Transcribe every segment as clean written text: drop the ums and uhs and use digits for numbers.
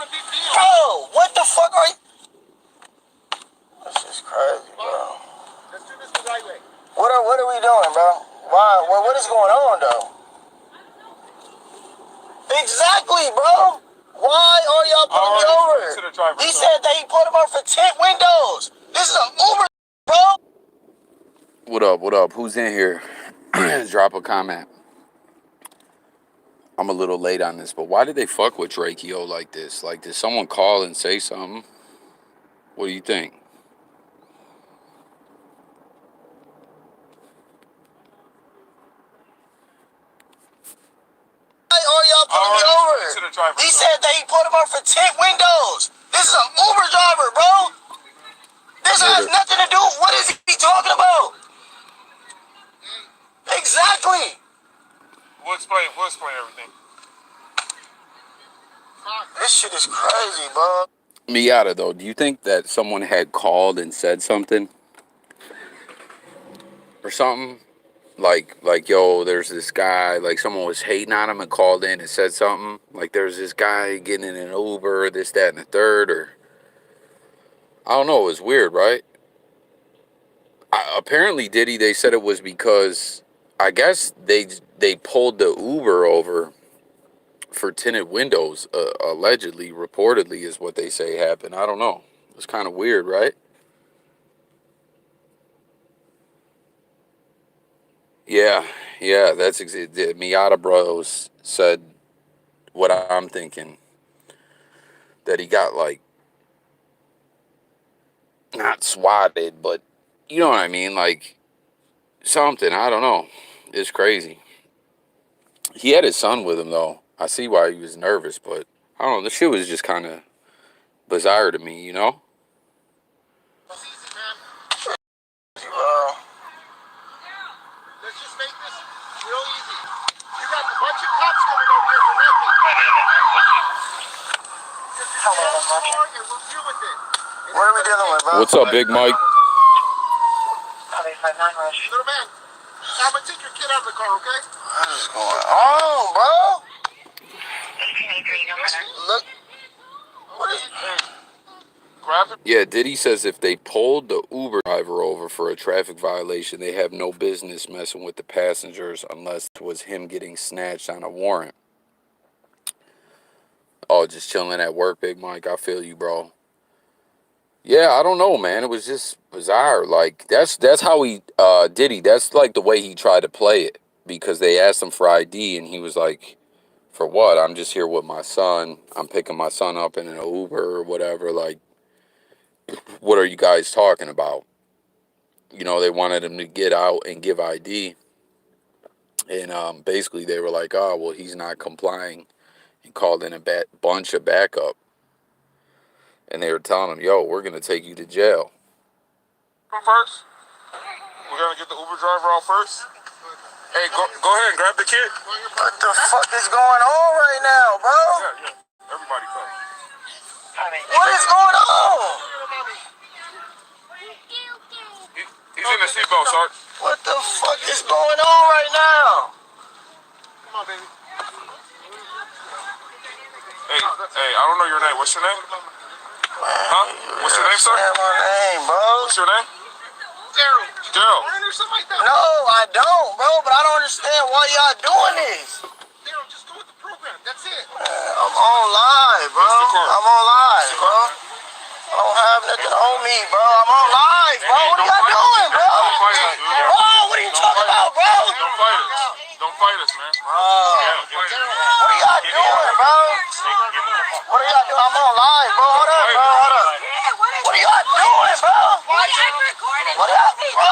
Bro, what the fuck are you? This is crazy, bro. Let's do this the right way. What are we doing, bro? Why? What is going on, though? Exactly, bro. Why are y'all pulling me over? He said that he put him up for 10 windows. This is an Uber, bro. What up? What up? Who's in here? Drop a comment. I'm a little late on this, but why did they fuck with Drakeo like this? Like, did someone call and say something? What do you think? Why are y'all pulling me over? He said that he put him up for 10 windows. This is an Uber driver, bro. This has nothing to do. What is he talking about? Exactly. We'll explain everything. This shit is crazy, bro. Miata, though, do you think that someone had called and said something? Or something? Like, yo, there's this guy, like someone was hating on him and called in and said something. Like, there's this guy getting in an Uber, this, that, and the third, or... I don't know, it was weird, right? Apparently, Diddy, they said it was because, I guess they pulled the Uber over for tinted windows, allegedly, reportedly, is what they say happened. I don't know. It's kind of weird, right? Yeah, that's exactly. Miata Bros said what I'm thinking. That he got, like, not swatted, but you know what I mean? Like, something. I don't know. It's crazy. He had his son with him, though. I see why he was nervous, but I don't know. This shit was just kind of bizarre to me, you know? Let's just make this real easy. You got a bunch of cops coming over here for nothing. Hello, and we'll deal with it. What are we dealing with, bro? What's up, Big Mike? Little man, I'm gonna take your kid out of the car, okay? What is going on, bro? Look. What is... Grab him. Yeah, Diddy says if they pulled the Uber driver over for a traffic violation, they have no business messing with the passengers unless it was him getting snatched on a warrant. Oh, just chilling at work, Big Mike. I feel you, bro. Yeah, I don't know, man. It was just bizarre. Like, that's how he, Diddy, that's like the way he tried to play it. Because they asked him for ID, and he was like, for what? I'm just here with my son. I'm picking my son up in an Uber or whatever. Like, what are you guys talking about? You know, they wanted him to get out and give ID. And basically they were like, oh, well, he's not complying, and called in a bunch of backup. And they were telling him, yo, we're going to take you to jail. Come first. We're going to get the Uber driver out first. Hey, go ahead and grab the kid. What the fuck is going on right now, bro? Yeah. Everybody come. What is going on? He's in the seatbelt, sir. What the fuck is going on right now? Come on, baby. Hey, I don't know your name. What's your name? Huh? What's your name, sir? That's my name, bro. What's your name? Daryl. Or something like that. No, I don't, bro, but I don't understand why y'all doing this. Daryl, just go with the program. That's it. Man, I'm on live, bro. I'm on live, bro. I don't have nothing on me, bro. I'm on live, bro. What are y'all doing, bro? Don't fight us, dude. Oh, what are you talking about, bro? Don't fight us. Don't fight us, man. What are y'all doing, bro? What are y'all doing? I'm on live, bro. Hold up, bro. Hold up. What are y'all doing, bro? What are y'all, bro?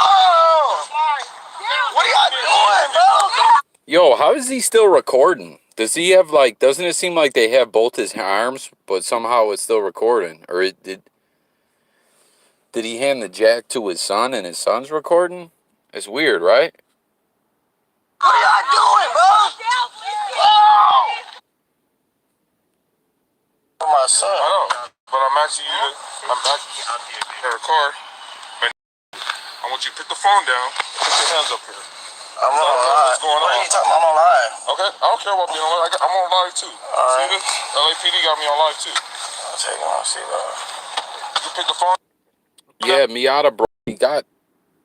What are y'all doing, bro? Yo, how is he still recording? Does he have, like, doesn't it seem like they have both his arms, but somehow it's still recording? Or did he hand the jack to his son and his son's recording? It's weird, right? What are y'all doing, bro? For my son. I know, but I'm asking you to your car. I want you to put the phone down. Put your hands up here. I'm on live. What's going on? What are you talking about? I'm on live. Okay, I don't care about being on live. I'm on live too. See this? LAPD got me on live too. I'll take him. I'll see that. You pick the phone. Yeah, Miata, bro,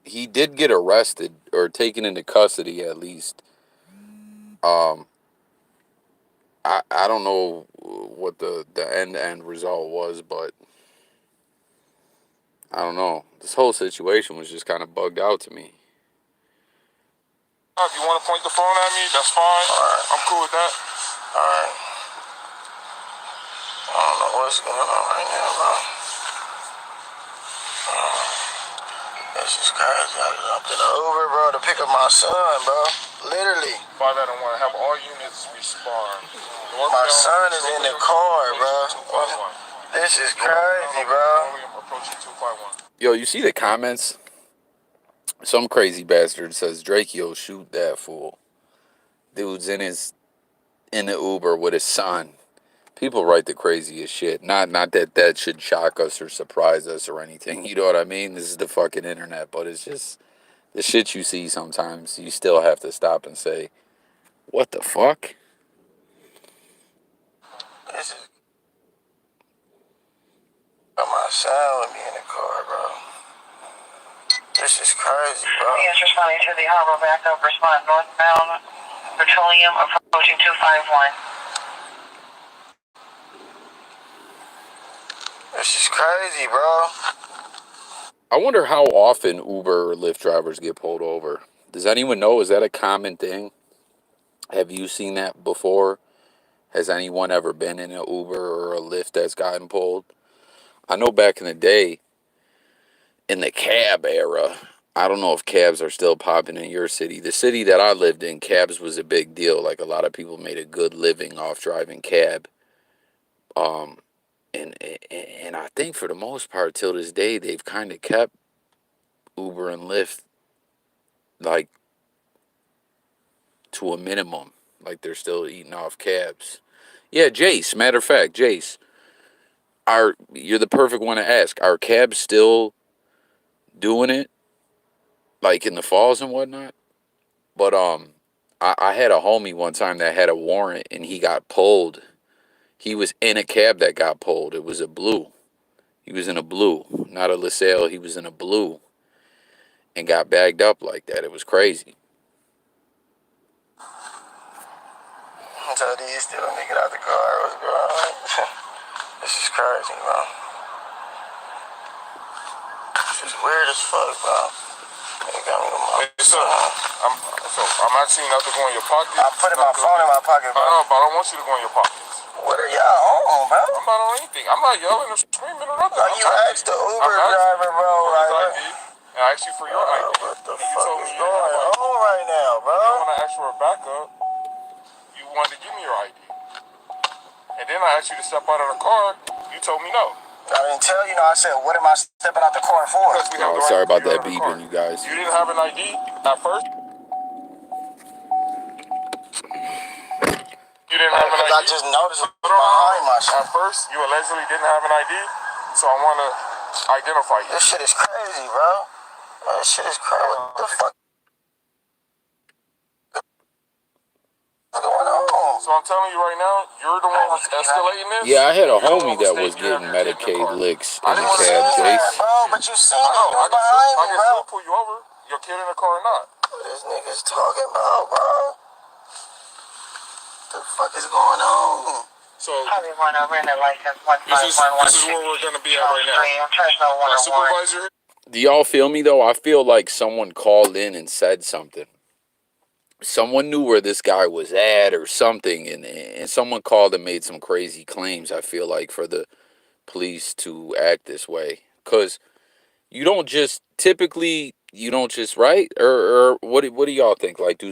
he did get arrested or taken into custody at least. I don't know what the end result was, but I don't know. This whole situation was just kind of bugged out to me. If you want to point the phone at me, that's fine. Alright. I'm cool with that. Alright. I don't know what's going on right now, bro. This is crazy. I jumped in the Uber, bro, to pick up my son, bro. Literally. 5 out of 1. Have all units respond. My son is in the car, bro. This is crazy, bro. Approaching 251. Yo, you see the comments? Some crazy bastard says Drakeo shoot that fool. Dude's in the Uber with his son. People write the craziest shit. Not that should shock us or surprise us or anything. You know what I mean? This is the fucking internet, but it's just the shit you see sometimes. You still have to stop and say, "What the fuck?" This is my son with me in the car, bro. This is crazy, bro. He is responding to the harbor backup. Respond northbound. Petroleum approaching 251. This is crazy, bro. I wonder how often Uber or Lyft drivers get pulled over. Does anyone know? Is that a common thing? Have you seen that before? Has anyone ever been in an Uber or a Lyft that's gotten pulled? I know back in the day, in the cab era, I don't know if cabs are still popping in your city. The city that I lived in, cabs was a big deal. Like, a lot of people made a good living off driving cab. And I think for the most part, till this day, they've kind of kept Uber and Lyft, like, to a minimum. Like, they're still eating off cabs. Yeah, Jace, matter of fact, Jace, you're the perfect one to ask. Are cabs still doing it, like in the falls and whatnot? But I had a homie one time that had a warrant and he got pulled. He was in a cab that got pulled. It was a blue. He was in a blue, not a LaSalle. He was in a blue and got bagged up like that. It was crazy. So these still let me get out the car. What's going on? This is crazy, bro. This is weird as fuck, bro. They got me with my I'm actually not to go in your pocket. I put my phone in my pocket, bro. But I don't want you to go in your pockets. What are y'all on, bro? I'm not on anything. I'm not yelling or screaming or nothing. Like you asked the Uber driver, bro. Like, and I asked you for your ID. What the And you fuck told me is you didn't have going ID. on right now, bro? And when I asked for a backup, you wanted to give me your ID. And then I asked you to step out of the car. You told me no. I didn't tell you. No, I said, what am I stepping out the car for? Because we have the Sorry right about to that get out of the beeping, you guys. You didn't have an ID at first? You didn't have an ID? I just noticed it behind my shit. At first, you allegedly didn't have an ID, so I want to identify you. This shit is crazy, bro. This shit is crazy. What the fuck is going on? So I'm telling you right now, you're the one who's escalating this. Yeah, I had a You're the one homie who's that stating was you have getting your kid in the Medicaid car. licks I in the didn't want to cab, say Jace. that, Bro, but you seen I it know. I behind me, can bro. still pull you over. Your kid in the car or not. What this nigga's talking about, bro? What the fuck is going on? So Probably one over in the license this is where we're going to be at right now. My supervisor. Do y'all feel me, though? I feel like someone called in and said something. Someone knew where this guy was at or something, and someone called and made some crazy claims, I feel like, for the police to act this way. Because you don't just, typically, you don't just, right? Or what do y'all think? Like, do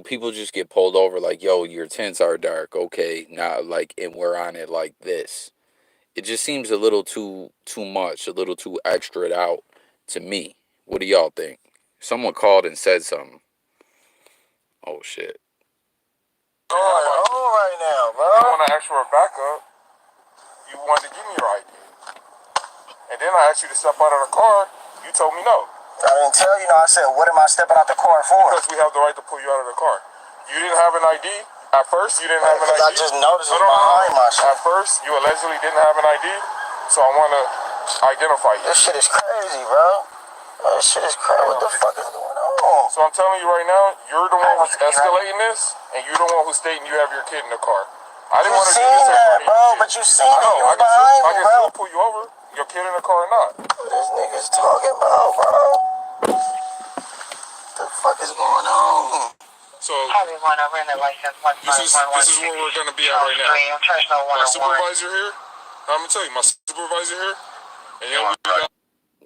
people just get pulled over like, yo, your tints are dark, okay, now, like, and we're on it like this? It just seems a little too much, a little too extra out to me. What do y'all think? Someone called and said something. Oh, shit. What's going on right now, bro? When I asked for a backup, you wanted to give me your ID. And then I asked you to step out of the car. You told me no. I didn't tell you. I said, what am I stepping out the car for? Because we have the right to pull you out of the car. You didn't have an ID. At first, you didn't have an ID. I just noticed it behind my shit. At first, you allegedly didn't have an ID, so I want to identify you. This shit is crazy, bro. This shit is crazy. What the fuck is going on? So I'm telling you right now, you're the one who's escalating this, and you're the one who's stating you have your kid in the car. I didn't want to do this in front of you, bro, but you seen it. You was behind me, I can bro. still pull you over, your kid in the car or not. What this nigga's talking about, bro? What the fuck is going on? So this is where we're gonna be at right now. My supervisor here. I'm gonna tell you, my supervisor here, and then we got.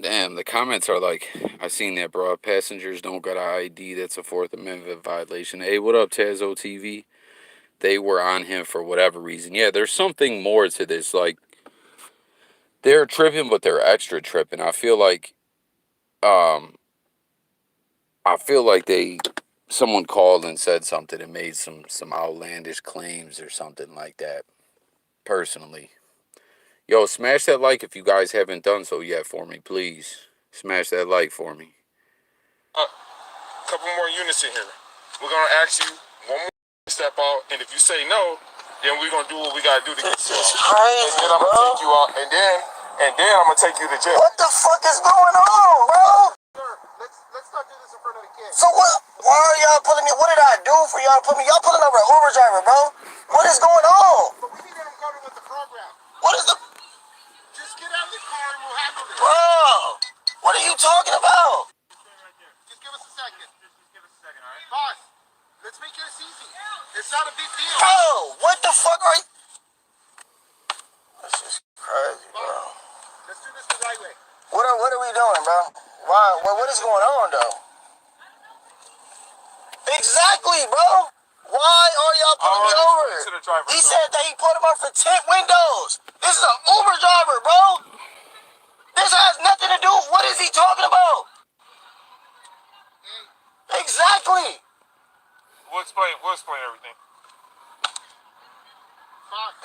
Damn, the comments are like, I seen that, bro. Passengers don't got an ID. That's a Fourth Amendment violation. Hey, what up, Tazo TV? They were on him for whatever reason. Yeah, there's something more to this. Like, they're tripping, but they're extra tripping. I feel like someone called and said something and made some outlandish claims or something like that. Personally, yo, smash that like if you guys haven't done so yet for me, please. Smash that like for me. Couple more units in here. We're gonna ask you one more to step out, and if you say no, then we're gonna do what we gotta do to get you out. Crazy, and then I'm gonna take you out, and then I'm gonna take you to jail. What the fuck is going on, bro? Sir, let's not do this in front of the kids. So what? Why are y'all pulling me? What did I do for y'all to put me? Y'all pulling over an Uber driver, bro? What is going on? But we need to go with the program. What is the? Just get out of the car and we'll handle this. Bro, what are you talking about? Just give us a second. Just give us a second, all right? Boss, let's make this easy. It's not a big deal. Bro, what the fuck are you? This is crazy, bro. Let's do this the right way. What are we doing, bro? Why? What is going on, though? Exactly, bro. Why are y'all pulling me over? He said that he put him up for tint windows. This is an Uber driver, bro. This has nothing to do. What is he talking about? Exactly. We'll explain everything.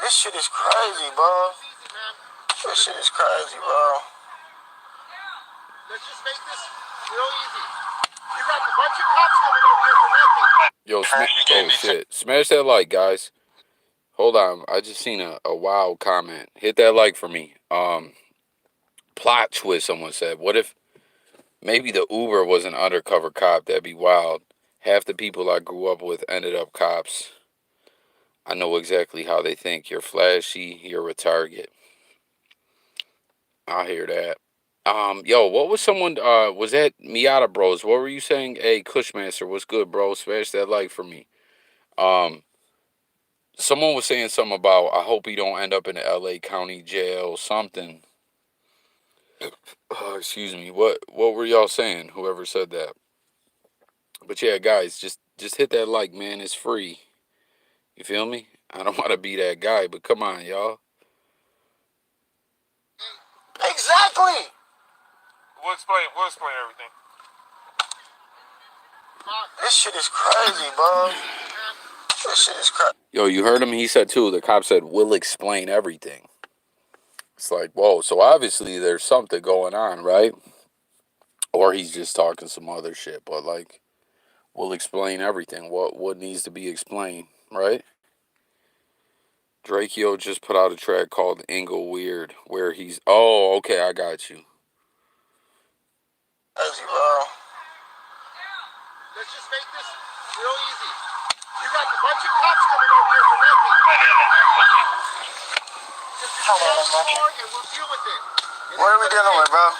This shit is crazy, bro. This shit is crazy, bro. Let's just make this real easy. You got a bunch of cops coming over here for nothing. Yo, oh shit. Smash that like, guys. Hold on. I just seen a wild comment. Hit that like for me. Plot twist, someone said. What if maybe the Uber was an undercover cop? That'd be wild. Half the people I grew up with ended up cops. I know exactly how they think. You're flashy. You're a target. I hear that. Yo, what was someone, was that Miata Bros? What were you saying? Hey, Cushmaster, what's good, bro? Smash that like for me. Someone was saying something about, I hope he don't end up in the LA County jail, something. Excuse me. What were y'all saying? Whoever said that. But yeah, guys, just hit that like, man. It's free. You feel me? I don't want to be that guy, but come on, y'all. Exactly. We'll explain everything. This shit is crazy, bro. This shit is crazy. Yo, you heard him? He said too. The cop said, "We'll explain everything." It's like, whoa. So obviously there's something going on, right? Or he's just talking some other shit. But like, we'll explain everything. What needs to be explained, right? Drakeo just put out a track called Ingle Weird, where he's, oh, okay, I got you. Crazy, bro. Let's just make this real easy. You got a bunch of cops coming over here for nothing. Just get out of the car and we'll deal with it. What are we dealing with, bro? Little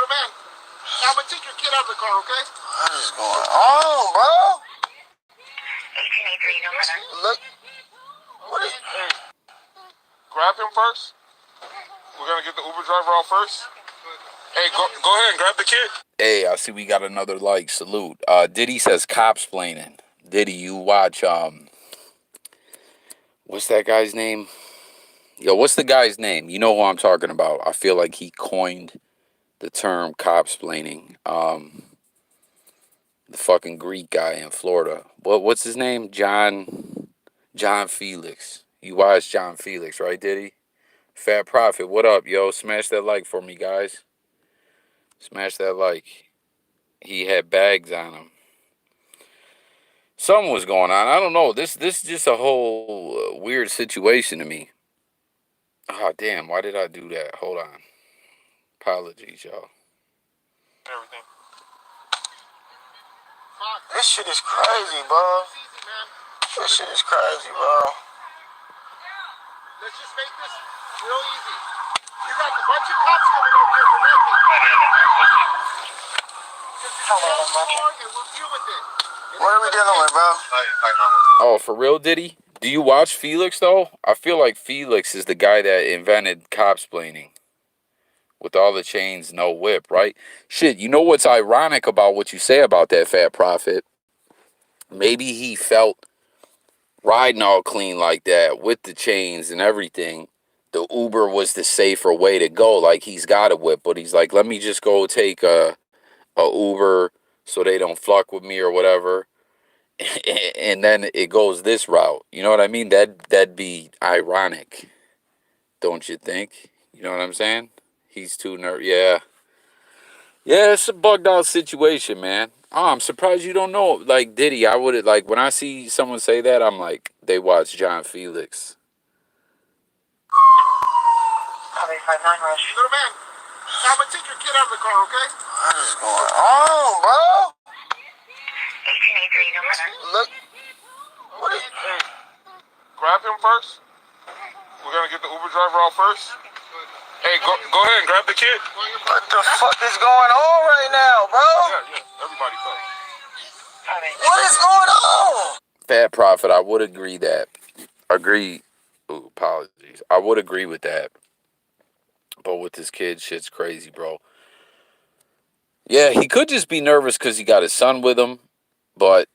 man, I'm gonna take your kid out of the car, okay? What is going on, bro? Look. What is... Grab him first. We're gonna get the Uber driver out first. Hey, go ahead and grab the kid. Hey, I see we got another like salute. Diddy says cops planning. Diddy, you watch what's that guy's name? Yo, what's the guy's name? You know who I'm talking about. I feel like he coined the term cops planning. The fucking Greek guy in Florida. What's his name? John Felix. You watch John Felix, right, Diddy? Fat Prophet, what up, yo? Smash that like for me, guys. Smash that like. He had bags on him. Something was going on. I don't know. This is just a whole weird situation to me. Oh, damn. Why did I do that? Hold on. Apologies, y'all. Everything. This shit is crazy, bro. This shit is crazy, bro. Let's just make this real easy. You got a bunch of cops coming over here for nothing. What are we dealing with, bro? Oh, for real, Diddy? Do you watch Felix, though? I feel like Felix is the guy that invented cop-splaining. With all the chains, no whip, right? Shit, you know what's ironic about what you say about that Fat Prophet? Maybe he felt riding all clean like that with the chains and everything. The Uber was the safer way to go. Like, he's got a whip, but he's like, let me just go take a Uber so they don't fuck with me or whatever. And then it goes this route. You know what I mean? That'd be ironic, don't you think? You know what I'm saying? He's too yeah. Yeah, it's a bugged out situation, man. Oh, I'm surprised you don't know. Like Diddy, I would like when I see someone say that, I'm like, they watch John Felix. Little man, I'm gonna take your kid out of the car, okay? What is going on, bro? 1883, Look, what is? Hey, grab him first. We're gonna get the Uber driver out first. Hey, go ahead and grab the kid. What the fuck is going on right now, bro? Yeah, everybody come. What is going on? Fat Prophet, I would agree that. Agree. Ooh, apologies. I would agree with that. But with this kid, shit's crazy, bro. Yeah, he could just be nervous because he got his son with him. But,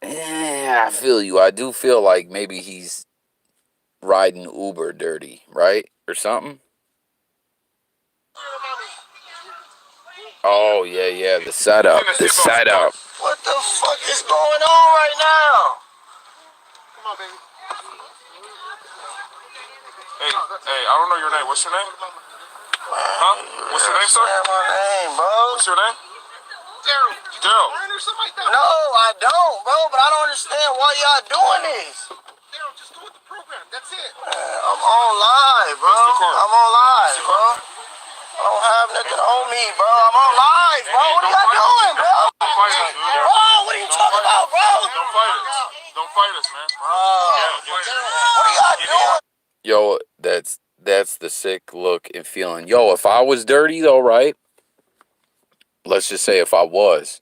I feel you. I do feel like maybe he's riding Uber dirty, right? Or something. Oh, yeah. The setup. The setup. What the fuck is going on right now? Come on, baby. Hey, I don't know your name. What's your name? Huh? What's your name, sir? That's my name, bro. What's your name? Daryl. Daryl. Or something like that. No, I don't, bro. But I don't understand why y'all doing this. Daryl, just go with the program. That's it. I'm on live, bro. I'm on live, bro. I don't have nothing on me, bro. I'm on live, bro. What are y'all doing, bro? Don't fight us, dude. Bro, what are you talking about, bro? Don't fight us. Don't fight us, man. What are y'all doing? Yo, that's the sick look and feeling. Yo, if I was dirty though, right? Let's just say if I was,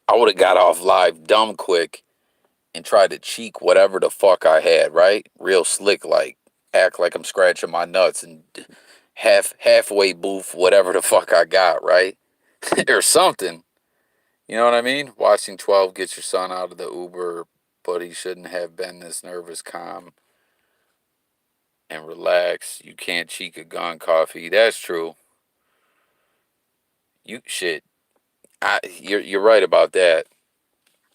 I would have got off live dumb quick and tried to cheek whatever the fuck I had, right? Real slick, like act like I'm scratching my nuts and halfway boof whatever the fuck I got, right? Or something. You know what I mean? Watching 12 get your son out of the Uber, but he shouldn't have been this nervous, calm, and relax. You can't cheek a gun, coffee. That's true. You shit. You're right about that.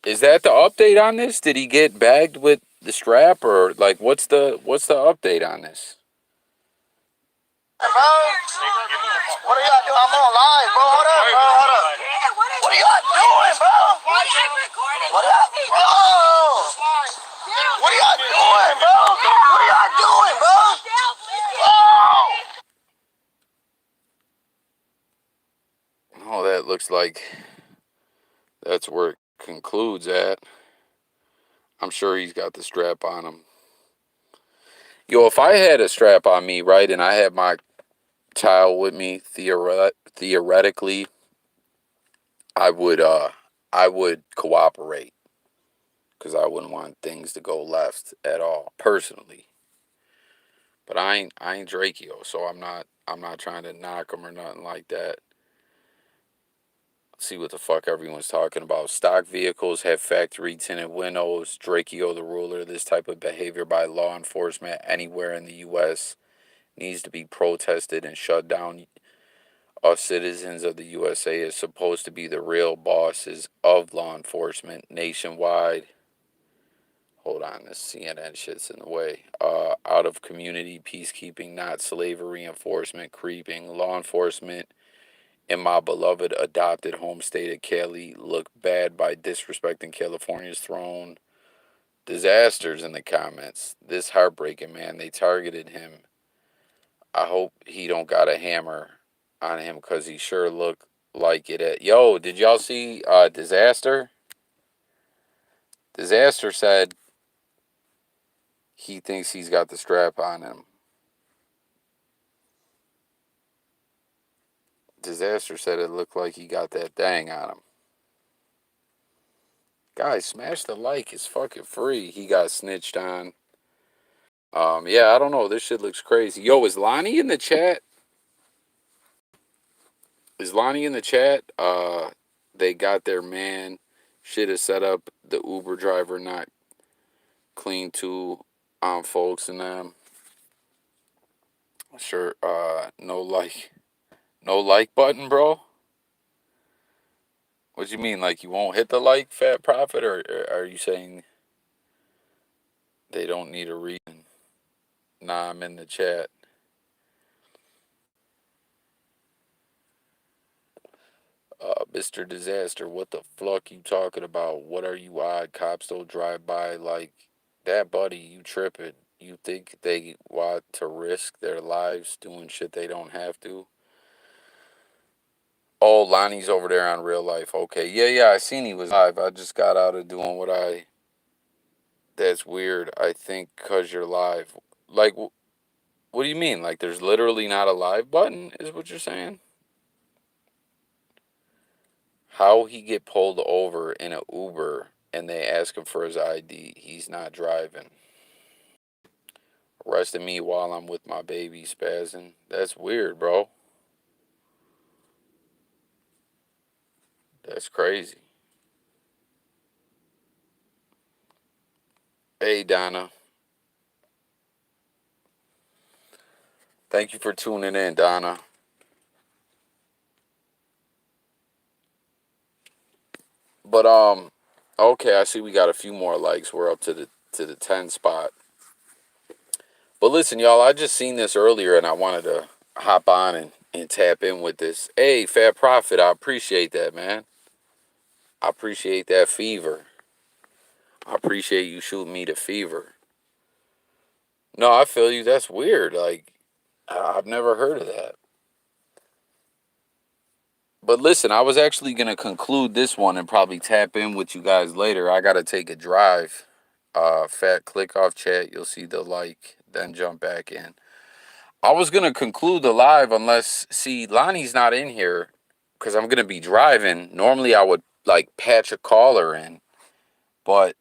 Is that the update on this? Did he get bagged with the strap, or like what's the update on this? Bro, what are y'all doing? I'm on live, bro. Hold up, bro. Hold up. What are y'all doing, bro? What are y'all, bro? What are y'all doing, bro? What are y'all doing, bro? Oh, that looks like that's where it concludes at. I'm sure he's got the strap on him. Yo, if I had a strap on me, right, and I had my child with me, theoretically, I would cooperate because I wouldn't want things to go left at all, personally. But I ain't Drakeo, so I'm not trying to knock him or nothing like that. See what the fuck everyone's talking about. Stock vehicles have factory tinted windows. Drakeo, the ruler, this type of behavior by law enforcement anywhere in the U.S. needs to be protested and shut down. Us citizens of the USA is supposed to be the real bosses of law enforcement nationwide. Hold on, this CNN shit's in the way. Out of community peacekeeping, not slavery enforcement, creeping. Law enforcement in my beloved adopted home state of Cali look bad by disrespecting California's throne. Disasters in the comments. This heartbreaking, man. They targeted him. I hope he don't got a hammer on him because he sure looked like it. Yo, did y'all see Disaster? Disaster said he thinks he's got the strap on him. Disaster said it looked like he got that dang on him. Guys, smash the like. It's fucking free. He got snitched on. Yeah, I don't know. This shit looks crazy. Yo, is Lonnie in the chat? Is Lonnie in the chat? They got their man. Shit is set up. The Uber driver not clean too. Folks and them. Sure. No like button, bro. What you mean? Like you won't hit the like, Fat Prophet, or are you saying they don't need a reason? Nah, I'm in the chat. Mr. Disaster, what the fuck you talking about? What are you odd? Cops don't drive by like that, buddy. You tripping. You think they want to risk their lives doing shit they don't have to? Oh, Lonnie's over there on Real Life. Okay. Yeah, I seen he was live. I just got out of doing what I... That's weird. I think because you're live. Like, what do you mean? Like, there's literally not a live button, is what you're saying? How he get pulled over in an Uber and they ask him for his ID? He's not driving. Arresting me while I'm with my baby spazzing. That's weird, bro. That's crazy. Hey, Donna. Thank you for tuning in, Donna. But okay, I see we got a few more likes. We're up to the 10 spot. But listen, y'all, I just seen this earlier and I wanted to hop on and tap in with this. Hey, Fat Prophet, I appreciate that, man. I appreciate that fever. I appreciate you shooting me the fever. No, I feel you. That's weird. Like, I've never heard of that. But listen, I was actually going to conclude this one and probably tap in with you guys later. I got to take a drive. Fat, click off chat. You'll see the like, then jump back in. I was going to conclude the live unless, see, Lonnie's not in here because I'm going to be driving. Normally I would like patch a caller in, but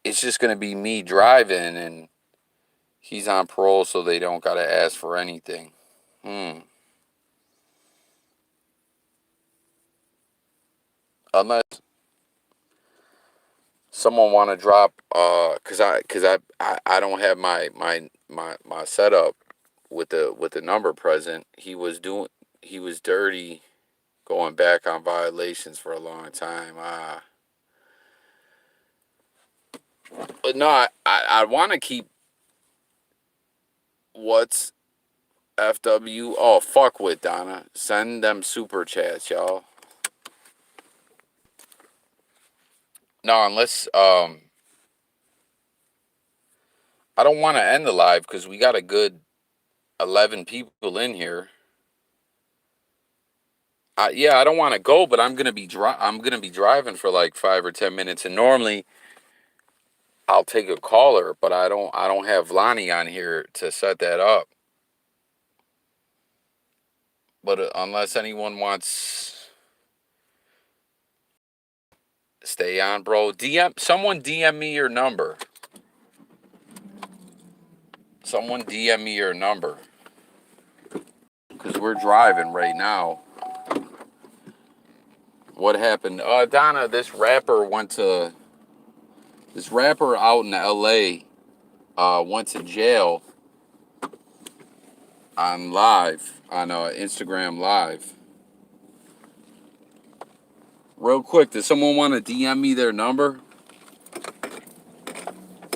it's just going to be me driving and he's on parole so they don't got to ask for anything. Unless someone want to drop, cause I don't have my setup with the number present. He was dirty, going back on violations for a long time. But no, I want to keep what's FW. Oh, fuck with Donna. Send them super chats, y'all. No, unless I don't want to end the live because we got a good 11 people in here. Yeah, I don't want to go, but I'm gonna be driving for like 5 or 10 minutes, and normally I'll take a caller, but I don't have Lonnie on here to set that up. But unless anyone wants, stay on, bro. Someone DM me your number. Someone DM me your number. Because we're driving right now. What happened? Donna, this rapper out in LA went to jail on Instagram Live. Real quick, does someone want to DM me their number?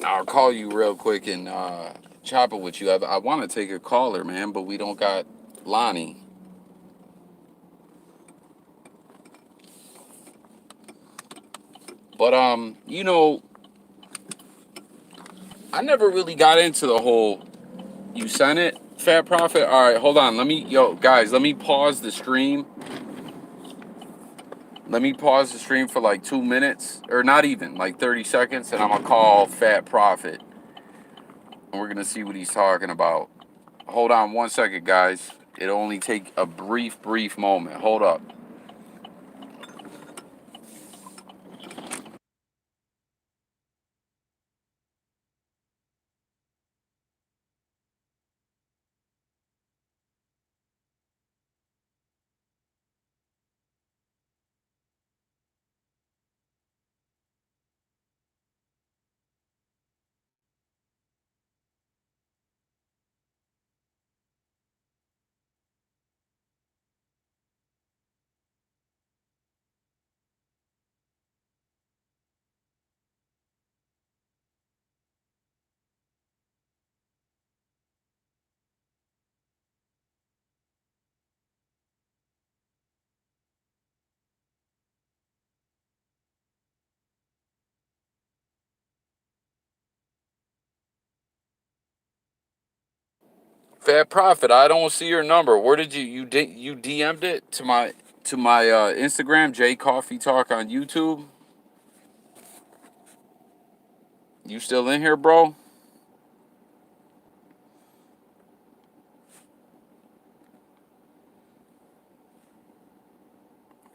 I'll call you real quick and chop it with you. I want to take a caller, man, but we don't got Lonnie. But you know, I never really got into the whole you sent it, Fat Prophet. All right, hold on. Guys, let me pause the stream. Let me pause the stream for like 2 minutes, or not even, like 30 seconds, and I'm gonna call Fat Prophet, and we're gonna see what he's talking about. Hold on 1 second, guys. It'll only take a brief moment. Hold up. Fat Prophet, I don't see your number. Where did you DM'd it to my Instagram, JayCoffeeTalk on YouTube? You still in here, bro?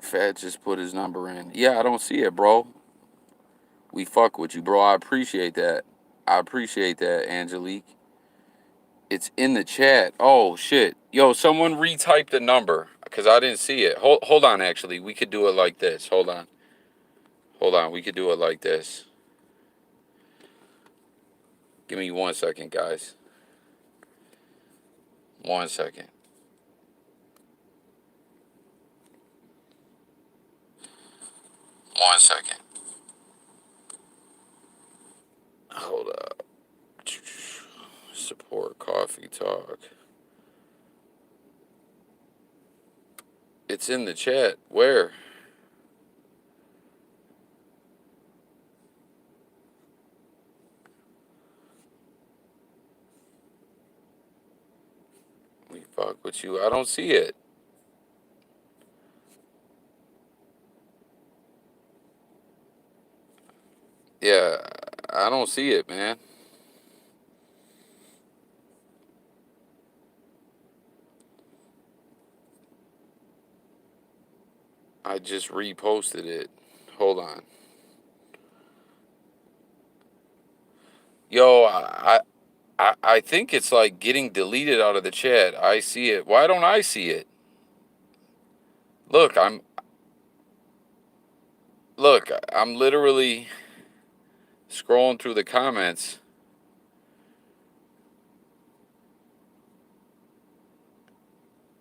Fat just put his number in. Yeah, I don't see it, bro. We fuck with you, bro. I appreciate that. I appreciate that, Angelique. It's in the chat. Oh shit. Yo, someone retype the number because I didn't see it. Hold on, actually. We could do it like this. Hold on. Hold on. We could do it like this. Give me 1 second, guys. 1 second. One second. Hold up. Support Coffee Talk. It's in the chat. Where? We fuck with you. I don't see it. Yeah, I don't see it, man. I just reposted it. Hold on. Yo, I think it's like getting deleted out of the chat. I see it. Why don't I see it? Look, I'm literally scrolling through the comments.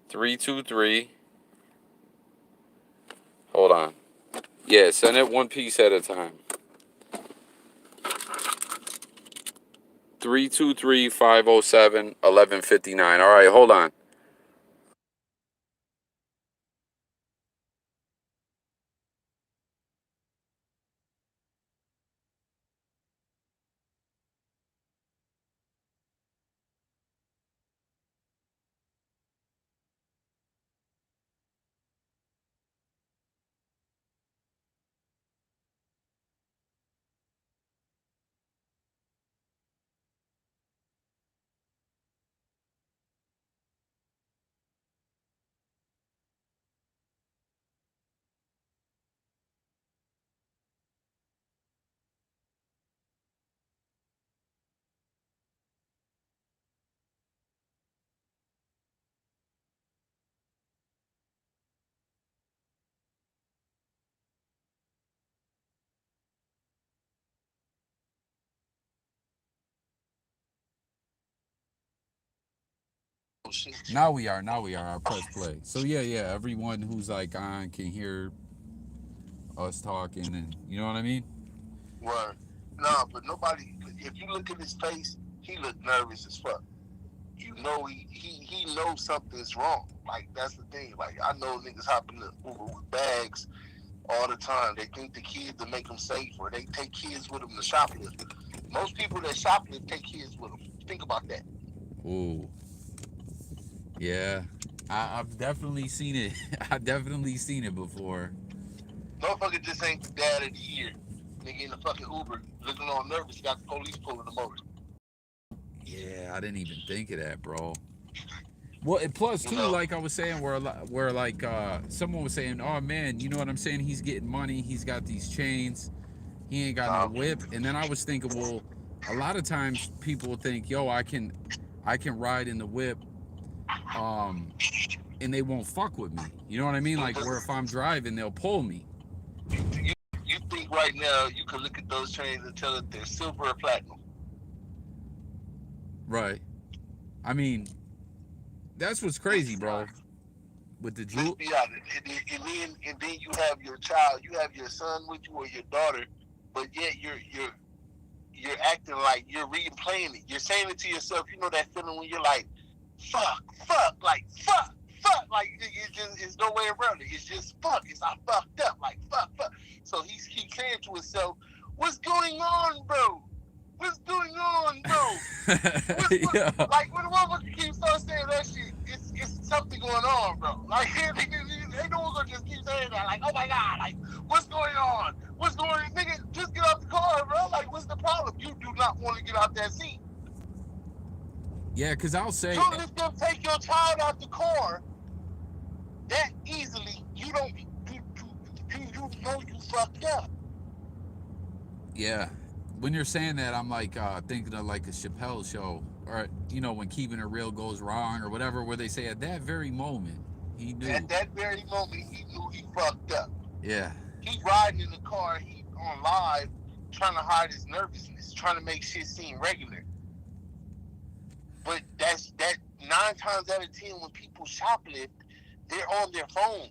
323. Hold on. Yeah, send it one piece at a time. 323-507-1159. All right, hold on. Now we are. I press play. So yeah. Everyone who's like on can hear us talking, and you know what I mean. Right. No, but nobody. if you look at his face, he looked nervous as fuck. You know he knows something's wrong. Like, that's the thing. Like, I know niggas hopping the Uber with bags all the time. They think the kids will make them safe, or they take kids with them to shoplift. Most people that shoplift take kids with them. Think about that. Ooh. Yeah. I've definitely seen it. I've definitely seen it before. Motherfucker just ain't the dad of the year. Nigga in the fucking Uber, looking all nervous, got the police pulling him over. Yeah, I didn't even think of that, bro. Well, and plus too, like I was saying, where like someone was saying, oh man, you know what I'm saying? He's getting money. He's got these chains. He ain't got no whip. And then I was thinking, well, a lot of times people think, yo, I can ride in the whip, and they won't fuck with me. You know what I mean? Like, where if I'm driving, they'll pull me. You think right now you can look at those chains and tell if they're silver or platinum? Right. I mean, that's what's crazy, bro. With the jewel. Let's be honest. And then you have your child, you have your son with you or your daughter, but yet you're acting like you're replaying it. You're saying it to yourself. You know that feeling when you're like, fuck, like fuck. Like, it's no way around it. It's just fuck. I fucked up. Like, fuck. So he keeps saying to himself, what's going on, bro? What's going on, bro? Yeah. Like, when the motherfucker keeps on saying that shit, it's something going on, bro. Like, ain't no one gonna just keep saying that. Like, oh my God, like, what's going on? What's going on? Nigga, just get out the car, bro. Like, what's the problem? You do not want to get out that seat. Yeah, because I'll say, you let them take your child out the car that easily. You know you fucked up. Yeah. When you're saying that, I'm like thinking of like a Chappelle show, or you know, when Keeping It Real goes wrong or whatever, where they say at that very moment he knew. At that very moment he knew he fucked up. Yeah. He's riding in the car. He on live, trying to hide his nervousness, trying to make shit seem regular. But that 9 times out of 10 when people shoplift, they're on their phone.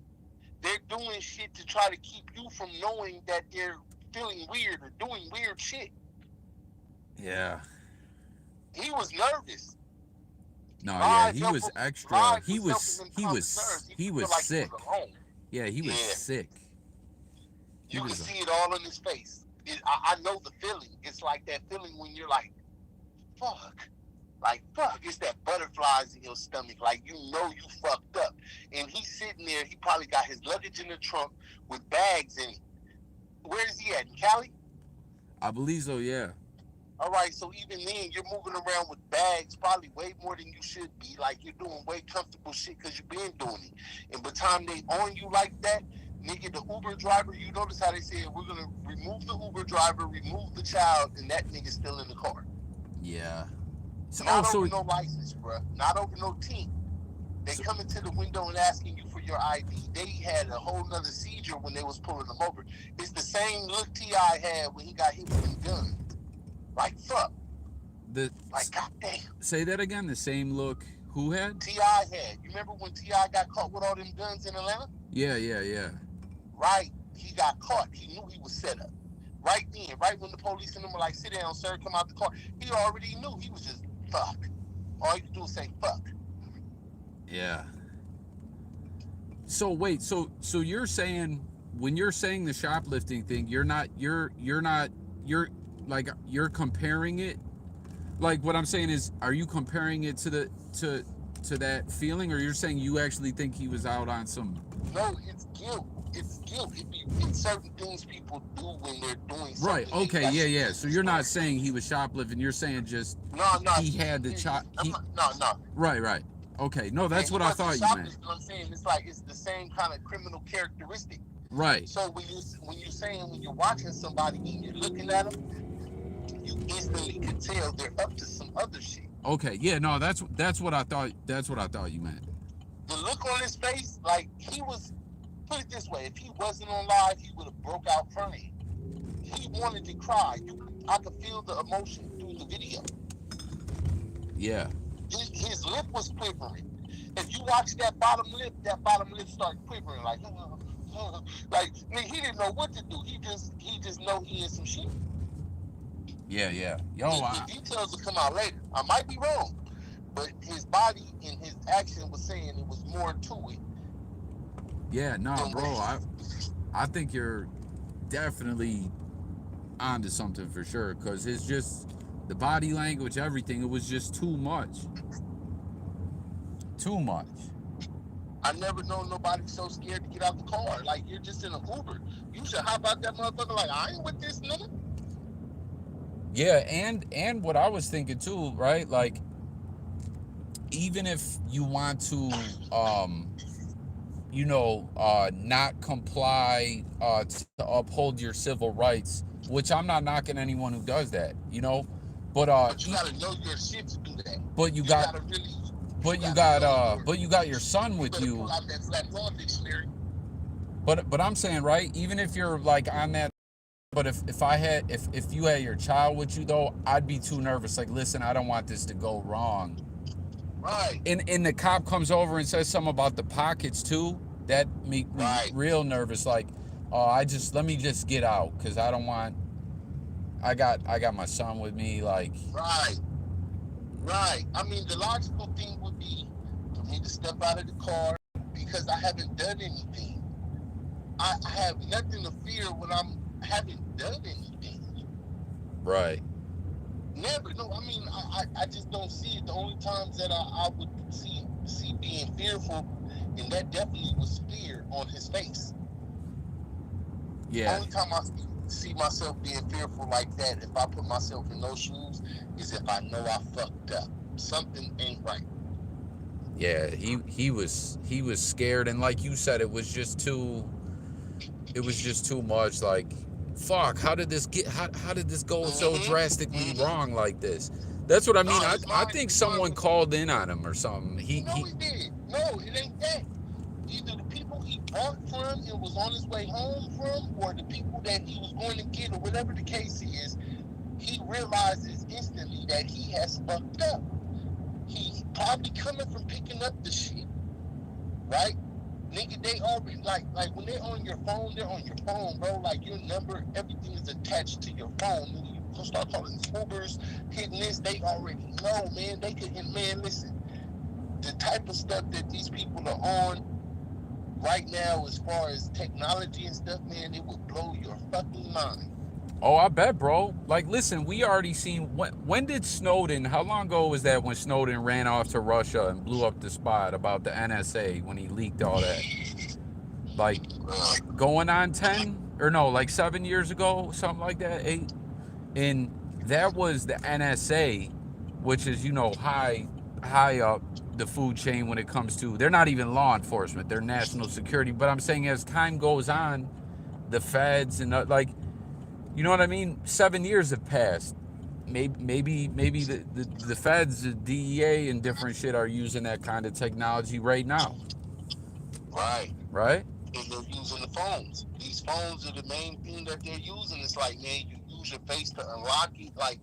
They're doing shit to try to keep you from knowing that they're feeling weird or doing weird shit. Yeah. He was nervous. No, yeah, he was extra. He was sick. Yeah, he was sick. You can see it all in his face. I know the feeling. It's like that feeling when you're like, fuck. Like, fuck, it's that butterflies in your stomach. Like, you know you fucked up. And he's sitting there. He probably got his luggage in the trunk with bags in it. Where is he at? In Cali? I believe so, yeah. All right, so even then, you're moving around with bags probably way more than you should be. Like, you're doing way comfortable shit because you've been doing it. And by the time they on you like that, nigga, the Uber driver, you notice how they said, we're going to remove the Uber driver, remove the child, and that nigga's still in the car. Yeah. Not over no license, bro. Not over no team. They coming to the window and asking you for your ID. They had a whole nother seizure when they was pulling them over. It's the same look T.I. had when he got hit with them guns. Like, fuck. Like, goddamn. Say that again. The same look who had? T.I. had. You remember when T.I. got caught with all them guns in Atlanta? Yeah. Right. He got caught. He knew he was set up. Right then, right when the police and them were like, sit down, sir, come out the car. He already knew. He was just, fuck. All you can do is say, fuck. Yeah. So wait, so you're saying, when you're saying the shoplifting thing, you're comparing it, like, what I'm saying is, are you comparing it to that feeling, or you're saying you actually think he was out on some? No, it's guilt. It's guilt. It's certain things people do when they're doing something. Right. Okay. Yeah. So you're not saying he was shoplifting. You're saying just he had the No. Right. Okay. No, that's what I thought you meant. I'm saying it's like it's the same kind of criminal characteristic. Right. So when you're watching somebody and you're looking at them, you instantly can tell they're up to some other shit. Okay. Yeah. No, that's what I thought. That's what I thought you meant. The look on his face, like, he was. Put it this way: if he wasn't on live, he would have broke out crying. He wanted to cry. I could feel the emotion through the video. Yeah. His lip was quivering. If you watch that bottom lip started quivering, like, like, I mean, he didn't know what to do. He just know he in some shit. Yeah. Yo, The details will come out later. I might be wrong, but his body and his action was saying it was more to it. Yeah, no, bro. I think you're definitely onto something for sure, because it's just the body language, everything. It was just too much. Too much. I never known nobody so scared to get out the car. Like, you're just in an Uber. You should hop out that motherfucker like, I ain't with this nigga. Yeah, and what I was thinking too, right? Like, even if you want to, not comply to uphold your civil rights, which I'm not knocking anyone who does that, but But you gotta know your shit to do that. but you You got gotta really, but you gotta got know but you got your son with better you. pull out that flat law dictionary. But I'm saying, right, even if you're like on that, but if you had your child with you though, I'd be too nervous. Like, listen, I don't want this to go wrong. Right. And the cop comes over and says something about the pockets too. That make me real nervous. Like, let me just get out, because I don't want. I got my son with me. Like, Right. I mean, the logical thing would be for me to step out of the car because I haven't done anything. I have nothing to fear when I haven't done anything. right. Never. No, I mean, I just don't see it. The only times that I would see being fearful, and that definitely was fear on his face. Yeah. The only time I see myself being fearful like that, if I put myself in those shoes, is if I know I fucked up. Something ain't right. Yeah, he was scared, and like you said, it was just too much. Like, fuck, how did this go so drastically wrong like this? That's what I mean. I think someone called in on him or something. He did. No, it ain't that. Either the people he bought from and was on his way home from, or the people that he was going to get, or whatever the case is, he realizes instantly that he has fucked up. He probably coming from picking up the shit, right? Nigga, they already, like when they're on your phone, bro. Like, your number, everything is attached to your phone. Nigga, you gonna start calling these Ubers, hitting this, they already know, man. They could, and man, listen, the type of stuff that these people are on right now, as far as technology and stuff, man, it would blow your fucking mind. Oh, I bet, bro. Like, listen, we already seen, when did Snowden, how long ago was that when Snowden ran off to Russia and blew up the spot about the NSA, when he leaked all that? Like, going on 10, or no, like 7 years ago, something like that, 8. And that was the NSA, which is, high up the food chain when it comes to, they're not even law enforcement, they're national security. But I'm saying, as time goes on, the feds and like, you know what I mean? 7 years have passed. Maybe the feds, the DEA, and different shit are using that kind of technology right now. Right. And they're using the phones. These phones are the main thing that they're using. It's like, man, you use your face to unlock it. Like,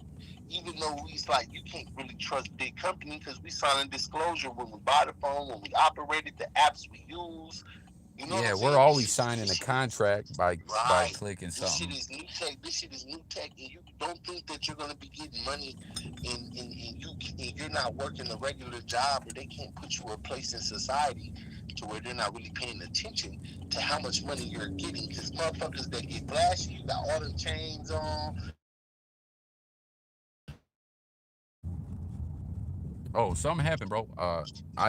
even though it's like you can't really trust big company because we sign a disclosure when we buy the phone, when we operate it, the apps we use. You know what I'm saying? We're always signing a contract by clicking something. This shit is new tech, and you don't think that you're gonna be getting money, and you're not working a regular job, or they can't put you a place in society to where they're not really paying attention to how much money you're getting. Because motherfuckers that get flashy, you got all them chains on. Oh, something happened, bro.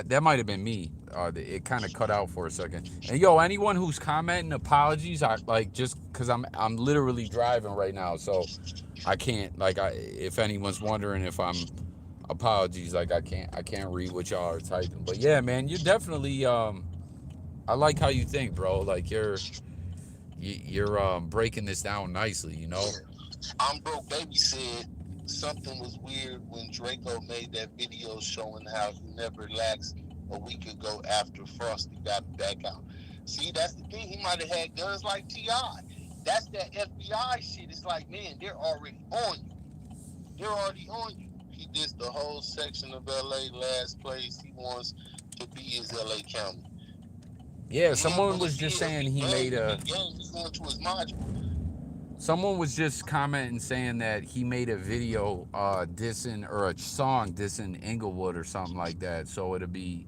That might have been me. It kind of cut out for a second. And yo, anyone who's commenting, apologies. I like, just because I'm literally driving right now, so I can't, like, if anyone's wondering if I'm, apologies. Like, I can't read what y'all are typing. But yeah, man, you're definitely I like how you think, bro. Like, you're breaking this down nicely, I'm Broke Baby said something was weird when Drakeo made that video showing how he never relaxed a week ago after Frosty got back out. See, that's the thing. He might have had guns like T.I. That's that FBI shit. It's like, man, they're already on you. They're already on you. He dissed the whole section of L.A. Last place he wants to be is L.A. County. Yeah, someone was just saying he made a... He's going to his module. Someone was just commenting saying that he made a video dissing or a song dissing Inglewood or something like that. So it'll be,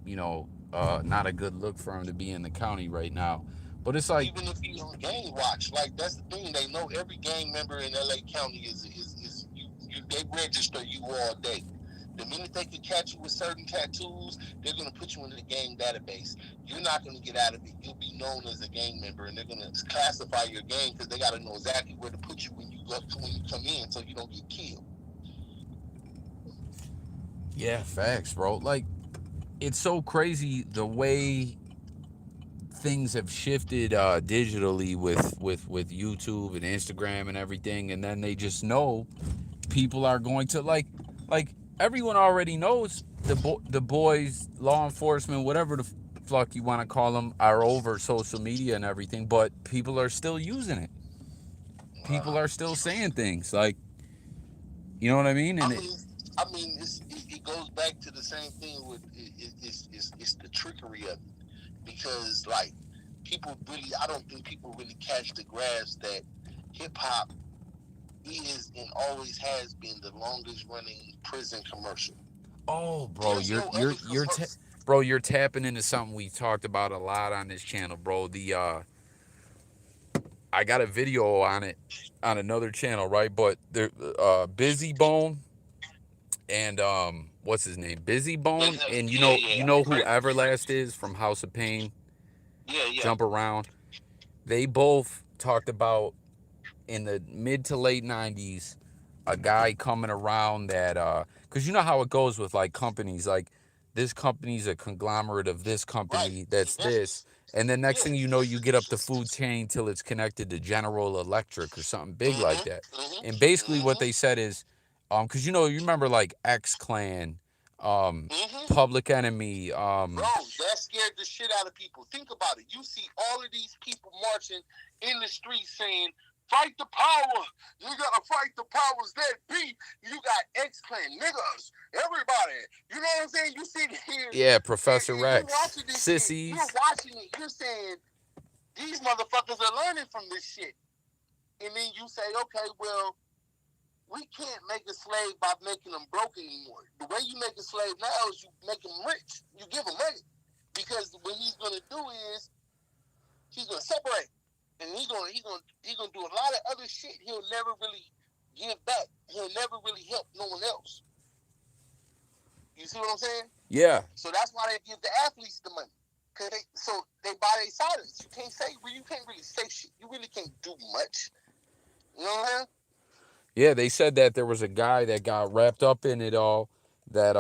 not a good look for him to be in the county right now. But it's like, Even if he's on gang watch, like that's the thing. They know every gang member in LA County is you they register you all day. The minute they can catch you with certain tattoos, they're gonna put you in the gang database. You're not gonna get out of it. You'll be known as a gang member, and they're gonna classify your gang because they gotta know exactly where to put you when you come in, so you don't get killed. yeah, facts, bro. Like, it's so crazy the way things have shifted digitally with YouTube and Instagram and everything, and then they just know people are going to like everyone already knows the boys, law enforcement, whatever the fuck you want to call them, are over social media and everything, but people are still using it. People are still saying things like, you know what I mean? I And mean, it goes back to the same thing with it's the trickery of it because like people really, I don't think people really catch the grasp that hip hop is and always has been the longest running prison commercial. oh, bro, There's no other commercial. bro, you're tapping into something we talked about a lot on this channel, bro. I got a video on it on another channel, right? But there, Busy Bone and what's his name, Busy Bone, and you know who Everlast is from House of Pain, Yeah. Jump Around. They both talked about in the mid to late 90s a guy coming around that because you know how it goes with like companies, like this company's a conglomerate of this Right. company that's this, Investments. and then next Yeah. thing you know you get up the food chain till it's connected to General Electric or something big like Mhm. that. Mhm. And basically what Mhm. they said is because you remember like X Clan, Mhm. Public Enemy, Bro, that scared the shit out of people. Think about it. You see all of these people marching in the streets saying, "Fight the power. You gotta fight the powers that be." You got X Clan niggas, everybody. You know what I'm saying? You sit here yeah, and Professor you Rex, watching this shit. You're Sissies. watching it. You're saying these motherfuckers are learning from this shit, and then you say, "Okay, well, we can't make a slave by making them broke anymore. The way you make a slave now is you make him rich. You give him money. Because what he's gonna do is he's gonna separate. And he's gonna do a lot of other shit he'll never really give back. He'll never really help no one else. You see what I'm saying? Yeah, So that's why they give the athletes the money. So they buy their silence. You can't really say shit. You really can't do much. You know what I'm saying? yeah, they said that there was a guy that got wrapped up in it all that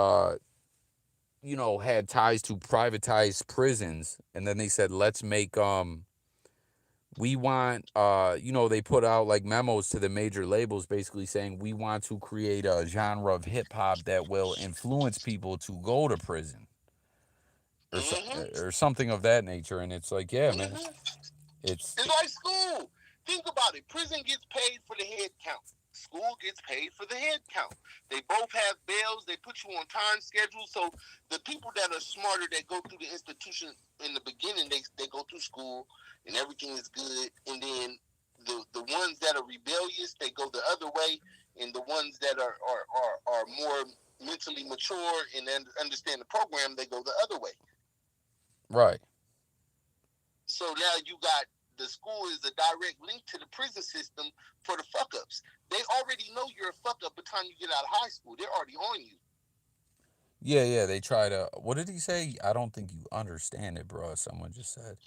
had ties to privatized prisons, and then they said let's make we want they put out like memos to the major labels basically saying we want to create a genre of hip hop that will influence people to go to prison Mm-hmm. or something of that nature. And it's like, yeah, man, Mm-hmm. it's It's like school. Think about it. Prison gets paid for the head count. School gets paid for the head count. They both have bells. They put you on time schedule. So the people that are smarter that go through the institution in the beginning, they go through school and everything is good. And then the ones that are rebellious, they go the other way. And the ones that are more mentally mature and understand the program, they go the other way. right. So now you got the school is a direct link to the prison system for the fuck ups. They already know you're a fuck up by the time you get out of high school. They're already on you. Yeah, they try to, what did he say? I don't think you understand it, bro, someone just said.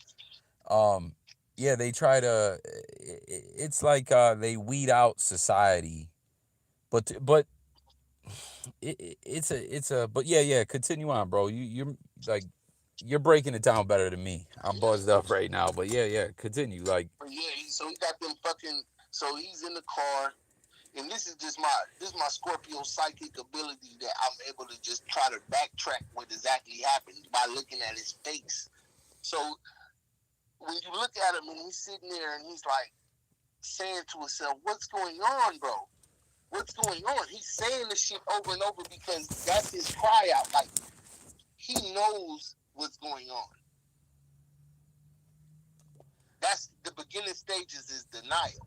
um yeah, they try to, it's like they weed out society, but it's a but yeah, continue on, bro. You're like, you're breaking it down better than me. I'm buzzed up right now, but yeah, continue. Like, But yeah, so he got them fucking. So he's in the car, and this is my Scorpio psychic ability that I'm able to just try to backtrack what exactly happened by looking at his face. So when you look at him and he's sitting there and he's like saying to himself, "What's going on, bro? What's going on?" He's saying this shit over and over because that's his cry out. Like he knows what's going on. That's the beginning stages is denial.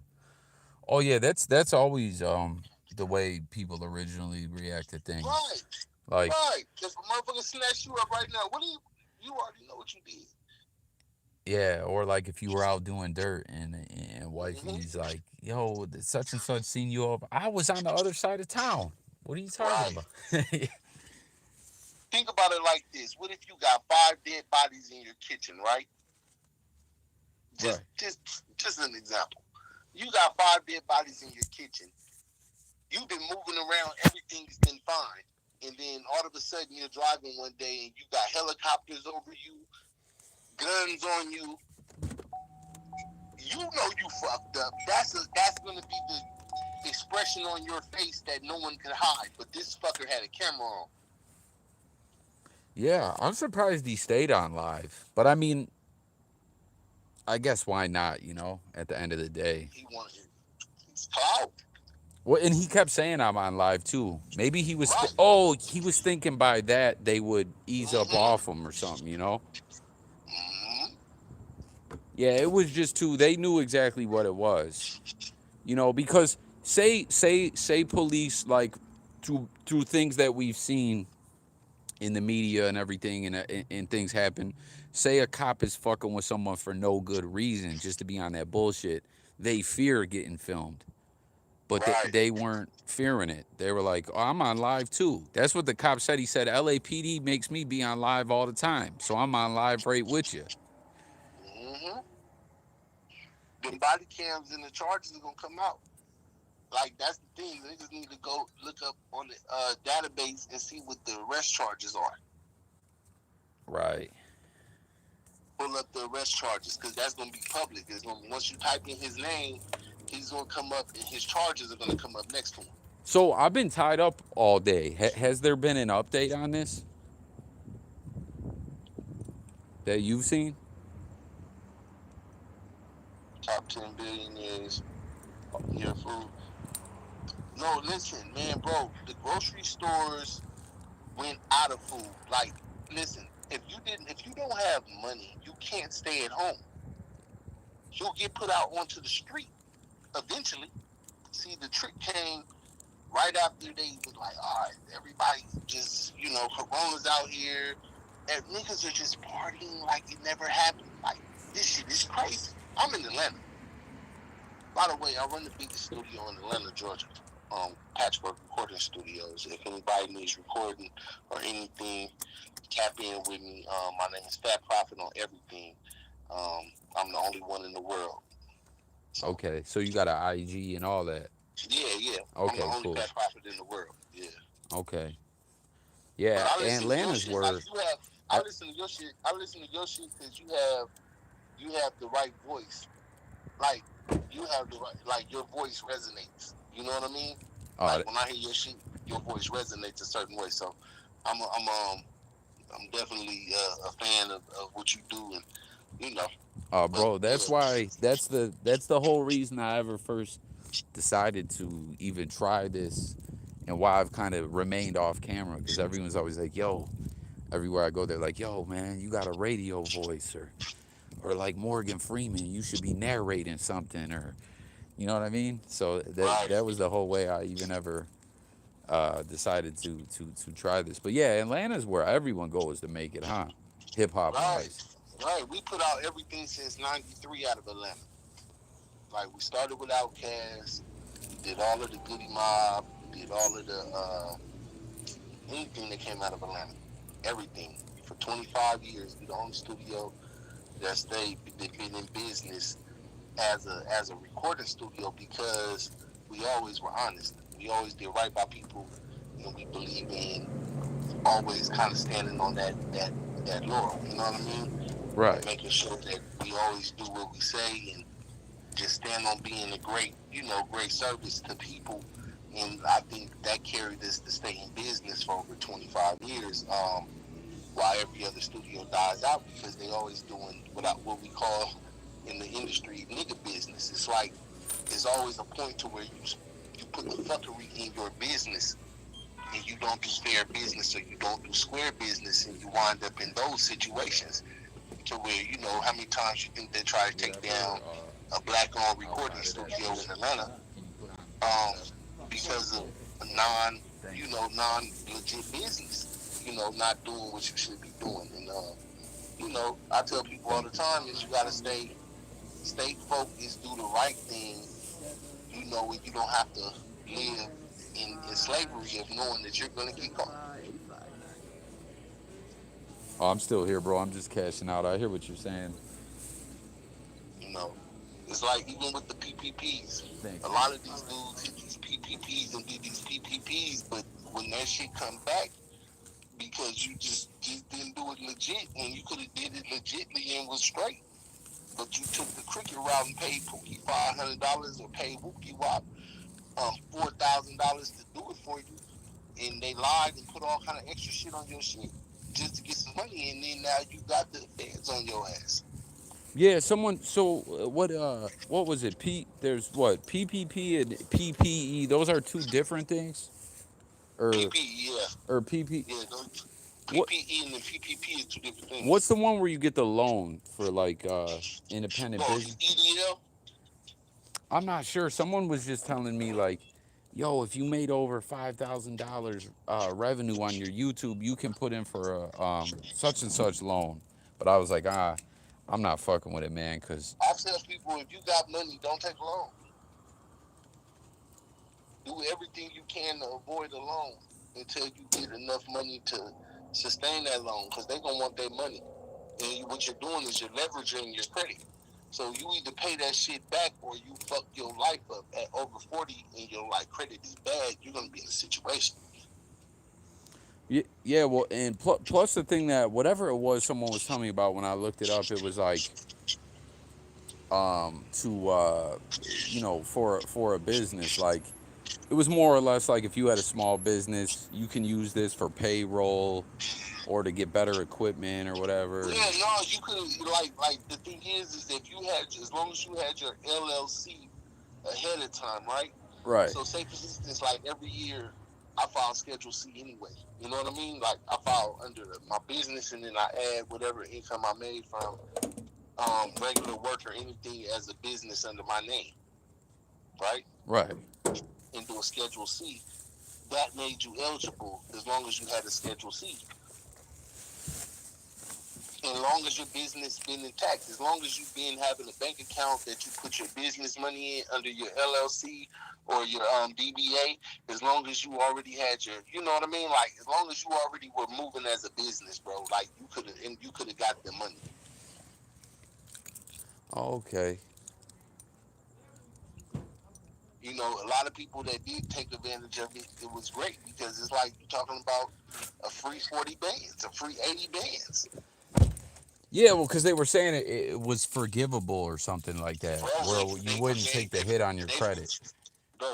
Oh yeah, that's always the way people originally react to things. Right, Like, right. If a motherfucker snatch you up right now, what do you already know what you did. yeah, or like if you were out doing dirt and Hmm. wifey's like, yo, such and such seen you up. I was on the other side of town. What are you talking Right. about? Think about it like this. What if you got 5 dead bodies in your kitchen, right? Just Right. just just an example. You got 5 dead bodies in your kitchen. You've been moving around, everything's been fine. And then all of a sudden you're driving one day and you got helicopters over you, guns on you. You know you fucked up. That's gonna be the expression on your face that no one can hide. But this fucker had a camera on. Yeah, I'm surprised he stayed on live. But I mean, I guess why not, you know, at the end of the day. He wanted his clout. Well, and he kept saying I'm on live too. Maybe he was Right. he was thinking by that they would ease up Mm-hmm. off him or something, you know? Mm-hmm. Yeah, it was just too they knew exactly what it was. You know, because say police like through things that we've seen in the media and everything and things happen. Say a cop is fucking with someone for no good reason just to be on that bullshit. They fear getting filmed. But Right. they weren't fearing it. They were like, oh, I'm on live too. That's what the cop said. He said, LAPD makes me be on live all the time. So I'm on live right with you. Mm-hmm. The body cams and the charges are gonna come out. Like that's the thing. Niggas need to go look up on the database and see what the arrest charges are. Right. Pull up the arrest charges because that's gonna be public. It's gonna, once you type in his name, he's gonna come up and his charges are gonna come up next to him. So I've been tied up all day. Has there been an update on this that you've seen? Top 10 billionaires, yeah, food. No, listen, man, bro. The grocery stores went out of food. Like, listen, if you don't have money, you can't stay at home. You'll get put out onto the street eventually. See, the trick came right after they was like, all right, everybody just, Corona's out here. And niggas are just partying like it never happened. Like, this shit is crazy. I'm in Atlanta. By the way, I run the biggest studio in Atlanta, Georgia. Patchwork Recording Studios. If anybody needs recording or anything, tap in with me. My name is Fat Profit on everything. I'm the only one in the world. So Okay. So you got an IG and all that. yeah. I'm the Okay, only cool. Fat Profit in the world. Yeah. Okay. But Yeah, I listen to your Atlanta's shit like where you have. I listen to your shit. I listen to your shit because you have the right voice. Like you have the right. Like your voice resonates. You know what I mean? uh Like when I hear your shit, your voice resonates a certain way. So I'm definitely a fan of what you do, and you know. But bro, yeah, that's the whole reason I ever first decided to even try this and why I've kind of remained off camera because everyone's always like, yo, everywhere I go, they're like, yo, man, you got a radio voice or like Morgan Freeman, you should be narrating something or you know what I mean? So that right, that was the whole way I even ever decided to try this. But yeah, Atlanta's where everyone goes to make it, huh? Hip hop right, wise. right. We put out everything since '93 out of Atlanta. Like we started with Outkast. We did all of the Goody Mob. We did all of the anything that came out of Atlanta. Everything. For 25 years, we the only studio that that been in business as a recording studio because we always were honest. We always did right by people, and we believe in always kind of standing on that laurel. You know what I mean? And Right. making sure that we always do what we say and just stand on being a great service to people. And I think that carried us to stay in business for over 25 years. While every other studio dies out because they always doing what we call in the industry nigga business. It's like there's always a point to where you put the fuckery in your business and you don't do fair business or you don't do square business and you wind up in those situations. to where, you know, how many times you think they try to take down a black-owned recording studio in Atlanta, um, because of a non-legit business, you know, not doing what you should be doing. And, you know, I tell people all the time is you got to stay focused, do the right thing, you know, and you don't have to live in slavery of knowing that you're going to get caught. Oh, I'm still here, bro. I'm just cashing out. I hear what you're saying. You know, it's like even with the PPPs, Thanks. a lot of these dudes hit these PPPs and do these PPPs, but when that shit come back, because you just didn't do it legit when you could have did it legitly and was straight, but you took the cricket route and paid Pookie $500 or paid Wookie Wop $4,000 to do it for you, and they lied and put all kind of extra shit on your shit just to get some money, and then now you got the feds on your ass. Yeah, someone. So what was it? There's what PPP and PPE. Those are two different things. Or PPE, yeah, PP. yeah. Those What PPE and the PPP is two different what's things. the one where you get the loan for like independent Oh, business? EDL. I'm not sure. Someone was just telling me like, yo, if you made over $5,000 revenue on your YouTube, you can put in for a such and such loan. But I was like, I'm not fucking with it, man, cause I tell people if you got money, don't take a loan. Do everything you can to avoid a loan until you get enough money to sustain that loan, because they're gonna want their money. And what you're doing is you're leveraging your credit. So you either pay that shit back or you fuck your life up at over 40 and your like credit is bad. You're gonna be in a situation. yeah, well, and plus the thing that whatever it was, someone was telling me about when I looked it up, it was like to for a business, like it was more or less like if you had a small business, you can use this for payroll or to get better equipment or whatever. Yeah, no, you could like the thing is if you had, as long as you had your LLC ahead of time, right? Right. So say for instance, like every year I file Schedule C anyway. You know what I mean? Like I file under my business and then I add whatever income I made from regular work or anything as a business under my name, right? Right. And do a Schedule C. That made you eligible as long as you had a Schedule C. As long as your business been intact, as long as you've been having a bank account that you put your business money in under your LLC or your DBA, as long as you already had your, you know what I mean? Like as long as you already were moving as a business, bro, like you could have got the money. Okay. You know, a lot of people that did take advantage of it, it was great because it's like you're talking about a free 40 bands, a free 80 bands. Yeah, well, because they were saying it was forgivable or something like that, Bro, where you they wouldn't take forgave the hit on your credit.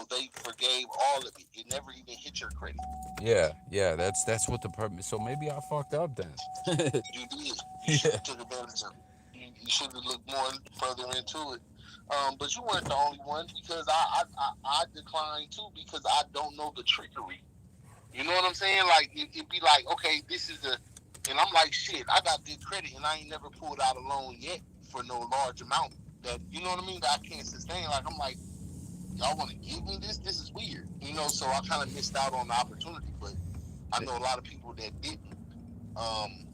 they forgave all of it. It never even hit your credit. Yeah, that's what the purpose. So maybe I fucked up then. You did. You should Yeah. have took advantage of it. You should have looked more further into it. But you weren't the only one because I declined too because I don't know the trickery. You know what I'm saying? Like it'd be like, okay, this is and I'm like, shit, I got good credit and I ain't never pulled out a loan yet for no large amount that, you know what I mean, that I can't sustain. Like I'm like, y'all want to give me this? This is weird. You know, so I kind of missed out on the opportunity, but I know a lot of people that didn't. Um,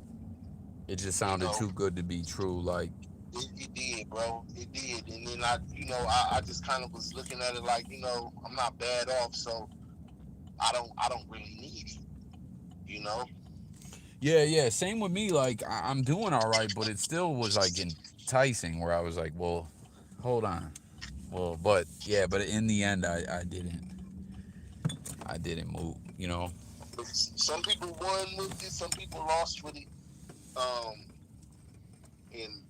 It just you sounded know, too good to be true. Like, it did, bro. It did. And then I just kind of was looking at it like, I'm not bad off, so I don't really need it, you know? yeah. Same with me. Like, I'm doing all right, but it still was like enticing. Where I was like, well, hold on. Well, but in the end, I didn't move. You know. But some people won with it, some people lost with it. Um, and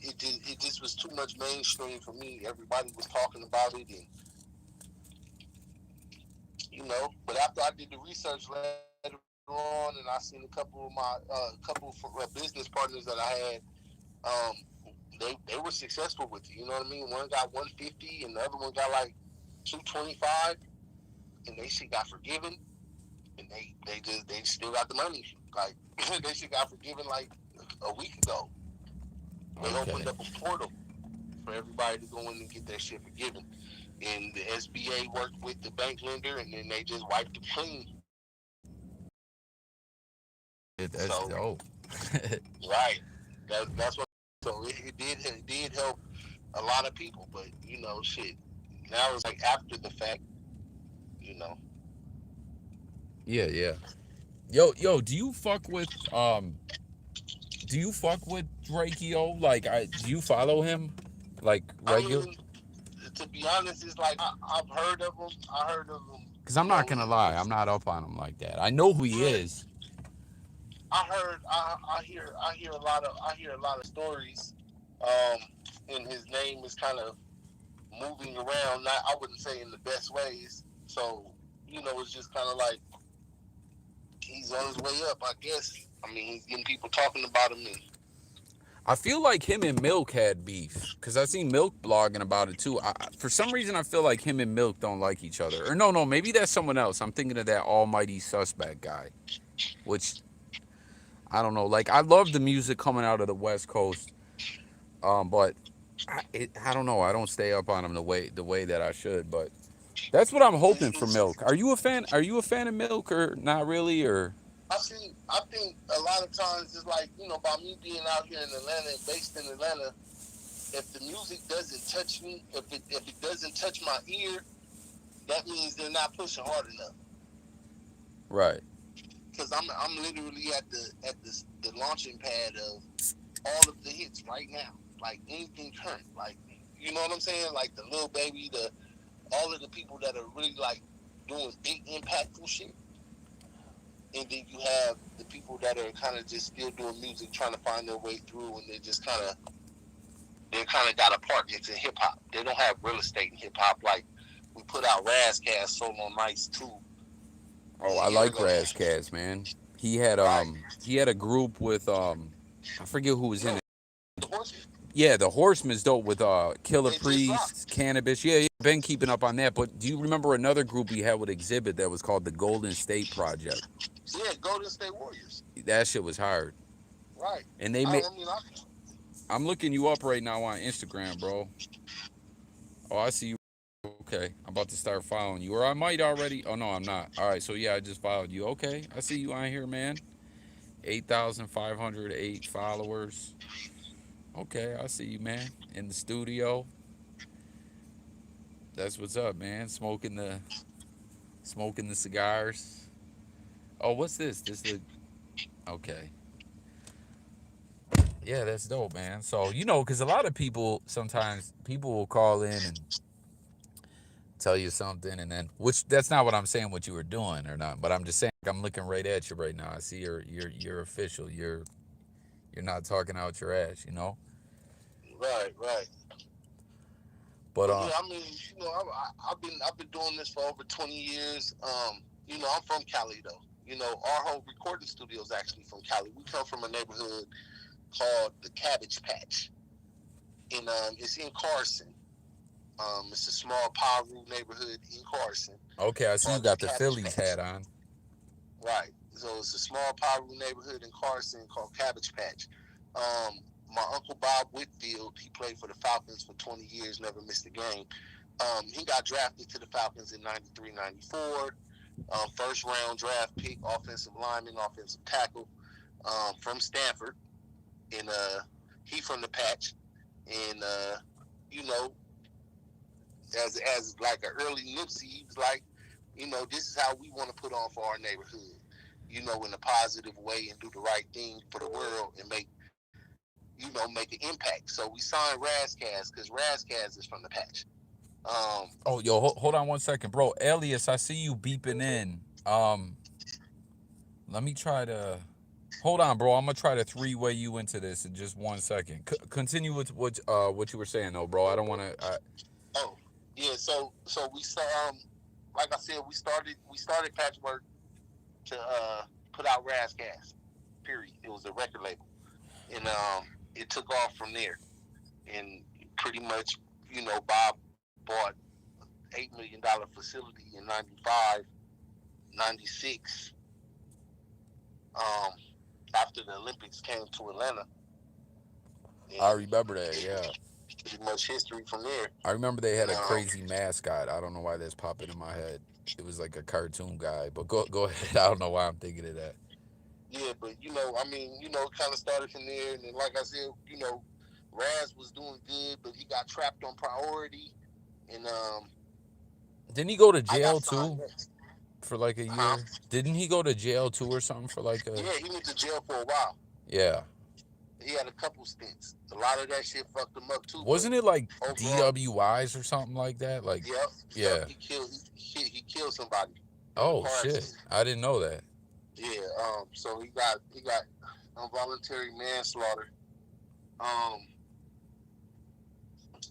it just was too much mainstream for me. Everybody was talking about it, and But after I did the research later on, and I seen a couple of my business partners that I had, um, they were successful with it. You know what I mean? One got 150, and the other one got like 225, and they shit got forgiven, and they still got the money. Like they shit got forgiven like a week ago. They opened Okay. up a portal for everybody to go in and get their shit forgiven. And the SBA worked with the bank lender, and then they just wiped it clean. That's So, dope. right, that's what. So it did help a lot of people, but shit. Now it's like after the fact, you know. Yeah, yeah. Yo, do you fuck with Drakeo? Like, do you follow him, like, I regular? mean, to be honest, it's like I've heard of him. I heard of him, Because I'm not gonna lie, I'm his not up on him like that. I know who he right. is. I hear a lot of stories, um, and his name is kind of moving around. Not, I wouldn't say in the best ways. So it's just kind of like he's on his way up, I guess. I mean, he's getting people talking about him, and I feel like him and Milk had beef because I seen Milk blogging about it too. For some reason, I feel like him and Milk don't like each other. Or no, maybe that's someone else. I'm thinking of that Almighty Suspect guy, which I don't know. Like, I love the music coming out of the West Coast, but I don't know. I don't stay up on him the way that I should. But that's what I'm hoping for Milk. Are you a fan? Are you a fan of Milk or not really? Or I think a lot of times it's like by me being out here in Atlanta, based in Atlanta, if the music doesn't touch me, if it doesn't touch my ear, that means they're not pushing hard enough. right? Because I'm literally at the launching pad of all of the hits right now, like anything current, like you know what I'm saying, like the Lil Baby, all of the people that are really like doing big impactful shit, and then you have the people that are kind of just still doing music, trying to find their way through, and they kind of got apartments in hip hop. They don't have real estate in hip hop. Like we put out Razcast Solo Nights 2 Oh, a I year like ago. Razcast, man. He had Right. a group with I forget who was in No, it. the Horsemen. Yeah, the Horseman's dope with Killer They just Priest, dropped. Cannabis. Yeah, been keeping up on that. But do you remember another group he had with Exhibit that was called the Golden State Project? Yeah, Golden State Warriors. That shit was hard. Right. And they I, made. I mean, I'm looking you up right now on Instagram, bro. Oh, I see you. Okay, I'm about to start following you, or I might already. Oh no, I'm not. All right, so yeah, I just followed you. Okay, I see you on here, man. 8,508 followers. Okay, I see you, man. In the studio. That's what's up, man. Smoking the cigars. Oh, what's this? This look okay. Yeah, that's dope, man. So because a lot of people sometimes people will call in and tell you something, and then which that's not what I'm saying what you were doing or not, but I'm just saying I'm looking right at you right now. I see you're official. You're not talking out your ass. right. But But yeah, I mean, I've been doing this for over 20 years. I'm from Cali though. Our whole recording studio is actually from Cali. We come from a neighborhood called the Cabbage Patch, and it's in Carson. It's a small Piru neighborhood in Carson okay, I see you called the got the Cabbage Phillies Patch. hat on. Right. So it's a small Piru neighborhood in Carson called Cabbage Patch. My uncle Bob Whitfield, he played for the Falcons for 20 years, never missed a game. He got drafted to the Falcons in 93, 94. First round draft pick, offensive lineman, offensive tackle, from Stanford. And he from the patch. And you know, as like an early Nipsey, he was like, this is how we want to put on for our neighborhood, in a positive way and do the right thing for the world and make an impact. So we signed Razcast because Razcast is from the patch. Oh, yo, hold on one second, bro. Alias, I see you beeping in. Let me try to. Hold on, bro. I'm gonna try to three-way you into this in just 1 second. Continue with what you were saying, though, bro. I don't want to. Oh, yeah. So we saw, like I said, we started Patchwork to put out Razcast. Period. It was a record label, and it took off from there. And pretty much, Bob bought $8 million facility in 95, 96. Um, After the Olympics came to Atlanta, I and remember that. Yeah, pretty much history from there. I remember they And had a crazy mascot. I don't know why that's popping in my head. It was like a cartoon guy. But go ahead. I don't know why I'm thinking of that. yeah, but I mean, it kind of started from there, and then like I said, Raz was doing good, but he got trapped on priority, and Didn't he go to I got jail signed too next. for like a Huh? year? Didn't he go to jail too or something for like a? Yeah, he went to jail for a while. Yeah. He had a couple stints. A lot of that shit fucked him up too, but Wasn't it like overall, DWIs or something like that? Like, yep, yep. yeah. He killed somebody in a Oh car shit! accident. I didn't know that. Yeah, so he got involuntary manslaughter. Um,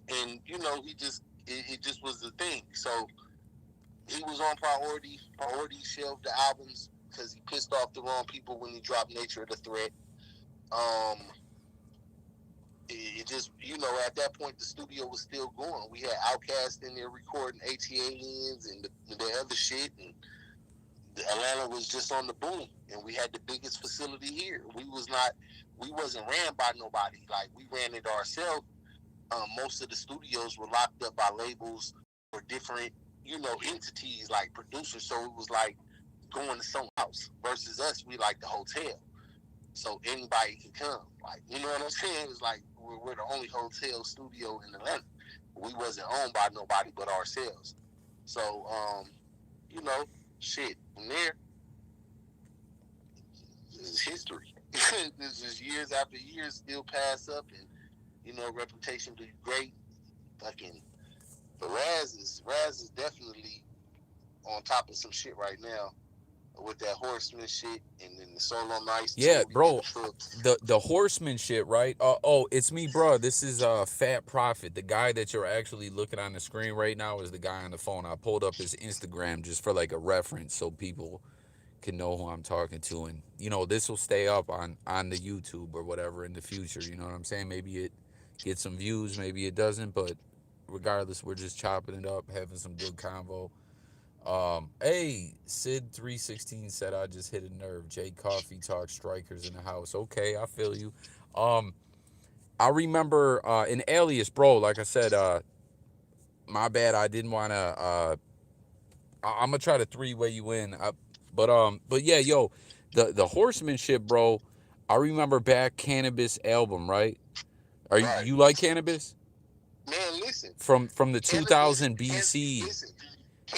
and it just was the thing. So he was on priority. Priority shelved the albums because he pissed off the wrong people when he dropped Nature of the Threat. Um, it just at that point the studio was still going. We had Outkast in there recording ATANs and the other shit, and Atlanta was just on the boom, and we had the biggest facility here. We wasn't ran by nobody. Like, we ran it ourselves. Most of the studios were locked up by labels or different, entities like producers. So it was like going to someone else versus us. We like the hotel, so anybody can come. Like, you know what I'm saying? It's like we're the only hotel studio in Atlanta. We wasn't owned by nobody but ourselves. So, you know, shit from there is history. This is years after years still pass up, and reputation be great. Fucking, but Raz is definitely on top of some shit right now with that Horseman shit, and then the Solo Nice Yeah, totally getting bro. cooked. The horseman shit, right? Oh, it's me, bro. This is Fat Prophet. The guy that you're actually looking on the screen right now is the guy on the phone. I pulled up his Instagram just for like a reference so people can know who I'm talking to, and this will stay up on the YouTube or whatever in the future. You know what I'm saying? Maybe it gets some views, maybe it doesn't, but regardless, we're just chopping it up, having some good convo. Hey, Sid316 said I just hit a nerve. JayCoffeeTalk strikers in the house. Okay, I feel you. Um, I remember in Alias, bro. Like I said, my bad. I didn't want to. I'm gonna try to three-way you in. But yeah, yo, the horsemanship, bro. I remember back Cannabis album, right? Are you Right, you like Cannabis man. Listen, from the cannabis 2000 can BC listen.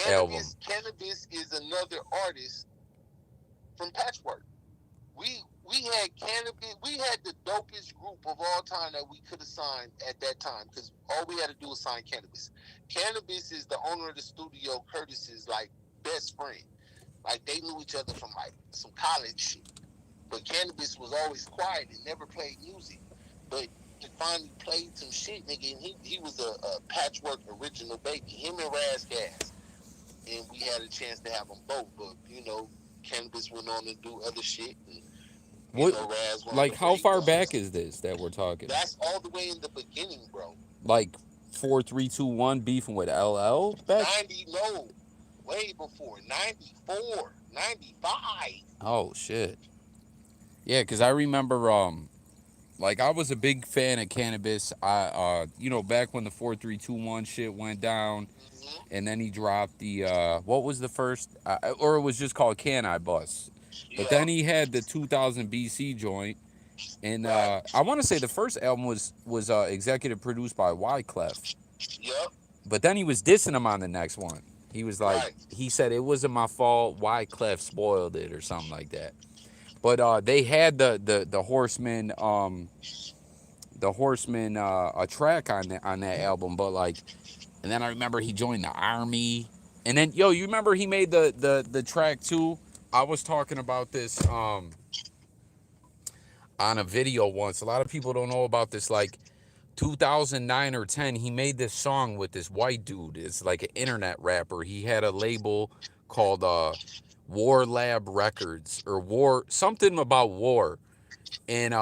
album? Cannabis is another artist from Patchwork. We had Cannabis. We had the dopest group of all time that we could have signed at that time, because all we had to do was sign Cannabis. Cannabis is the owner of the studio. Curtis's like best friend. Like, they knew each other from like some college shit. But Cannabis was always quiet and never played music. But he finally played some shit, nigga, and he was a Patchwork original baby. Him and Raz Gas. And we had a chance to have them both. But, Cannabis went on to do other shit. And, What, Raz wound like, up where how he far back was. is this that we're talking? That's all the way in the beginning, bro. Like 4, 3, 2, 1 beefing with LL back? 90, no. Way before. 94, 95. Oh shit. Yeah, cause I remember like I was a big fan of Cannabis. I back when the 4, 3, 2, 1 shit went down, Mm-hmm. and then he dropped the what was the first or it was just called Can I Bus. But Yeah, then he had the 2000 BC joint, and right. I want to say the first album was executive produced by Wyclef. Yep, But then he was dissing him on the next one. He was like, right. he said it wasn't my fault. Wyclef spoiled it or something like that. But they had the Horseman a track on that album. But like, and then I remember he joined the army. And then you remember he made the track too. I was talking about this on a video once. A lot of people don't know about this. Like 2009 or 10, he made this song with this white dude. It's like an internet rapper. He had a label called War Lab Records or War something about war. And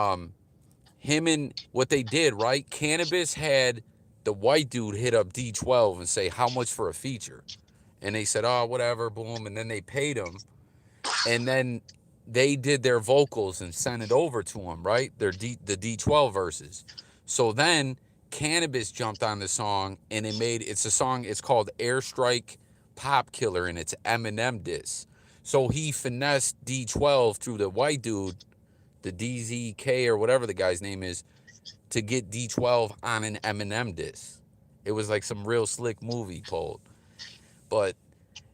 him and what they did, right? Cannabis had the white dude hit up D12 and say how much for a feature. And they said, "Oh, whatever, boom." And then they paid him. And then they did their vocals and sent it over to him, right? The D12 verses. So then Cannabis jumped on the song and it's a song, it's called Airstrike Pop Killer, and it's Eminem diss. So he finessed D12 through the white dude, the DZK or whatever the guy's name is, to get D12 on an Eminem diss. It was like some real slick movie pulled. But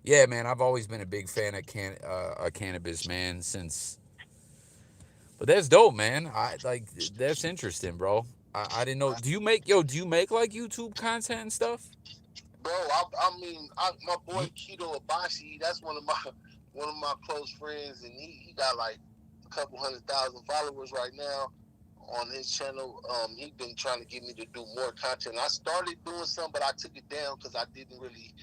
yeah, man, I've always been a big fan of Cannabis, man, since. But that's dope, man. I like that's interesting, bro. I didn't know. Do you make like YouTube content and stuff? Bro, my boy You, Keto Abashi, that's one of my close friends, and he got like a couple 100,000 followers right now on his channel. He been trying to get me to do more content. I started doing some, but I took it down because I didn't really,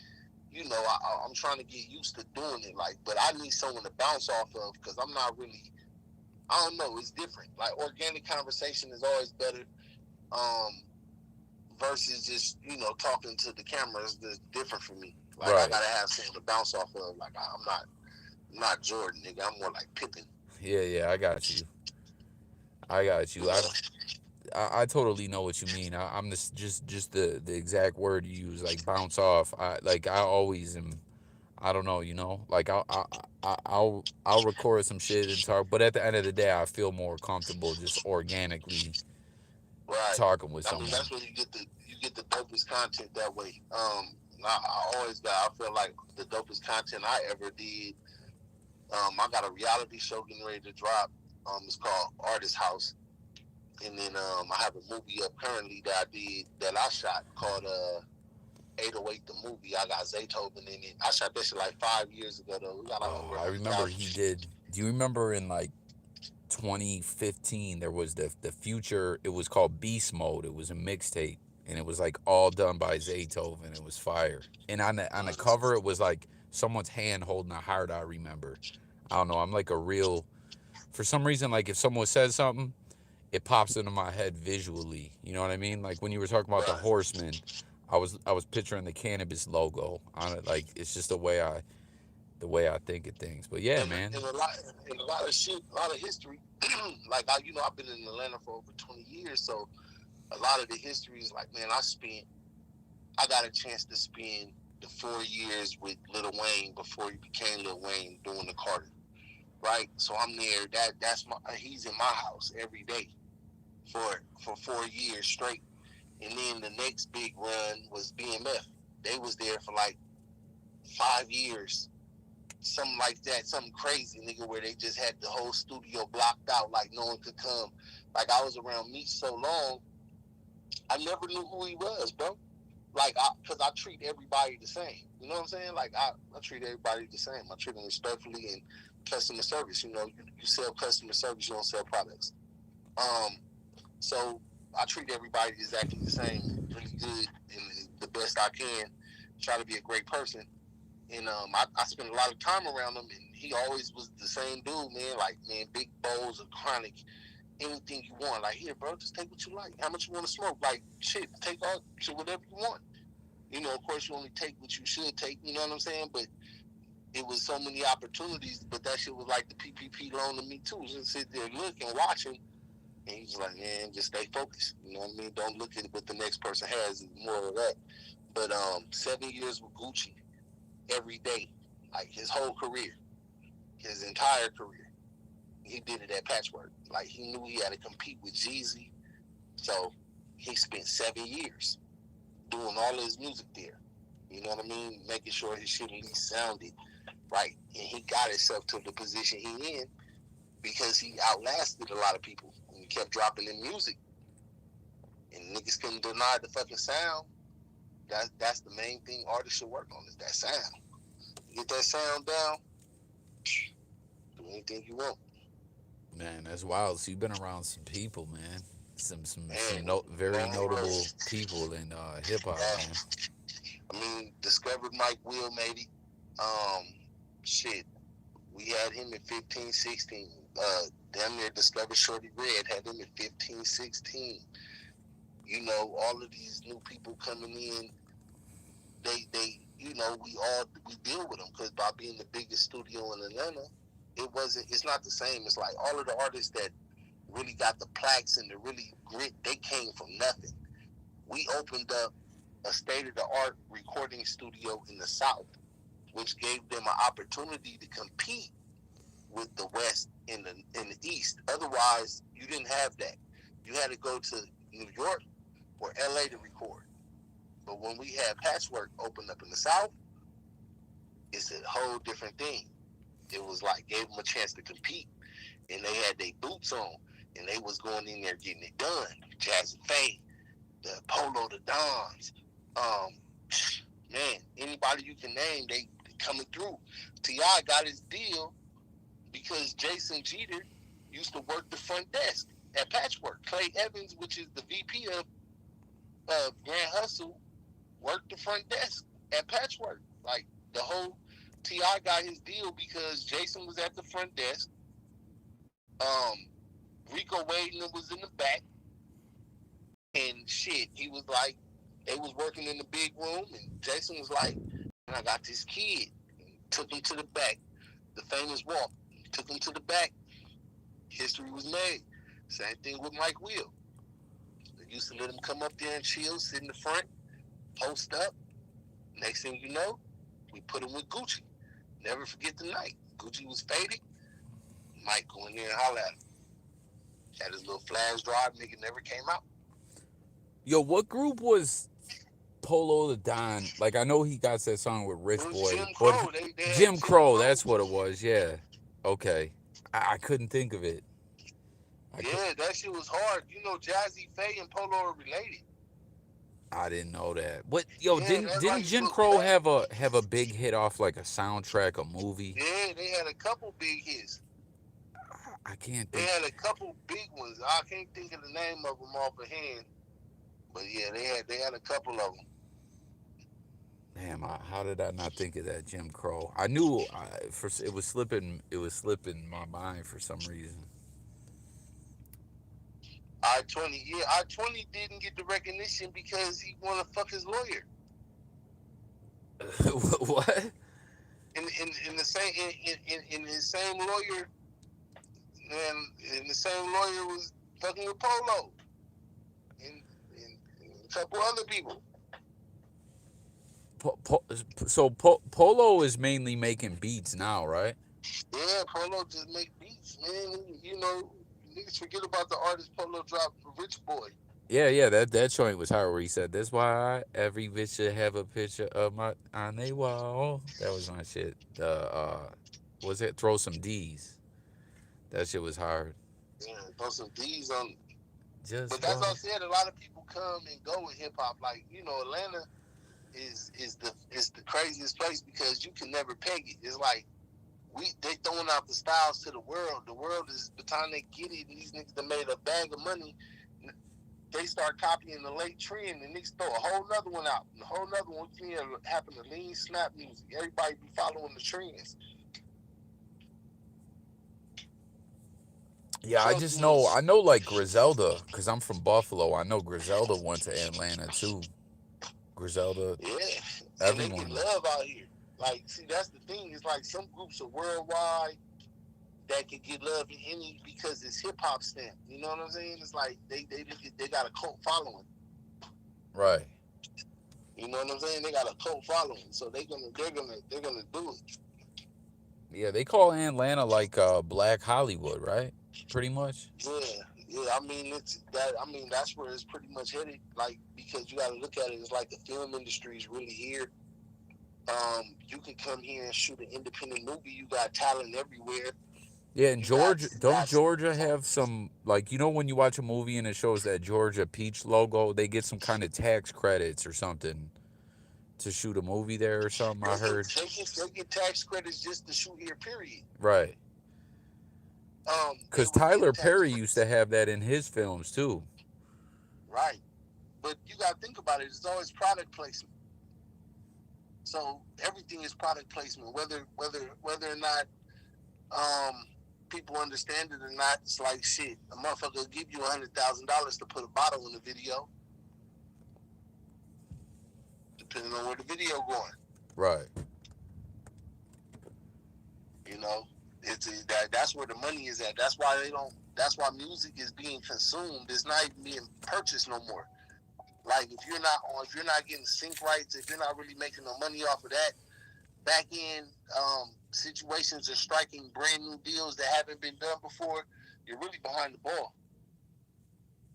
I'm trying to get used to doing it. Like, but I need someone to bounce off of because I'm not really. I don't know. It's different. Like organic conversation is always better. Versus just talking to the cameras is different for me. Like I right. gotta have something to bounce off of. Like I'm not Jordan, nigga. I'm more like Pippen. Yeah, I got you. I got you. I totally know what you mean. I'm this just the exact word you use, like bounce off. I always am. I don't know, like I'll record some shit and talk, but at the end of the day, I feel more comfortable just organically Right. talking with I mean someone. that's when you get the dopest content that way. I feel like the dopest content I ever did. I got a reality show getting ready to drop. It's called Artist House. And then I have a movie up currently that I shot called 808 the movie. I got Zaytoven in it. I shot this shit like 5 years ago though. We got like Oh, over I remember 100,000 he views. did. Do you remember in like 2015 there was the Future? It was called Beast Mode. It was a mixtape, and it was like all done by Zaytoven. It was fire. And on the cover, it was like someone's hand holding a heart. I remember. I don't know. I'm like a real. For some reason, like if someone says something, it pops into my head visually. You know what I mean? Like when you were talking about the Right. Horseman, I was picturing the Cannabis logo on it. Like it's just the way I think of things. But yeah, And, man. and a lot of shit, a lot of history. Like I've been in Atlanta for over 20 years, so a lot of the history is like, man, I got a chance to spend the 4 years with Lil Wayne before he became Lil Wayne doing the Carter, right? So I'm there. He's in my house every day for 4 years straight. And then the next big run was BMF. They was there for like 5 years, something like that, something crazy, nigga, where they just had the whole studio blocked out, like no one could come. Like I was around Meech so long, I never knew who he was, bro. Like, because I treat everybody the same. You know what I'm saying? Like, I treat everybody the same. I treat them respectfully and customer service. You sell customer service, you don't sell products. Um, so I treat everybody exactly the same, really good, and the best I can. Try to be a great person. And I spent a lot of time around him, and he always was the same dude, man. Like, man, big bowls of chronic, anything you want. Like, here, bro, just take what you like. How much you want to smoke? Like, shit, take all to whatever you want. Of course, you only take what you should take. You know what I'm saying? But it was so many opportunities. But that shit was like the PPP loan to me too. Just sit there, look and watch him. And he's like, man, just stay focused. You know what I mean? Don't look at what the next person has. More of that. But 7 years with Gucci every day, like his whole career, his entire career, he did it at Patchwork. Like he knew he had to compete with Jeezy, so he spent 7 years doing all his music there. You know what I mean? Making sure his shit at least sounded right, and he got himself to the position he in because he outlasted a lot of people and he kept dropping in music, and niggas couldn't deny the fucking sound. That's the main thing artists should work on is that sound. Get that sound down, do anything you want. Man, that's wild. So you've been around some people, man. Some Man, very man, notable people in hip hop, yeah. man. I mean, discovered Mike Will maybe. Um, shit, we had him at 15, 16. Damn near discovered Shorty Red, had him at 15, 16. All of these new people coming in, we deal with them because by being the biggest studio in Atlanta, it's not the same. It's like all of the artists that really got the plaques and the really grit, they came from nothing. We opened up a state-of-the-art recording studio in the South, which gave them an opportunity to compete with the West in the East. Otherwise, you didn't have that. You had to go to New York or LA to record. But when we had Patchwork open up in the South, it's a whole different thing. It was like gave them a chance to compete, and they had their boots on, and they was going in there getting it done. Jazzy Faye, the Polo, the Dons, man, anybody you can name, they coming through. T.I. got his deal because Jason Jeter used to work the front desk at Patchwork. Clay Evans, which is the VP of Grand Hustle, worked the front desk at Patchwork. Like, the whole T.I. got his deal because Jason was at the front desk. Rico Wade was in the back. And shit, he was like, they was working in the big room, and Jason was like, I got this kid. And took him to the back. The famous walk. Took him to the back. History was made. Same thing with Mike Will. They used to let him come up there and chill, sit in the front, post up. Next thing you know, we put him with Gucci. Never forget the night. Gucci was faded. Mike go in there and holler at him. Had his little flash drive, nigga never came out. Yo, what group was Polo the Don? Like, I know he got that song with Rich Boy. Jim Crow. They Jim Crow, that's what it was, yeah. Okay. I couldn't think of it. That shit was hard. You know, Jazzy Faye and Polo are related. I didn't know that. What? Yo, Yeah, didn't Jim Crow have a big hit off like a soundtrack, a movie? Yeah, they had a couple big hits. I can't think. They had a couple big ones. I can't think of the name of them off the hand. But yeah, they had a couple of them. Damn, how did I not think of that, Jim Crow? I knew it was slipping my mind for some reason. I-20 didn't get the recognition because he wanted to fuck his lawyer. What? In the same in his same lawyer, and the same lawyer was fucking with Polo and a couple other people. So Polo is mainly making beats now, right? Yeah, Polo just make beats, man. You know, niggas forget about the artist Polo dropped for Rich Boy. Yeah, that joint was hard where he said, "That's why every bitch should have a picture of my on they wall." That was my shit. Was it Throw Some D's? That shit was hard. Yeah, throw some D's on. But that's what I said. A lot of people come and go in hip hop. Like, you know, Atlanta is the craziest place because you can never peg it. It's like they throwing out the styles to the world. The world is, by the time they get it, these niggas that made a bag of money, they start copying the late trend, and niggas throw a whole nother one out. And a whole nother one can happen to lean snap music. Everybody be following the trends. Yeah, I know like Griselda, because I'm from Buffalo. I know Griselda went to Atlanta too. Griselda. Yeah. Everyone. And they get love out here. Like, see, that's the thing. It's like some groups are worldwide that can get love in any because it's hip hop stamp. You know what I'm saying? It's like they got a cult following. Right. You know what I'm saying? They got a cult following, so they're gonna do it. Yeah, they call Atlanta like Black Hollywood, right? Pretty much. Yeah. I mean, that's where it's pretty much headed. Like, because you got to look at it, it's like the film industry is really here. You can come here and shoot an independent movie. You got talent everywhere. Yeah, and Georgia have some, like, you know, when you watch a movie and it shows that Georgia Peach logo, they get some kind of tax credits or something to shoot a movie there or something, I heard. They get tax credits just to shoot here, period. Right. Because Tyler Perry used to have that in his films, too. Right. But you got to think about it. It's always product placement. So everything is product placement, whether or not people understand it or not. It's like, shit, a motherfucker will give you $100,000 to put a bottle in the video, depending on where the video going. Right. You know, that's where the money is at. That's why they don't That's why music is being consumed. It's not even being purchased no more. Like if you're not getting sync rights, if you're not really making no money off of that, back end situations are striking brand new deals that haven't been done before, you're really behind the ball.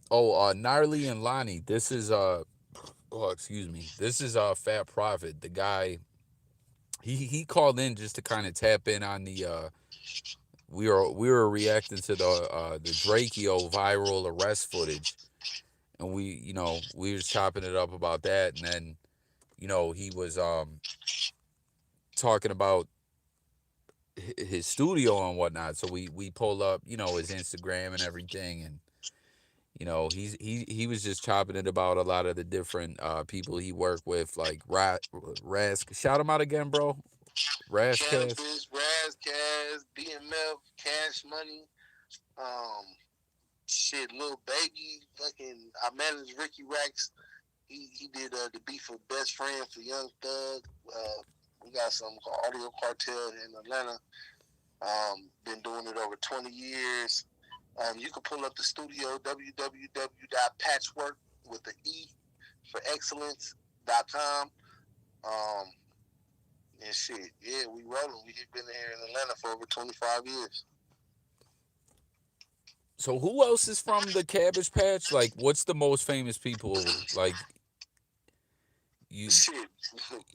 Oh, Gnarly and Lonnie. This is oh, excuse me. This is Fat Prophet, the guy. He called in just to kind of tap in on the we were reacting to the Drakeo viral arrest footage, and we was chopping it up about that, and then he was talking about his studio and whatnot. So we pulled up his Instagram and everything, and he was just chopping it about a lot of the different people he worked with, like Rask. Shout him out again, bro. Raskcast. Cannabis, Razcast, BMF, Cash Money, um, shit, Little Baby, fucking. I managed Ricky Rax. He did the beat for Best Friend for Young Thug. We got something called Audio Cartel in Atlanta. Been doing it over 20 years. You can pull up the studio, www.patchwork with the E for excellence.com. And shit, yeah, we rolling. We've been here in Atlanta for over 25 years. So who else is from the Cabbage Patch? Like, what's the most famous people? Like, you. Shit,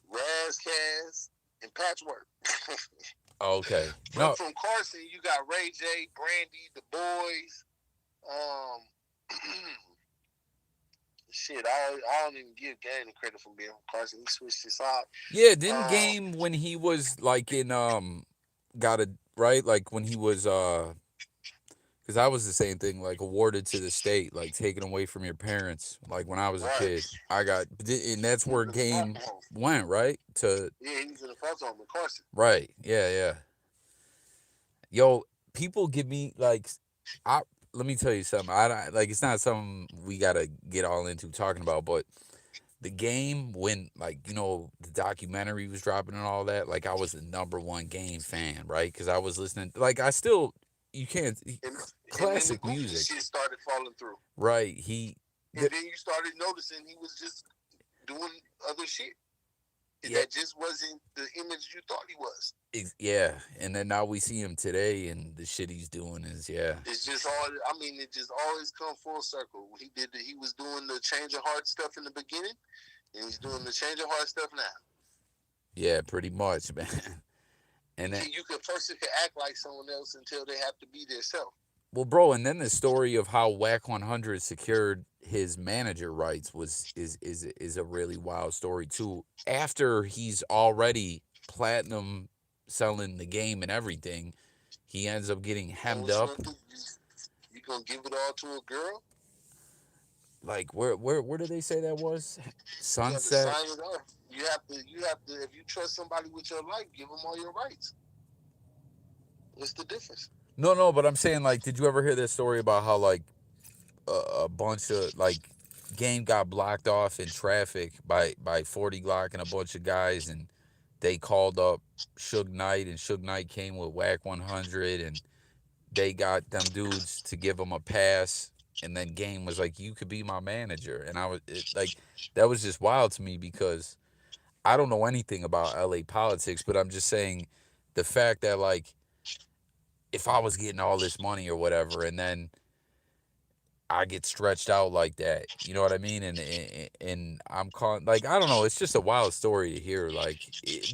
Razcast and Patchwork. Okay. But No. from Carson, you got Ray J, Brandy, The Boys. Shit, I don't even give Game the credit for being from Carson. He switched his side. Yeah, didn't Game when he was like in got a right like when he was because I was the same thing, like awarded to the state, like taken away from your parents. Like when I was a Right. kid, I got, and that's where Game went, right? To Yeah, he was in the front home with Carson. right, yeah. Yo, people give me like, I let me tell you something. I don't like. It's not something we gotta get all into talking about, but the Game when like the documentary was dropping and all that. Like I was the number one Game fan, right? Because I was listening. Like I still, you can't. Classic and then the music. shit started falling through. Right. And then you started noticing he was just doing other shit. Yeah. That just wasn't the image you thought he was. Yeah. And then now we see him today, and the shit he's doing is, yeah. It's just all, it just always come full circle. He was doing the change of heart stuff in the beginning, and he's doing the change of heart stuff now. Yeah, pretty much, man. And then, a person can act like someone else until they have to be their self. Well, bro, and then the story of how Whack 100 secured his manager rights is a really wild story too. After he's already platinum selling the Game and everything, he ends up getting hemmed up. You gonna give it all to a girl? Like where did they say that was? Sunset. You have to sign it off. You have to. If you trust somebody with your life, give them all your rights. What's the difference? No, but I'm saying, like, did you ever hear this story about how, like, a bunch of, like, Game got blocked off in traffic by 40 Glock and a bunch of guys, and they called up Suge Knight, and Suge Knight came with Whack 100, and they got them dudes to give him a pass, and then Game was like, you could be my manager, and that was just wild to me, because I don't know anything about LA politics, but I'm just saying the fact that, like, if I was getting all this money or whatever, and then I get stretched out like that, you know what I mean? And I'm calling, like, I don't know. It's just a wild story to hear. Like,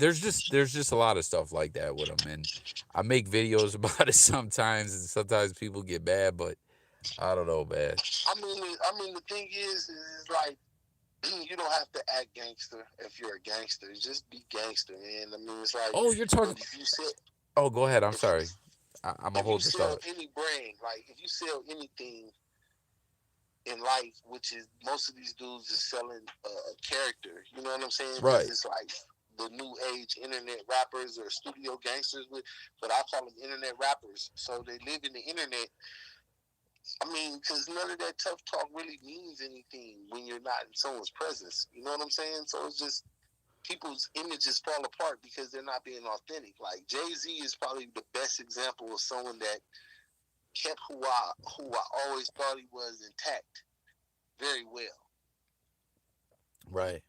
there's just a lot of stuff like that with him, and I make videos about it sometimes, and sometimes people get mad, but I don't know, man. The thing is like, you don't have to act gangster if you're a gangster. Just be gangster, man. It's like, oh, you're talking. If you said, oh, go ahead. I'm sorry. I'm gonna hold this up. up. Any brand, like if you sell anything in life, which is most of these dudes is selling a character. You know what I'm saying? Right. It's like the new age internet rappers or studio gangsters, but I call them internet rappers. So they live in the internet. Because none of that tough talk really means anything when you're not in someone's presence. You know what I'm saying? So it's just people's images fall apart because they're not being authentic. Like Jay-Z is probably the best example of someone that kept who I always thought he was intact very well. Right.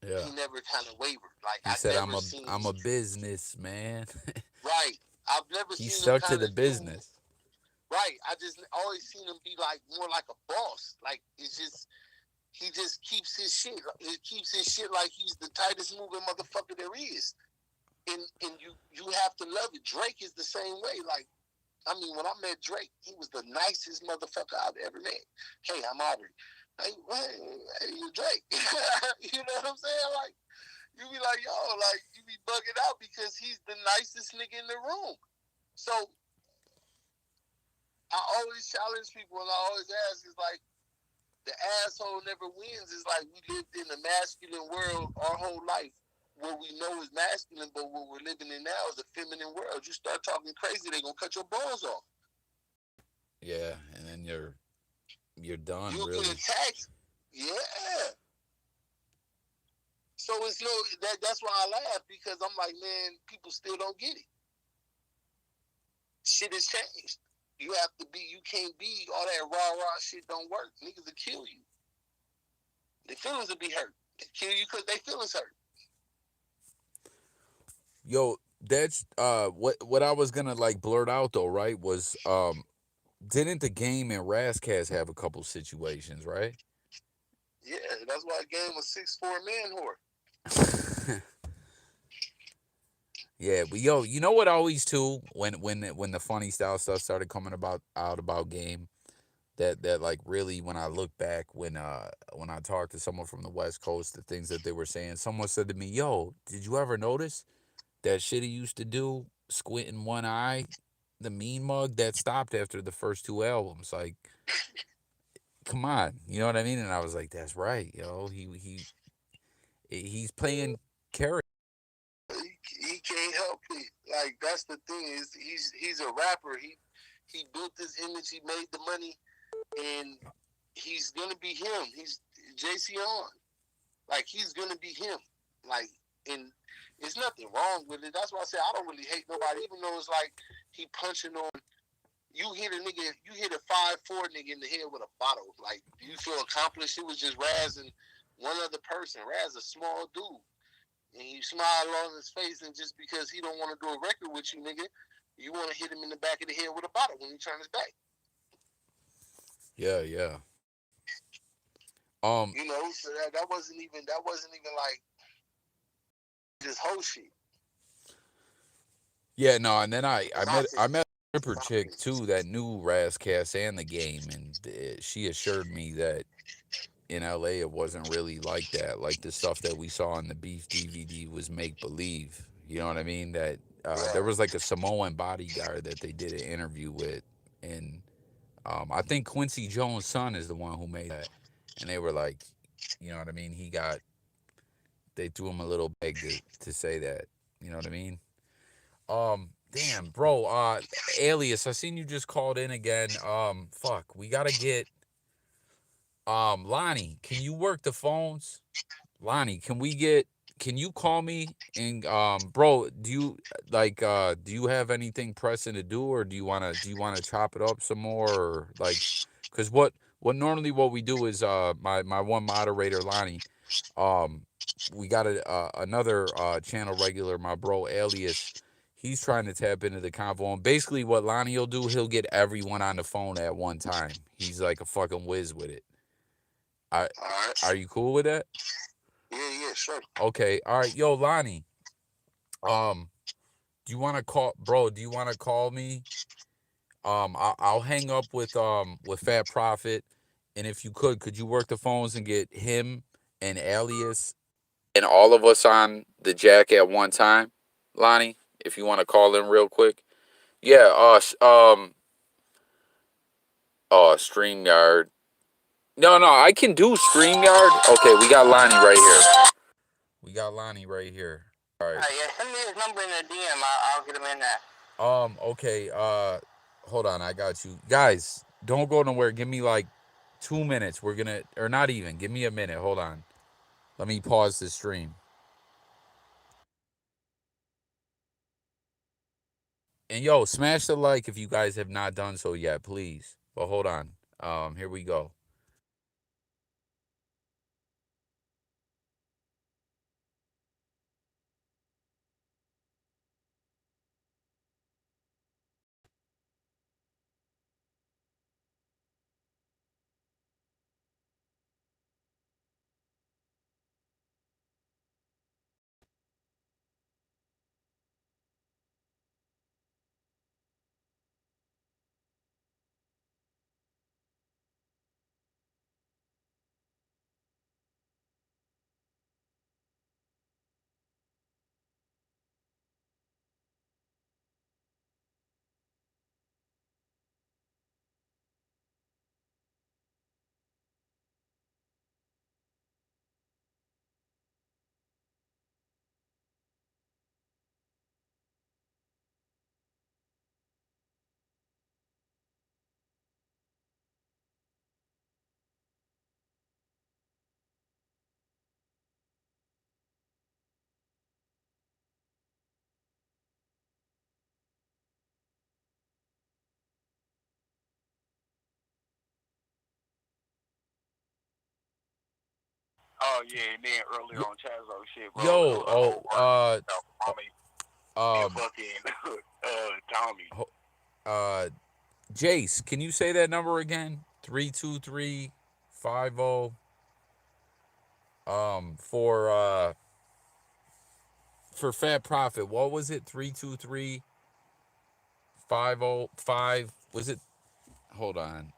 Yeah. He never kind of wavered. Like He I said, never seen. I'm a businessman." Right. I've never He seen him stuck to kind the of do. business. Right. I just always seen him be like more like a boss. Like it's just he just keeps his shit. He keeps his shit like he's the tightest moving motherfucker there is. And you have to love it. Drake is the same way. Like, I mean, when I met Drake, he was the nicest motherfucker I've ever met. Hey, I'm Aubrey. Hey, you Drake. You know what I'm saying? Like, you be like, yo, like, you be bugging out because he's the nicest nigga in the room. So, I always challenge people and I always ask, is like, the asshole never wins. It's like we lived in a masculine world our whole life. What we know is masculine, but what we're living in now is a feminine world. You start talking crazy, they're gonna cut your balls off. Yeah, and then you're done. You'll really. get attacked. Yeah. So it's that's why I laugh, because I'm like, man, people still don't get it. Shit has changed. You can't be all that rah shit don't work. Niggas will kill you. Their feelings will be hurt. They kill you because their feelings hurt. Yo, that's what I was gonna like blurt out though, right? Was didn't the game and Razzcast have a couple situations, right? Yeah, that's why the game was 6'4" man whore. Yeah, but yo, you know what? Always too when the funny style stuff started coming out about game, that like really when I look back when I talked to someone from the West Coast, the things that they were saying, someone said to me, "Yo, did you ever notice that shit he used to do, squinting one eye, the mean mug, that stopped after the first two albums? Like, come on, you know what I mean?" And I was like, "That's right, yo. He's playing character." He can't help it. Like, that's the thing, is he's a rapper. He built this image. He made the money, and he's gonna be him. He's JC on. Like, he's gonna be him. Like, and there's nothing wrong with it. That's why I say I don't really hate nobody, even though it's like he punching on. You hit a 5'4" nigga in the head with a bottle. Like, do you feel accomplished? It was just Raz and one other person. Raz, a small dude. And you smile on his face, and just because he don't want to do a record with you, nigga, you want to hit him in the back of the head with a bottle when he turns his back. Yeah, yeah. You know, so that wasn't even like this whole shit. Yeah, no, and then I met a stripper chick too that knew Razzcast and the game, and she assured me that in LA it wasn't really like that. Like the stuff that we saw in the Beef DVD was make believe. You know what I mean? That there was like a Samoan bodyguard that they did an interview with, and I think Quincy Jones' son is the one who made that, and they were like, you know what I mean? They threw him a little bag to say that. You know what I mean? Damn, bro. Alias, I seen you just called in again. Fuck, we gotta get. Lonnie, can you work the phones? Lonnie, can you call me and bro, do you do you have anything pressing to do, or do you wanna chop it up some more, or like, cause what normally what we do is my one moderator, Lonnie, um we got another channel regular, my bro Alias. He's trying to tap into the convo, and basically what Lonnie will do, he'll get everyone on the phone at one time. He's like a fucking whiz with it. I, All right. are you cool with that? Yeah, sure. Okay. All right. Yo, Lonnie. Do you want to call, bro? Do you want to call me? I'll hang up with Fat Prophet, and if you could you work the phones and get him and Alias and all of us on the jack at one time, Lonnie? If you want to call in real quick. Yeah. StreamYard. No, I can do StreamYard. Okay, we got Lonnie right here. We got Lonnie right here. All right. Yeah, send me his number in the DM. I'll get him in there. Okay, hold on, I got you. Guys, don't go nowhere. Give me like 2 minutes. We're gonna, or not even, give me a minute. Hold on. Let me pause the stream. And yo, smash the like if you guys have not done so yet, please. But hold on. Here we go. Oh yeah, and then earlier on Chazo shit, bro, it Yo, was a whole argument about mommy and um, fucking Tommy. uh, Jace, can you say that number again? 32350. For Fat Profit, what was it? 323-505. Was it? Hold on.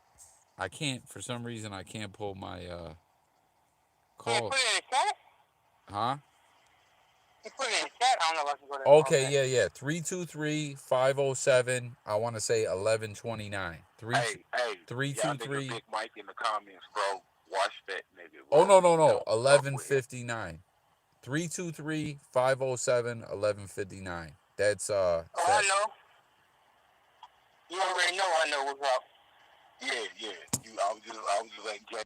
I can't, for some reason, I can't pull my Yeah, call. put it in the chat. Huh? You put it in the chat. I don't know if I can go there. Okay, Okay. yeah. 323-507. I want to say 1129. Hey, y'all nigga 323. Big Mike in the comments, bro. Watch that nigga, Oh, bro. no. Don't fuck with him. 1159. 323-507-1159. That's Oh, Fat. I know. You already know I know what's up. Yeah. I was just letting Jay.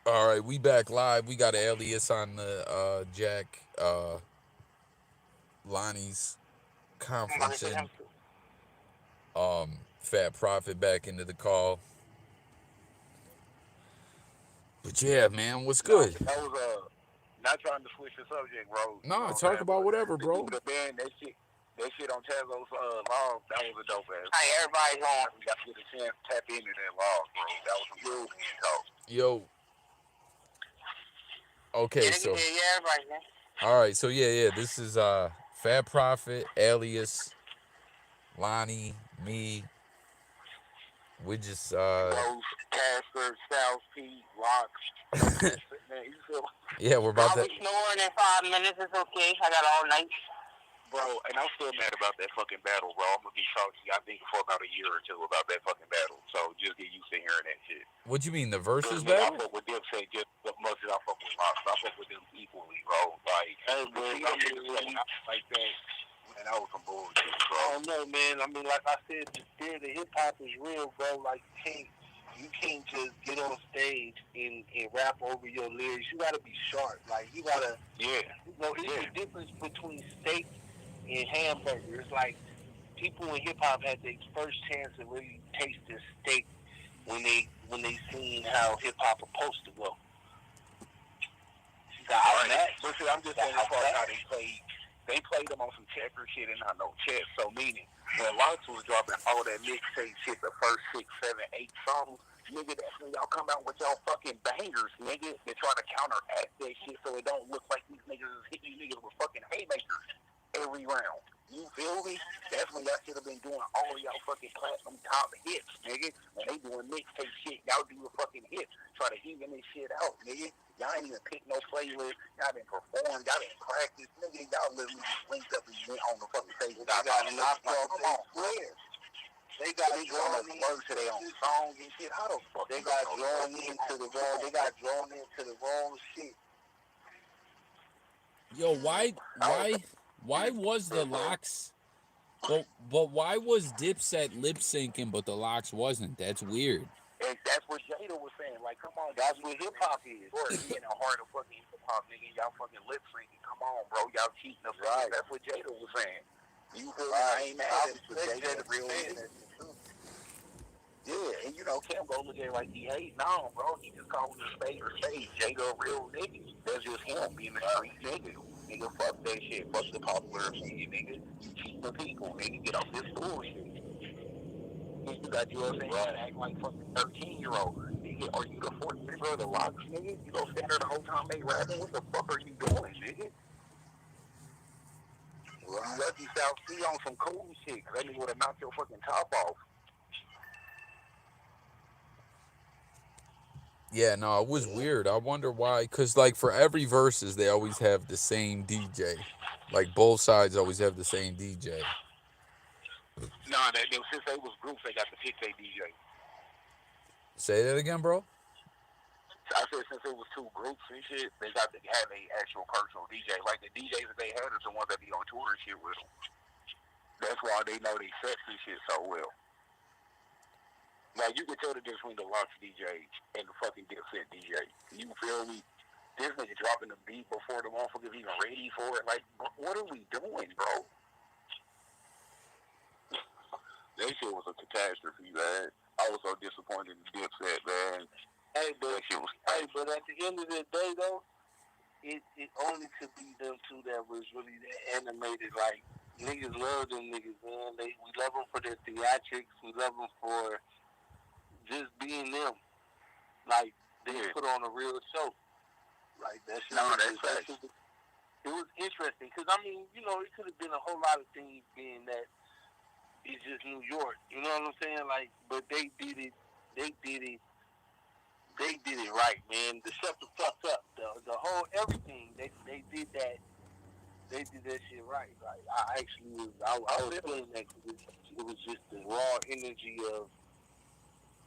All right, we back live. We got Alias on the Jack Lonnie's conferencing. Fat Profit back into the call. But yeah, man, what's No, good? but that was not trying to switch the subject, bro. You Nah, know what talk I'm saying? about But whatever, to keep bro. it a band, that shit on Chazo's log, that was a dope ass. Hey, everybody's on. We got to get a chance to tap into that log, bro. That was some real talk. Yo. Okay, so Yeah, everybody's on. all right, so yeah, this is Fat Profit, Alias, Lonnie, me. We just Rose, Casper, South Pete, Rocks. Man, you feel yeah, we're about I'll to be snoring in 5 minutes. It's okay. I got all night. bro, and I'm still mad about that fucking battle, bro. I'm gonna be talking to you, I think, for about a year or two about that fucking battle. So just get used to hearing that shit. What you mean, the versus I battle? fuck with them say just as much as I fuck with Rocks. I fuck with them equally, bro. Like, hey, bro, like that. Man, that was some bullshit, bro. I don't know, man. I mean, like I said, the hip hop is real, bro. Like, you can't You can't just get on stage and rap over your lyrics. You gotta be sharp. Like you gotta. Yeah. You know, it's the difference between steak and hamburger. It's like people in hip hop had their first chance to really taste this steak when they seen how hip hop supposed to go. But see, I'm just saying as far as how they played them on some checker shit and not no chess. So meaning when Lux was dropping all that mixtape shit, the first 6, 7, 8 songs, nigga, that's when y'all come out with y'all fucking bangers, nigga. They try to counteract that shit so it don't look like these niggas is hitting these niggas with fucking haymakers every round. You feel me? That's when y'all should have been doing all of y'all fucking platinum top hits, nigga. When they doing mixtape shit, y'all do the fucking hits. Try to even this shit out, nigga. Y'all ain't even pick no playlist. Y'all been performed. Y'all been practice, nigga. Y'all literally just linked up and went on the fucking stage. They got knocked off their squares. They got drawn into their own songs and shit. How the fuck? They got drawn into the wrong. They got drawn into the wrong shit. Yo, why was the Lox? But why was Dipset lip syncing, but the Lox wasn't? That's weird. And that's what Jada was saying. Like, come on, that's what hip hop is. Or being a heart of fucking hip hop, nigga. Y'all fucking lip syncing. Come on, bro. Y'all cheating the right. That's what Jada was saying. You feel me? I ain't mad at it. Jada real nigga. Yeah, and you know, Cam go look at it like he hate. No, bro, he just calling the spade or spade. Jada a real nigga. That's just him being a street nigga. Nigga, fuck that shit. Fuck the popular opinion, nigga. You cheating the people, nigga. Get off this bullshit. You got you up and act like fucking 13-year-old. Nigga, are you the fourth member of the Lox, nigga? You gonna stand there the whole time they rapping? What the fuck are you doing, nigga? Well, you lucky South Sea on some cool shit, cause that nigga would have knocked your fucking top off. Yeah, no, it was weird. I wonder why. Cause like for every verses, they always have the same DJ. Like both sides always have the same DJ. Nah, since they was groups, they got to pick their DJ. Say that again, bro. I said since it was two groups and shit, they got to have a actual personal DJ. Like the DJs that they had is the ones that be on tour and shit with them. That's why they know they sets and shit so well. Like you can tell the difference between the Lox DJ and the fucking Dipset DJ. You feel me? This nigga dropping the beat before the motherfuckers even ready for it. Like, what are we doing, bro? That shit was a catastrophe, man. I was so disappointed in Dipset, man. Hey, but at the end of the day, though, it only could be them two that was really that animated. Like, niggas love them niggas, man. We love them for their theatrics. We love them for just being them. Like, they put on a real show. Like, that shit. It was interesting. Because, I mean, you know, it could have been a whole lot of things being that it's just New York. You know what I'm saying? Like, but they did it. They did it right, man. The shut the fuck up, the whole everything. They did that. They did that shit right. Like I was feeling that. It was just the raw energy of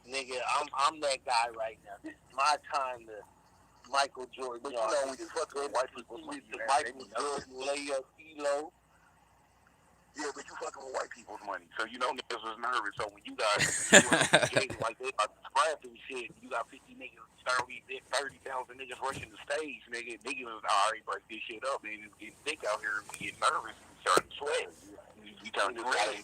nigga. I'm that guy right now. This is my time to Michael Jordan. But you know when you fucking white people, the Michael Jordan layup Elo. Yeah, but you fucking with white people's money, so you know niggas was nervous. So when you got like they about to scrap and shit, you got 50 niggas, 30,000 niggas rushing the stage, niggas was already break this shit up, and it's getting thick out here, and we get nervous and start to sweat. You turn to red.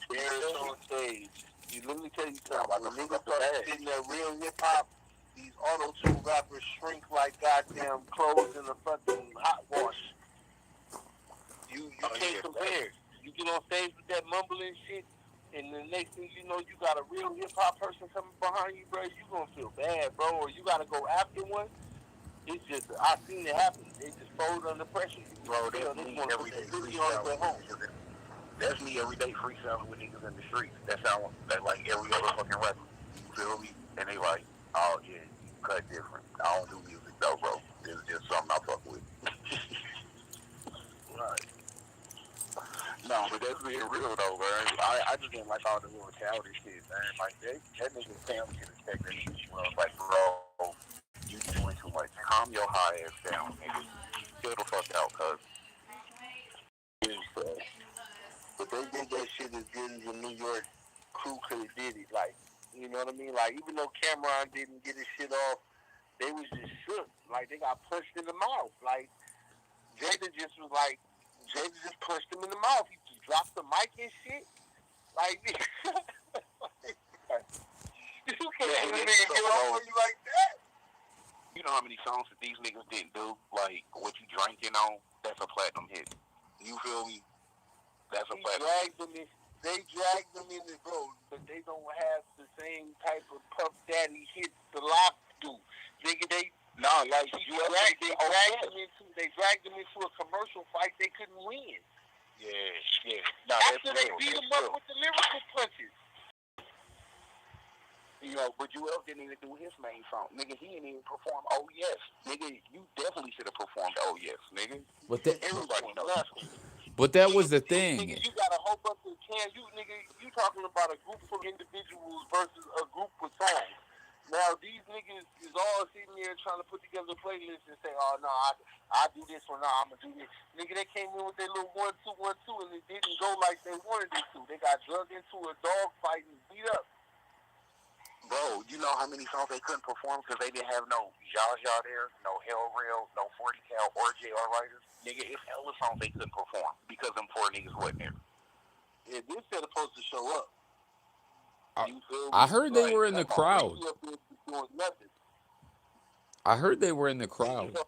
On stage. Let me tell you something. When niggas start sitting there real hip hop, these auto-tune rappers shrink like goddamn clothes in a fucking hot wash. You can't compare. You get on stage with that mumbling shit, and the next thing you know, you got a real hip hop person coming behind you, bro. You gonna feel bad, bro. Or you gotta go after one. It's just I seen it happen. They just fold under pressure. Bro, that's me every day freestyling. That's me every day freestyling with niggas in the streets. That's how that like every other fucking rapper. You feel me? And they like, oh yeah, you cut different. I don't do music though, bro. It's just something I fuck with. Right. No, but that's being real though, man. I just didn't like all the little childish shit, man. Like that nigga's family should expect that shit. Well, like, bro, you doing too much. Calm your high ass down, nigga. Chill the fuck out, cuz. But they did that shit as good as the New York crew could have did it. Like, You know what I mean? Like, even though Cameron didn't get his shit off, they was just shook. Like, they got punched in the mouth. Like, Jada just was like, Jada just punched him in the mouth. He just dropped the mic and shit. Like, you can't even nigga get off on you like that. You know how many songs that these niggas didn't do? Like, what you drinking on? That's a platinum hit. You feel me? That's a platinum hit. They dragged them in the road, but they don't have the same type of Puff Daddy hits the Lock do. Nigga, they dragged them into a commercial fight they couldn't win. Yeah. No, after they beat him up with the lyrical punches. You know, but Joel didn't even do his main song. Nigga, he didn't even perform Oh Yes. Nigga, you definitely should have performed Oh Yes, nigga. Everybody knows that. But that was the thing. Nigga, you got a whole bunch of you talking about a group of individuals versus a group with songs. Now, these niggas is all sitting there trying to put together a playlist and say, oh, no, I do this or no, I'm going to do this. Nigga, they came in with their little 1-2-1-2 and it didn't go like they wanted it to. They got drugged into a dog fight and beat up. Bro, you know how many songs they couldn't perform because they didn't have no Jaja there, no Hell Rail, no 40 Cal or JR Writers? Nigga, it's hella songs they couldn't perform because them 4 niggas wasn't there. Yeah, this is supposed to show up. I heard they were in the crowd. I heard they were in the crowd. So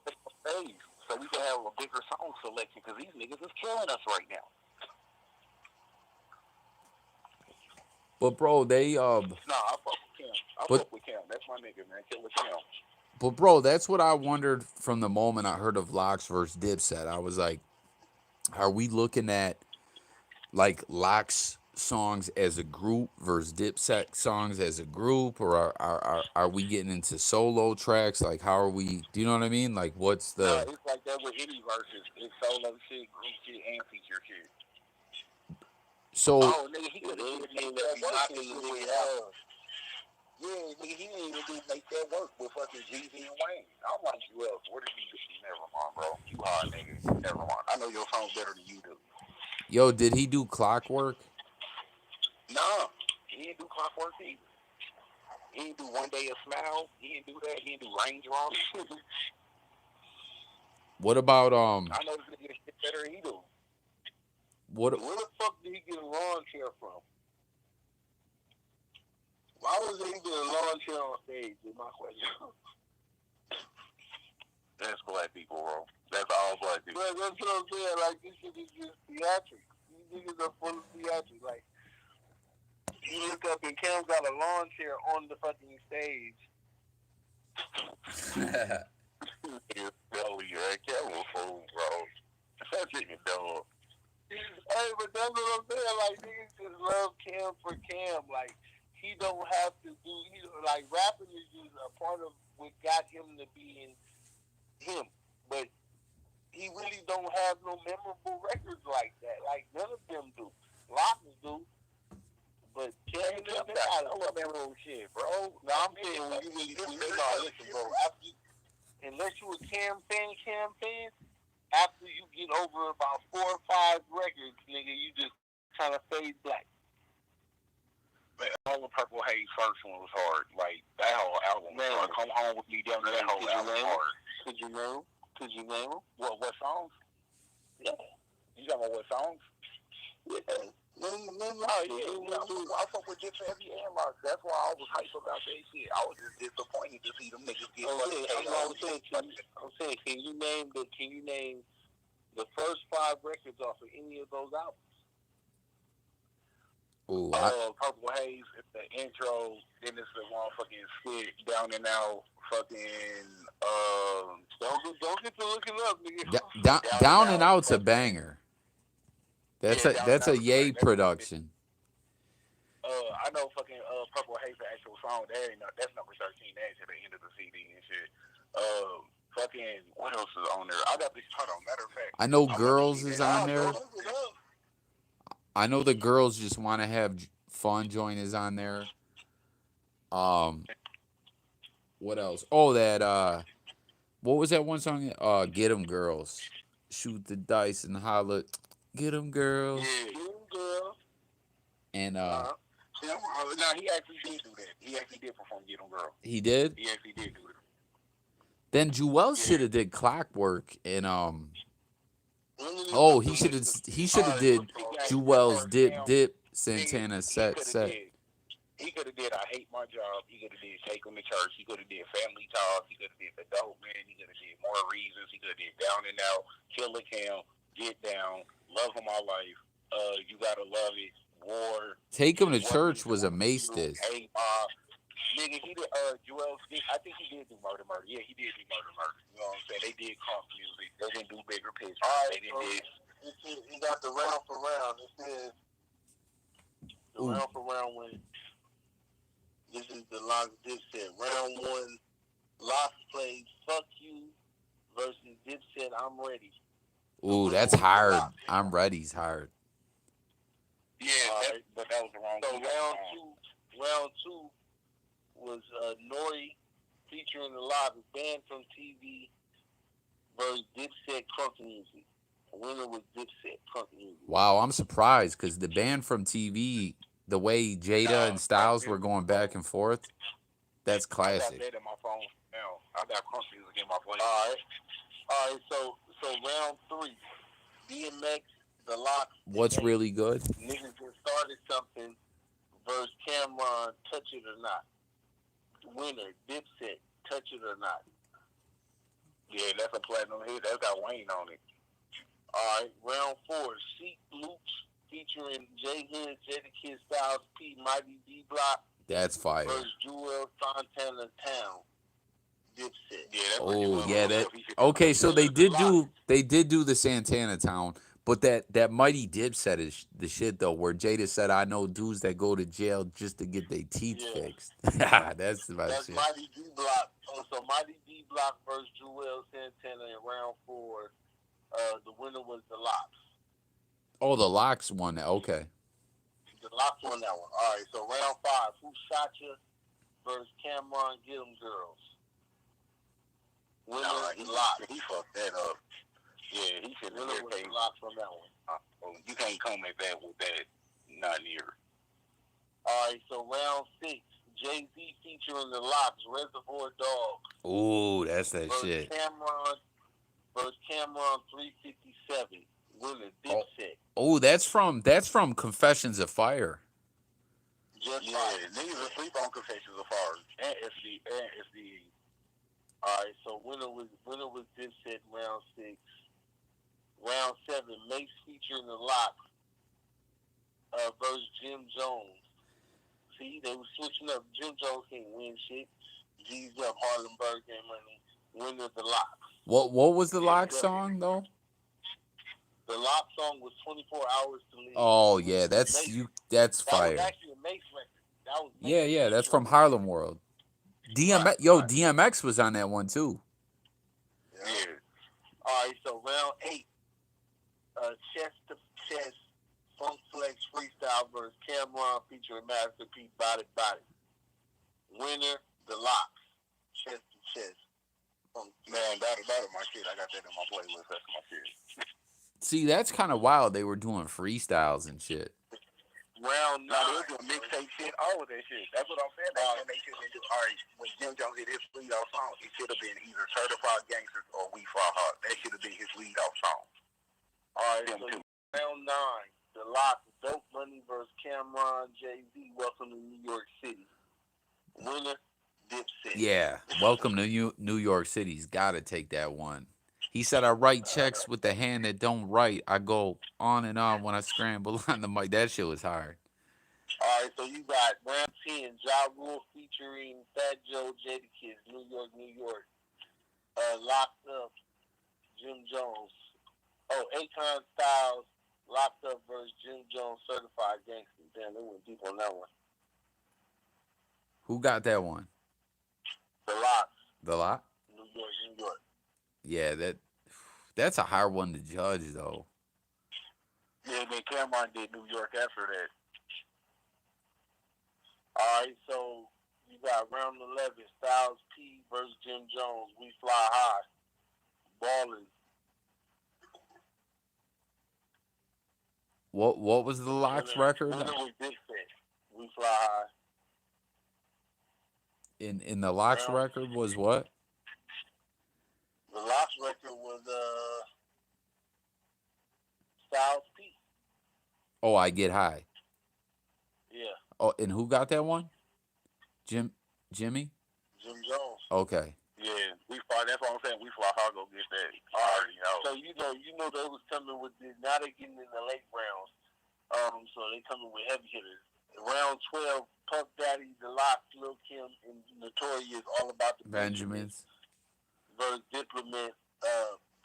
we can have a bigger song selection because these niggas is killing us right now. But bro, they I fuck with Cam. Fuck with Cam. That's my nigga, man. Kill with Cam. But bro, that's what I wondered from the moment I heard of Locks versus Dipset. I was like, are we looking at like Locks songs as a group versus Dipset songs as a group, or are we getting into solo tracks? Like, how are we? Do you know what I mean? Like, what's the? No, it's like that with any verses. It's solo shit, group shit, and feature shit. So. Oh, nigga, he could have made that work. Yeah, nigga, he didn't even make that work with fucking Jeezy and Wayne. I'm like, you else? What did he do? Never mind, bro. You hard, nigga. Never mind. I know your songs better than you do. Yo, did he do Clockwork? No, he didn't do Clockwork either. He didn't do One Day a Smile. He didn't do that. He didn't do Raindrops. What about I know this nigga shit better than he do. Where the fuck did he get a lawn chair from? Why was he get a lawn chair on stage? Is my question. That's black people, bro. That's all black people. But that's what I'm saying. Like, this shit is just theatrics. These niggas are full of theatrics. Like, you look up and Cam got a lawn chair on the fucking stage. Cam was fool, bro. That nigga dumb. Hey, but that's what I'm saying. Like, niggas just love Cam for Cam. Like, he don't have to do, like, rapping is just a part of what got him to being him. But he really don't have no memorable records like that. Like, none of them do. Lots do. But Cam got no memorable shit, bro. No, I'm saying when you really do, listen, bro. Unless you a Cam fan, after you get over about 4 or 5 records, nigga, you just kind of fade black. But all the Purple Haze first one was hard. Like, that whole album was hard. Come Home With Me down there, that whole album was hard. Could you name them? What songs? Yeah. You talking about what songs? Yeah. I fuck with Get Heavy and Locks. That's why I was hyped about that shit. I was just disappointed to see them niggas get I'm saying, can you name the first 5 records off of any of those albums? Ooh, Purple Haze, it's the intro, then it's the motherfucking skit, Down and Out, fucking, don't get to looking up, nigga. Down and Out's a banger. That's a Ye production. I know fucking Purple Haze, the actual song. That's number 13. That's at the end of the CD and shit. Fucking, what else is on there? I got this. Hold on. Matter of fact, I know Girls is on there. I know the Girls Just Want to Have Fun joint is on there. What else? Oh, that what was that one song? Get 'em Girls, Shoot the Dice and Holla, Get 'em Girls. Yeah, Get 'em Girls. And No, he actually did do that. He actually did perform Get 'Em Girl. He did? He actually did do it. Then Jewel should have did Clockwork and oh, he should have did Jewel's Dip Santana set. He could have did I Hate My Job. He could have did Take 'Em to Church. He could have did Family Talk. He could have did The Dope Man. He could have did More Reasons. He could have did Down and Out, Killer Cam, Get Down, Love of My Life, You Gotta Love It, War. Take 'Em to Church was a maestas. Hey, nigga, he did, Joel, I think he did do Murder. Yeah, he did do Murder. You know what I'm saying? They did comp music. They didn't do Bigger Picture. All right, they didn't he got the round for round. It says the round for round win. This is the Locks Dipset. Round 1, Locks plays Fuck You versus Dipset I'm Ready. Ooh, that's hard. I'm Ready's hard. Yeah, but that was the wrong. So round two was Nori featuring the Locks, Banned from TV versus Dipset Crunk Music. The winner was Dipset Crunk Music. Wow, I'm surprised because the band from TV, the way Jada and Styles were going back and forth, that's classic. I got that in my phone now. I got Crunk Music in my phone. All right. So round 3, DMX, the Locks. What's really good? Niggas just started something versus Cameron, Touch It or Not. Winner, Dipset, Touch It or Not. Yeah, that's a platinum hit. That's got Wayne on it. All right, round 4, Sheik Loops featuring J Hood, Jadakiss, Styles P, Mighty D Block. That's fire. Versus Jewel, Santana Town. Dipset. Yeah, that's oh yeah, that. Okay, so they did do the Santana Town, but that Mighty Dipset is the shit though. Where Jada said, "I know dudes that go to jail just to get their teeth fixed." That's my shit. Mighty D Block. So Mighty D Block versus Jewel Santana in round 4. The winner was the Locks. Oh, the Locks won that. Okay. The Locks won that one. All right, so round 5, Who Shot Ya versus Cameron Get 'Em Girls. Winner the Locks. He fucked that up. Yeah, he should have Winner was the Locks on that one. You can't come at that with that. Not near. All right, so round 6, Jay-Z featuring the Locks, Reservoir Dogs. Ooh, that's that shit. Versus Cameron 357. Winner, Dipset. Oh, that's from Confessions of Fire. Just yeah, niggas asleep on Confessions of Fire. And SDE. All right, so winner was Dipset in round 6. Round 7, Mace featuring the Locks versus Jim Jones. See, they were switching up. Jim Jones can't win shit. G's up, Harlenberg and money. Winner the Locks. What was the Locks song though? The Lock song was 24 Hours to Live. Oh yeah, that's fire. That was actually a Mace record. That was yeah, that's from Harlem World. DMX was on that one too. Yeah. All right, so round 8, chest to chest, Funk Flex freestyle versus Cameron featuring Master P, Body. Winner, the Locks, chest to chest. Man, Body my shit. I got that in my playlist. That's my shit. See, that's kind of wild. They were doing freestyles and shit. Round 9. They were doing mixtape shit, all of that shit. That's what I'm saying. They should have been doing, all right, when Jim Jones did his lead-off song, it should have been either Certified Gangsters or We Fought Hard. That should have been his lead-off song. All right, so round 9. The Locks, Dope Money versus Cameron, Jay-Z, Welcome to New York City. Winner, Dipset. Yeah, Welcome to New York City's got to take that one. He said, I write checks with the hand that don't write. I go on and on when I scramble on the mic. That shit was hard. All right, so you got round 10, Ja Rule featuring Fat Joe, Jadakiss, New York. Locked Up, Jim Jones. Oh, Akon Styles, Locked Up versus Jim Jones, Certified Gangster. Damn, they went deep on that one. Who got that one? The Locks. The Lock? New York. Yeah, that's a hard one to judge, though. Yeah, then Cameron did New York after that. All right, so you got round 11, Styles P versus Jim Jones, We Fly High, Ballin'. What was the Locks record? Winner was Dipset. We We Fly High. In the Locks record was what? The Locks record was Styles P. Oh, I Get High. Yeah. Oh, and who got that one? Jimmy? Jim Jones. Okay. Yeah, We Fly. That's what I'm saying. We Fly High. Go get that. Already know. So you know they was coming with this. Now they getting in the late rounds. So they coming with heavy hitters. Round 12, Puff Daddy, The Locks, Lil Kim, and Notorious, All About the Benjamins. Versus Diplomat,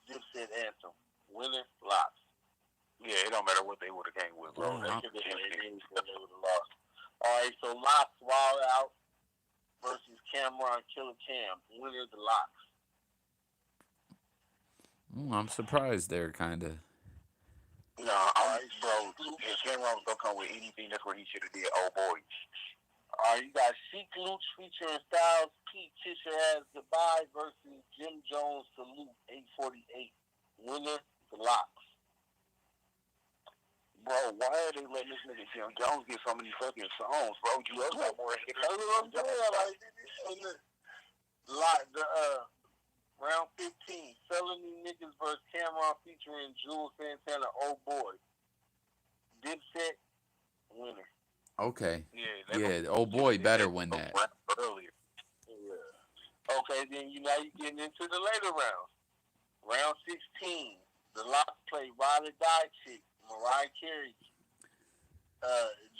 Dipset Anthem. Winner, Locks. Yeah, it don't matter what they would have came with, bro. They would have lost. All right, so Locks, Wild Out versus Cameron, Killer Cam. Winner, The Locks. I'm surprised they're kind of. No, bro. If Cameron was gonna come with anything, that's what he should have did. Oh boy. All right, you got Sheik Luch featuring Styles P. Tisha Has Goodbye versus Jim Jones Salute 848. Winner, The Locks. Bro, why are they letting this nigga Jim Jones get so many fucking songs, bro? You got more hits. That's what I'm saying. Round 15, Felony Niggas vs. Cameron featuring Jules Santana, Oh Boy. Dipset, winner. Okay. Yeah, Oh Boy better win that. Earlier. Yeah. Okay, then now you're getting into the later rounds. Round 16, The Locks play Ride or Die Chick, Mariah Carey,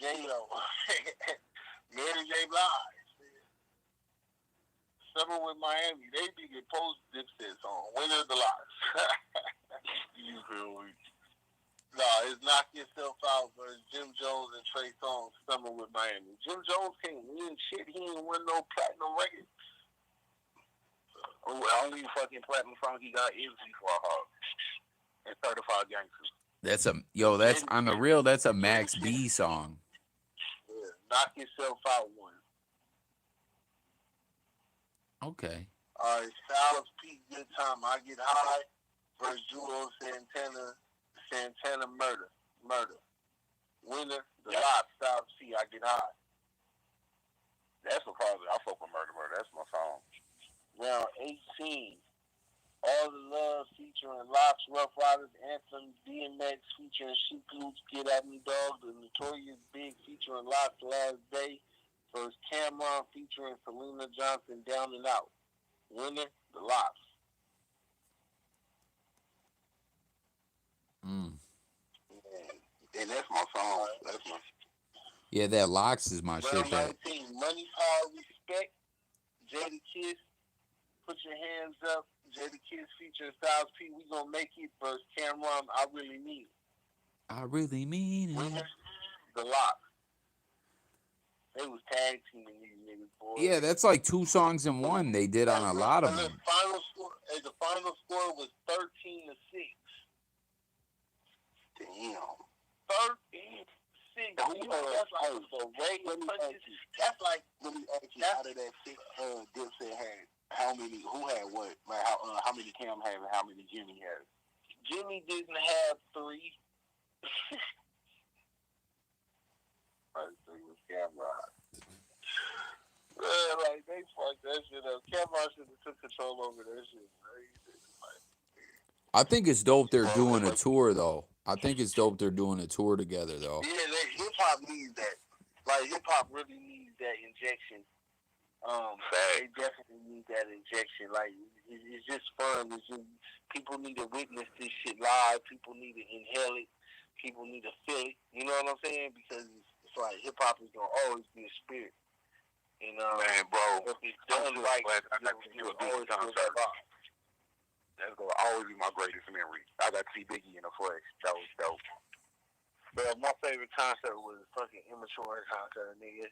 J.Lo, Mary J. Blige. Summer with Miami, they be get post Dipset song. Winner, The Locks. You feel me? No, it's Knock Yourself Out versus Jim Jones and Trey Songz, Summer with Miami. Jim Jones can't win shit. He ain't win no platinum record. Only fucking platinum song he got is We Fly High and Certified Gangsters. That's on the real. That's a Max B song. Yeah, Knock Yourself Out one. Okay. All right, Styles P. Good Time, I Get High versus Jules Santana Murder. Winner, The Locks, Styles P. I Get High. That's surprising. I fuck with Murder. That's my song. Round 18, All the Love featuring Locks, Rough Riders, Anthem, DMX featuring Sheik Luch, Get At Me Dog, The Notorious Big featuring Locks, Last Day versus Cameron featuring Selena Johnson, Down and Out. Winner, The Locks. And that's my song. That's my. Yeah, that Locks is my shit. Round 19, Money, Power, Respect, Jadakiss, Put Your Hands Up, Jadakiss featuring Styles P. We Gonna Make It versus Cameron, I Really Mean It. I really mean it. Winner, The Locks. They was tag teaming these niggas, boy. Yeah, that's like 2 songs in one. They did on a lot of them. The final score was 13-6. Damn. 13-6. That's like the regular punches. That's like, let me ask you, out of that 6 Dipset had, how many, who had what? Like how many Cam had and how many Jimmy had? Jimmy didn't have 3. First thing was Cameron. Man, like, they fucked that shit up. Cameron should have took control over that shit. I think it's dope they're doing a tour, though. I think it's dope they're doing a tour together, though. Yeah, hip-hop needs that. Like, hip-hop really needs that injection. They definitely need that injection. Like, it's just fun. It's just, people need to witness this shit live. People need to inhale it. People need to feel it. You know what I'm saying? Because it's like hip-hop is going to always be a spirit. And, man, bro, if it's done right, I got to do a always concert. That's going to always be my greatest memory. I got to see Biggie in the flesh. That was dope. But my favorite concert was fucking Immature concert, nigga.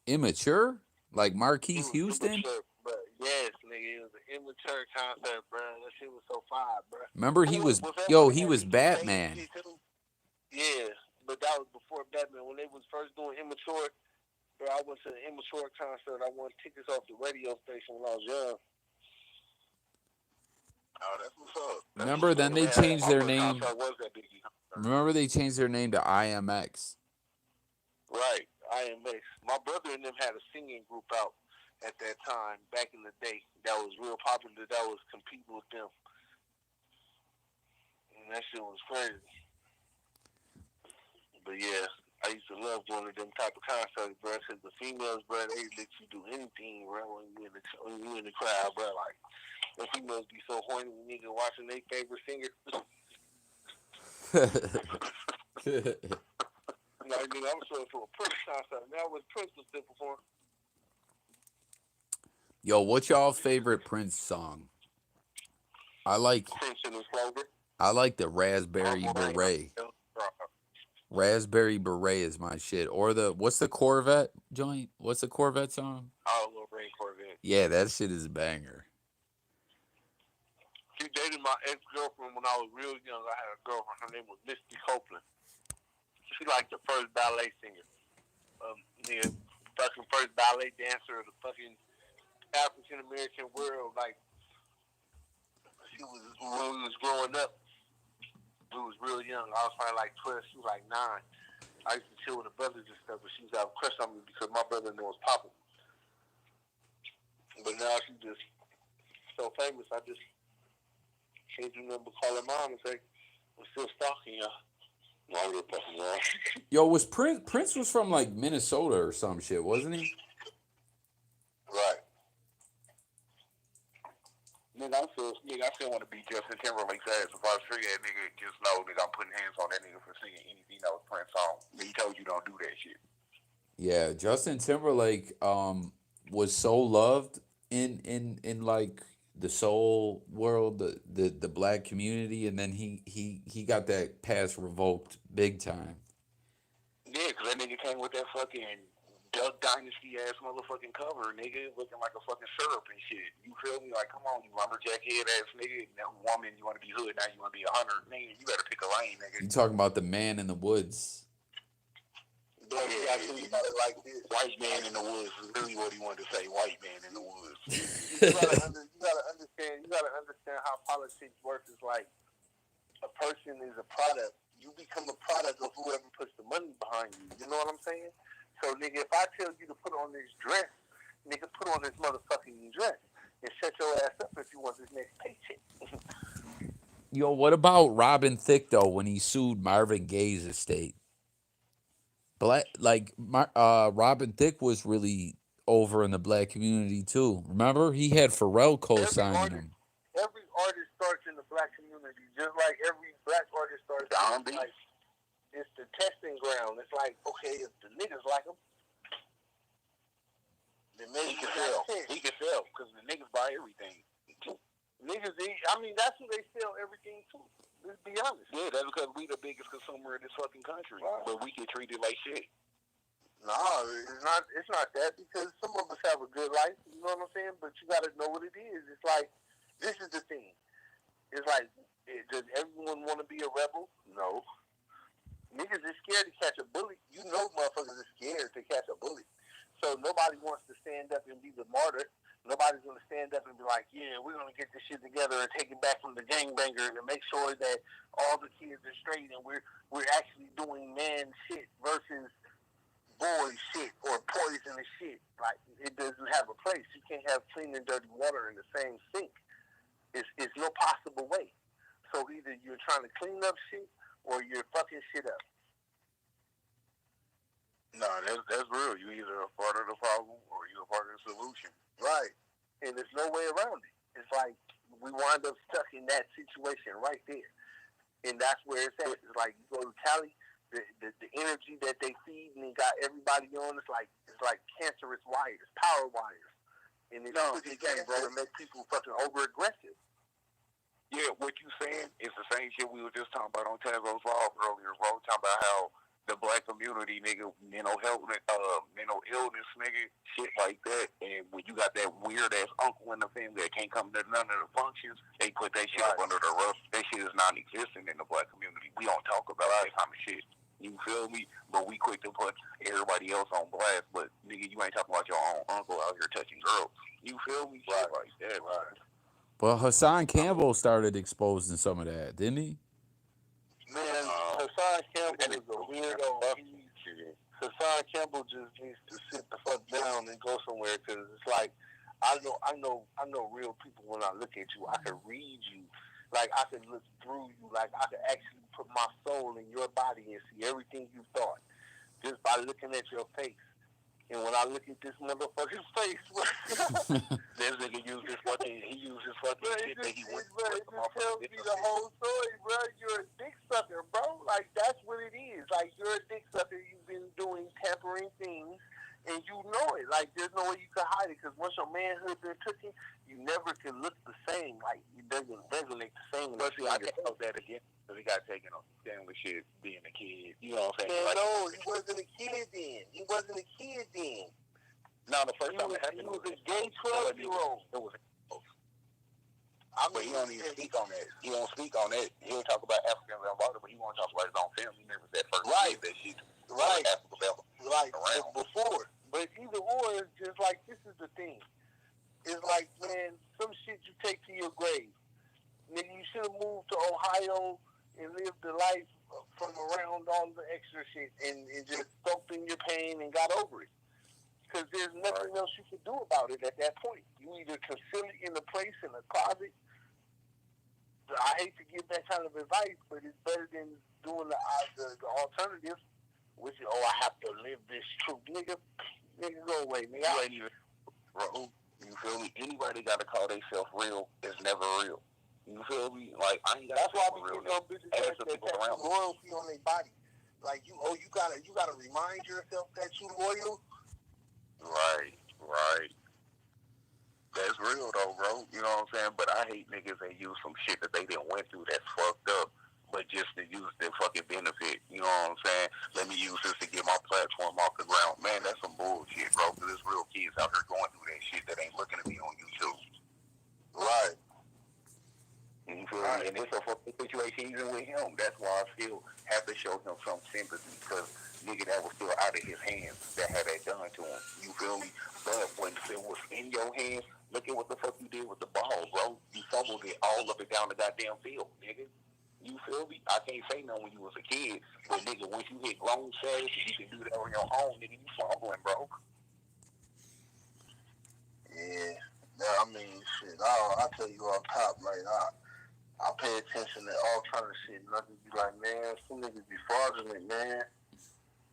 Immature? Like Marquise Houston? But yes, nigga, it was an Immature concert, bro. That shit was so fire, bro. Remember, he was Batman. Yeah, but that was before Batman. When they was first doing Immature, bro, I went to the Immature concert. I won tickets off the radio station when I was young. Oh, that's what's up. Remember, then they changed their name. Remember, they changed their name to IMX. Right. IMX. My brother and them had a singing group out at that time, back in the day, that was real popular, that was competing with them. And that shit was crazy. But yeah, I used to love one of them type of concerts, bro, because the females, bro, they let you do anything, bro, when you in the crowd, bro. Like, the females be so horny, nigga, watching their favorite singer. Like, nigga, I'm showing to a Prince concert. Now, what Prince was still performing. Yo, what's y'all's favorite Prince song? I like the Raspberry Beret. Raspberry Beret is my shit. Or what's the Corvette joint? What's the Corvette song? Oh, Little Rain Corvette. Yeah, that shit is a banger. She dated my ex-girlfriend when I was real young. I had a girlfriend. Her name was Misty Copeland. She like the first ballet singer. The fucking first ballet dancer of the fucking African American world. Like, she was, when we was growing up, we was real young. I was probably like 12. She was like 9. I used to chill with the brothers and stuff, but she was out of crush on me because my brother was popping. But now she's just so famous, I just can't do nothing but call her mom and say, I'm still stalking y'all. No, I'm just fucking wrong. Yo, was Prince was from like Minnesota or some shit, wasn't he? Right. Nigga, I still want to be Justin Timberlake's ass. If I was free that nigga, just know, nigga, I'm putting hands on that nigga for singing anything that was Prince song. He told you don't do that shit. Yeah, Justin Timberlake was so loved in like the soul world, the black community, and then he got that pass revoked big time. Yeah, because that nigga came with that fucking Duck Dynasty ass motherfucking cover, nigga, looking like a fucking syrup and shit. You feel me? Like, come on, you lumberjack head ass nigga. Now, woman, you want to be hood, now you want to be a hunter. Nigga, you better pick a lane, nigga. You talking about the man in the woods? Yeah, you got it like this. White man in the woods is really what he wanted to say. White man in the woods. you gotta understand how politics works. Is like a person is a product. You become a product of whoever puts the money behind you. You know what I'm saying? So, nigga, if I tell you to put on this dress, nigga, put on this motherfucking dress and shut your ass up if you want this next paycheck. Yo, what about Robin Thicke though when he sued Marvin Gaye's estate? Robin Thicke was really over in the black community too. Remember, he had Pharrell co-signing him. Every artist starts in the black community, just like every black artist starts. Like, it's the testing ground. It's like, okay, if the niggas like him, then maybe he can sell. He can sell because the niggas buy everything. Niggas, that's who they sell everything to. Let's be honest. Yeah, that's because we the biggest consumer in this fucking country. Right. But we get treated like shit. No, it's not that, because some of us have a good life, you know what I'm saying? But you gotta know what it is. It's like, this is the thing. It's like, does everyone want to be a rebel? No. Niggas is scared to catch a bullet. You know motherfuckers are scared to catch a bullet. So nobody wants to stand up and be the martyr. Nobody's going to stand up and be like, yeah, we're going to get this shit together and take it back from the gangbangers and make sure that all the kids are straight and we're actually doing man shit versus boy shit or poisonous shit. Like, it doesn't have a place. You can't have clean and dirty water in the same sink. It's no possible way. So either you're trying to clean up shit or you're fucking shit up. No, that's real. You either a part of the problem or you're a part of the solution. Right. And there's no way around it. It's like we wind up stuck in that situation right there. And that's where it's at. It's like you go to Cali, the energy that they feed and they got everybody on, it's like cancerous wires, power wires. And it's the game, bro, to make people fucking over aggressive. Yeah, what you saying is the same shit we were just talking about on Tazo's Law earlier, bro. Talking about how the black community, nigga, mental health, mental illness, nigga, shit like that. And when you got that weird ass uncle in the family that can't come to none of the functions, they put that shit up under the rug. That shit is non-existent in the black community. We don't talk about that kind of shit. You feel me? But we quick to put everybody else on blast. But nigga, you ain't talking about your own uncle out here touching girls. You feel me? Right. Shit like that, right? Well, Hassan Campbell started exposing some of that, didn't he? Man, Hassan Campbell is a weirdo. Hassan Campbell just needs to sit the fuck down and go somewhere because it's like I know real people when I look at you. I can read you, like I can look through you, like I can actually put my soul in your body and see everything you thought just by looking at your face. And when I look at this motherfucker's face, this nigga used his fucking shit that he went to. It just tells me the whole story, bro. You're a dick sucker, bro. Like, that's what it is. Like, you're a dick sucker. You've been doing tampering things, and you know it. Like, there's no way you can hide it, because once your manhood been taken, you never can look the same. Like, it doesn't resonate the same. But see, I can help that again. So he got taken on family shit, being a kid. You know what I'm saying? No, he wasn't a kid then. He wasn't a kid then. No, the first time it happened, he was a gay 12-year-old. It was. But he don't even speak on that. He don't speak on that. He'll talk about Africans and water, but he won't talk about his own family members that first kid that shit. Right. Right. Before. But either or, it's just like, this is the thing. It's like, man, some shit you take to your grave. Nigga, you should have moved to Ohio and lived the life from around all the extra shit and just soaked in your pain and got over it. Because there's nothing else you can do about it at that point. You either conceal it in a place, in a closet. I hate to give that kind of advice, but it's better than doing the alternative, which is, I have to live this truth. Nigga, go away, nigga. You ain't even, bro, you feel me? Anybody got to call themselves real is never real. You feel me? Like, I ain't got. That's why we get no bitches that have loyalty on their body. Like you gotta remind yourself that you loyal. Right. That's real though, bro. You know what I'm saying? But I hate niggas that use some shit that they didn't went through that's fucked up, but just to use their fucking benefit. You know what I'm saying? Let me use this to get my platform off the ground. Man, that's some bullshit, bro. Because there's real kids out here going through that shit that ain't looking to be on YouTube. Right. You feel me? And it's a fucking situation even with him. That's why I still have to show him some sympathy, because nigga, that was still out of his hands that had that done to him. You feel me? But when it was in your hands, look at what the fuck you did with the ball, bro. You fumbled it all up and down the goddamn field, nigga. You feel me? I can't say no when you was a kid, but nigga, once you hit grown status, you can do that on your own, nigga. You fumbling, bro. Yeah. I mean, shit. I'll tell you off top, like, I pay attention to all kind of shit, and I just be like, man, some niggas be fraudulent, man.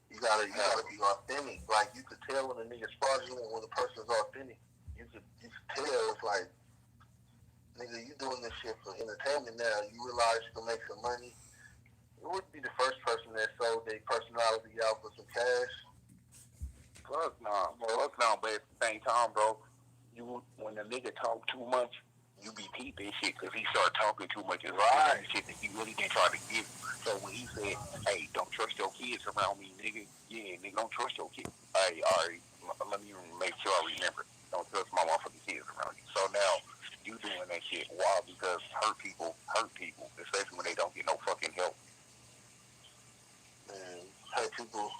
You gotta be authentic. Like, you could tell when a nigga's fraudulent when a person's authentic. You could tell. It's like, nigga, you doing this shit for entertainment now. You realize you can make some money. You wouldn't be the first person that sold their personality out for some cash. Fuck no, but at the same time, bro, when a nigga talk too much, you be peeping shit because he started talking too much. It's right. Shit that he really didn't try to give. So when he said, hey, don't trust your kids around me, nigga. Yeah, nigga, don't trust your kids. Hey, all right, let me make sure I remember. Don't trust my motherfucking kids around you. So now you doing that shit. Why? Because hurt people, especially when they don't get no fucking help. Man, hurt people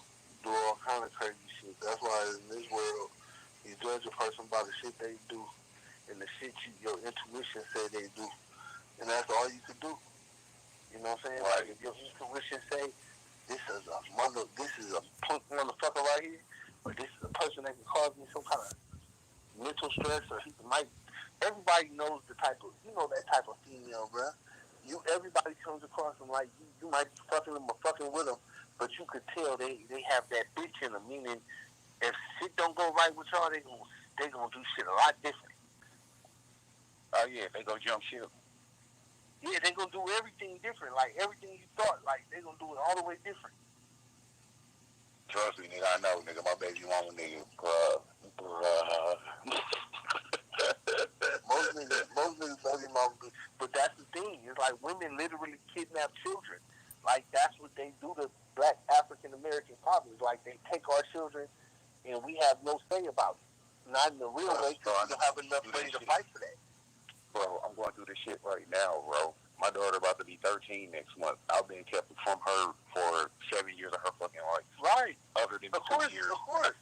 do all kind of crazy shit. That's why in this world, you judge a person by the shit they do and the shit your intuition say they do. And that's all you can do. You know what I'm saying? Right. Like, if your intuition say, this is a punk motherfucker right here, or this is a person that can cause me some kind of mental stress, or everybody knows that type of female, bruh. Everybody comes across them like you might be fucking them or fucking with them, but you could tell they have that bitch in them, meaning if shit don't go right with y'all, they gonna do shit a lot different. Oh yeah, they gonna jump ship. Yeah, they gonna do everything different. Like everything you thought, like they gonna do it all the way different. Trust me, nigga, I know, nigga, my baby mama, nigga, most niggas baby mama, but that's the thing. It's like women literally kidnap children. Like that's what they do to Black African American fathers. Like they take our children, and we have no say about it. Not in the real way, because we don't have enough money to fight for that. Bro, I'm going through this shit right now, bro. My daughter about to be 13 next month. I've been kept from her for 7 years of her fucking life. Right. Other than 2 years. Of course.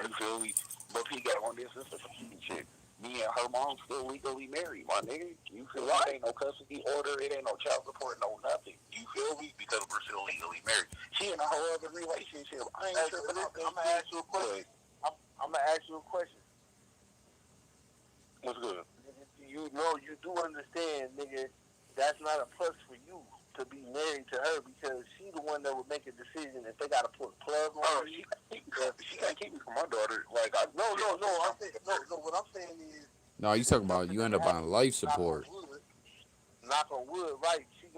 You feel me? But he got on this. This is a fucking shit. Me and her mom still legally married, my nigga. You feel me? It ain't no custody order. It ain't no child support, no nothing. You feel me? Because we're still legally married. She in a whole other relationship. I ain't sure. I'm gonna ask you a question. I'm gonna ask you a question. What's good? You know, you do understand, nigga. That's not a plus for you to be married to her because she the one that would make a decision if they got to put a plug on her. She can't keep me from my daughter. Like, no. I'm saying, no. What I'm saying is, No, you talking about you end up on life support. Knock on wood, right? She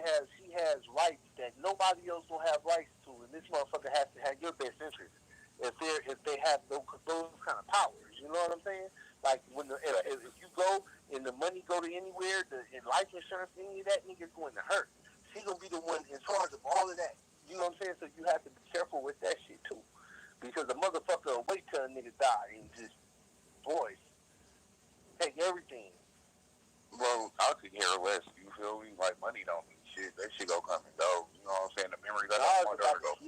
has rights that nobody else will have rights to, and this motherfucker has to have your best interest. If they have those kind of powers, you know what I'm saying? Like when if you go and the money go to anywhere, in life insurance, any of that nigga's going to hurt. She gonna be the one in charge of all of that. You know what I'm saying? So you have to be careful with that shit too, because the motherfucker will wait till a nigga die and just boy take everything. Bro, I could care less. You feel me? Like money don't mean shit. That shit go come and go. You know what I'm saying? The memories I got my daughter go.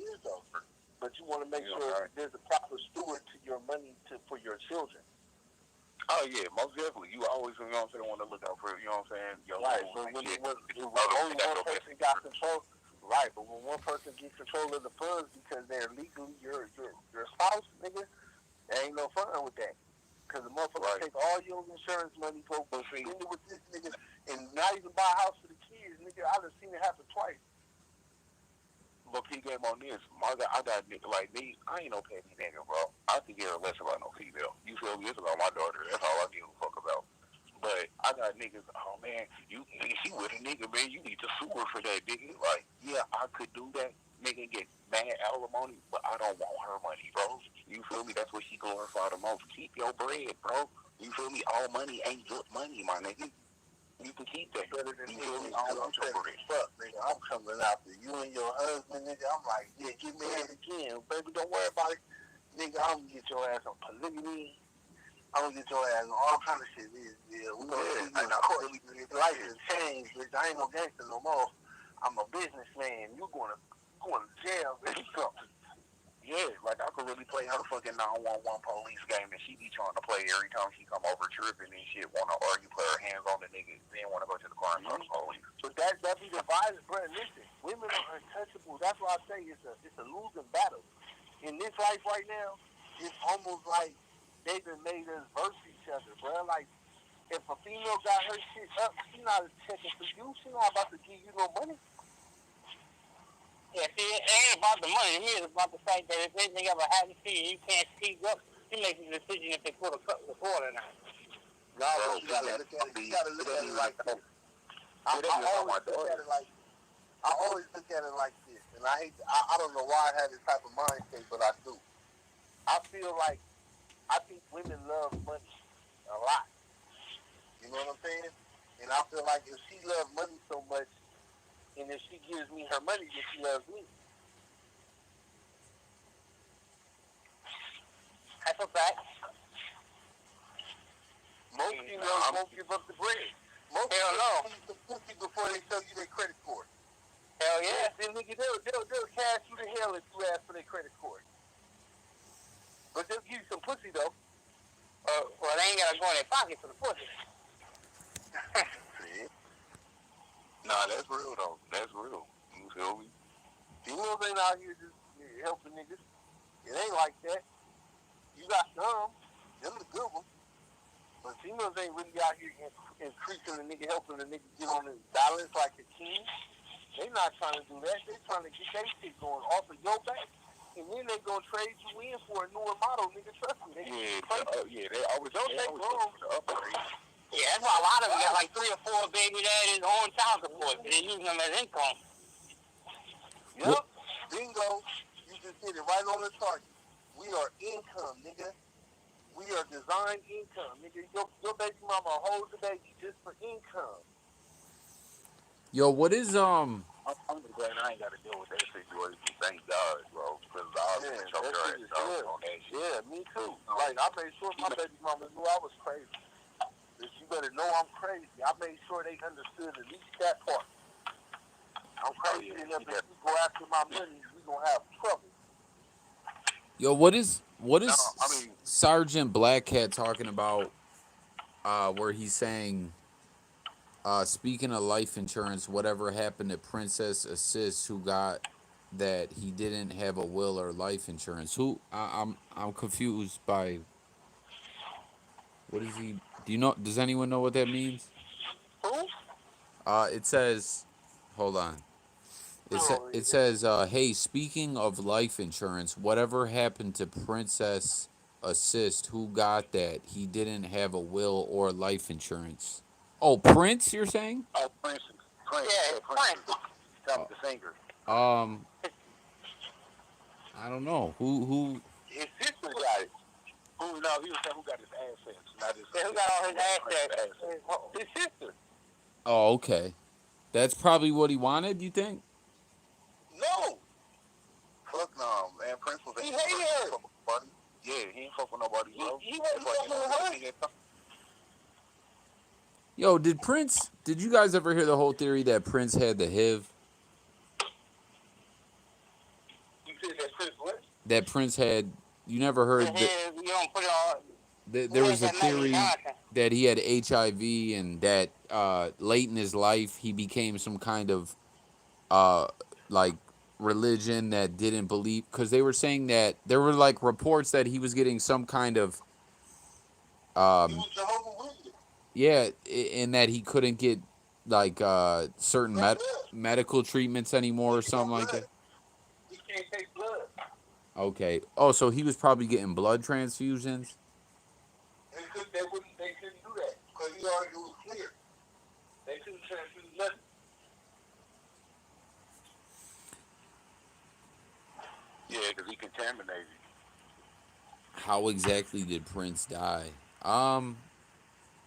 But you want to make sure there's a proper steward to your money for your children. Oh yeah, most definitely. You always, you know what I'm saying, want to look out for, you know what I'm saying, your right. But when only one person got control, right? But when one person gets control of the funds because they're legally your spouse, nigga, there ain't no fun with that. Because the motherfucker take all your insurance money, go spend it with this nigga, and not even buy a house for the kids, nigga. I done seen it happen twice. But P game on this, I got nigga like me. I ain't no petty nigga, bro. I could care less about no female. You feel me? It's about my daughter. That's all I give a fuck about. But I got niggas. Oh man, she with a nigga, man. You need to sue her for that, nigga. Like, yeah, I could do that, nigga. Get mad alimony, but I don't want her money, bro. You feel me? That's what she glorify the most. Keep your bread, bro. You feel me? All money ain't good money, my nigga. You can keep that better than me. I'm fuck, nigga. I'm coming after you and your husband, nigga. I'm like, yeah, get married again. Baby, don't worry about it. Nigga, I'm gonna get your ass on polygamy. I'm gonna get your ass on all kind of shit. Yeah, we gonna see you in court. Life has changed, bitch. I ain't no gangster no more. I'm a businessman. You going to jail, bitch. Yeah, like I could really play her fucking 911 police game, and she be trying to play every time she come over tripping and shit, want to argue, put her hands on the nigga, then want to go to the car and talk to police. But that be the violence, bro. Listen, women are untouchable. That's why I say it's a losing battle. In this life right now, it's almost like they done made us verse each other, bro. Like if a female got her shit up, she not checking for you. She not about to give you no money. Yeah, see, it ain't about the money. To me, it's about the fact that if anything ever happens to you, you can't speak up. You make the decision if they put a cut the cord or not. No, bro, you gotta look at it. You gotta look at it like this. I always look at it like this, and I hate. I don't know why I have this type of mindset, but I do. I feel like I think women love money a lot. You know what I'm saying? And I feel like if she loves money so much, and if she gives me her money, then she loves me. That's a fact. Most females won't give up the bread. Most females eat the pussy before they show you their credit score. Hell yeah. Then nigga, they'll cash you to hell if you ask for their credit score. But they'll give you some pussy though. Well, they ain't gotta go in their pocket for the pussy. Nah, that's real though. That's real. You feel me? Females ain't out here just helping niggas. It ain't like that. You got some. Them the good ones. But females ain't really out here increasing the nigga, helping the nigga get on the balance like a king. They not trying to do that. They trying to get their shit going off of your back. And then they gonna trade you in for a newer model, nigga. Trust me. They always don't take long to upgrade. Yeah, that's why a lot of them got like 3 or 4 baby daddies on child support. They using them as income. Yep. Bingo. You just hit it right on the target. We are income, nigga. We are design income, nigga. Your baby mama holds the baby just for income. Yo, what is I'm just glad I ain't got to deal with that situation. Thank God, bro. Because I was choking her ass on that shit. Yeah, me too. Like I made sure my baby mama knew I was crazy. That you better know I'm crazy. I made sure they understood at least that part. I'm crazy enough that if you go after my money, we gonna have trouble. Yo, what is Sergeant Black Cat talking about where he's saying, speaking of life insurance, whatever happened to Princess Assist, who got that he didn't have a will or life insurance? Who? I'm confused by what is he? Do you know? Does anyone know what that means? Who? It says, hold on. It says, hey, speaking of life insurance, whatever happened to Princess Assist? Who got that? He didn't have a will or life insurance. Oh, Prince, you're saying? Oh, Prince. Yeah, it's Prince. Come the singer. Um, I don't know. Who? His sister got it. Who? No, he was saying who got his assets, not his. Yeah, who got all his assets? His sister. Oh, okay. That's probably what he wanted. You think? No. Fuck no, man. Prince was. He hated her. Yeah, he ain't fuck with nobody, bro. He wasn't fucking with her. Yo, did Prince? Did you guys ever hear the whole theory that Prince had the HIV? You said that Prince what? That Prince had. You never heard that? You don't put it on. There was a theory that he had HIV and that late in his life he became some kind of like religion that didn't believe, because they were saying that there were like reports that he was getting some kind of yeah, and that he couldn't get like certain medical treatments anymore or something like that. He can't take blood. Okay. Oh, so he was probably getting blood transfusions. They couldn't do that because he already was clear. They couldn't transfuse nothing. Yeah, because he contaminated. How exactly did Prince die? Drug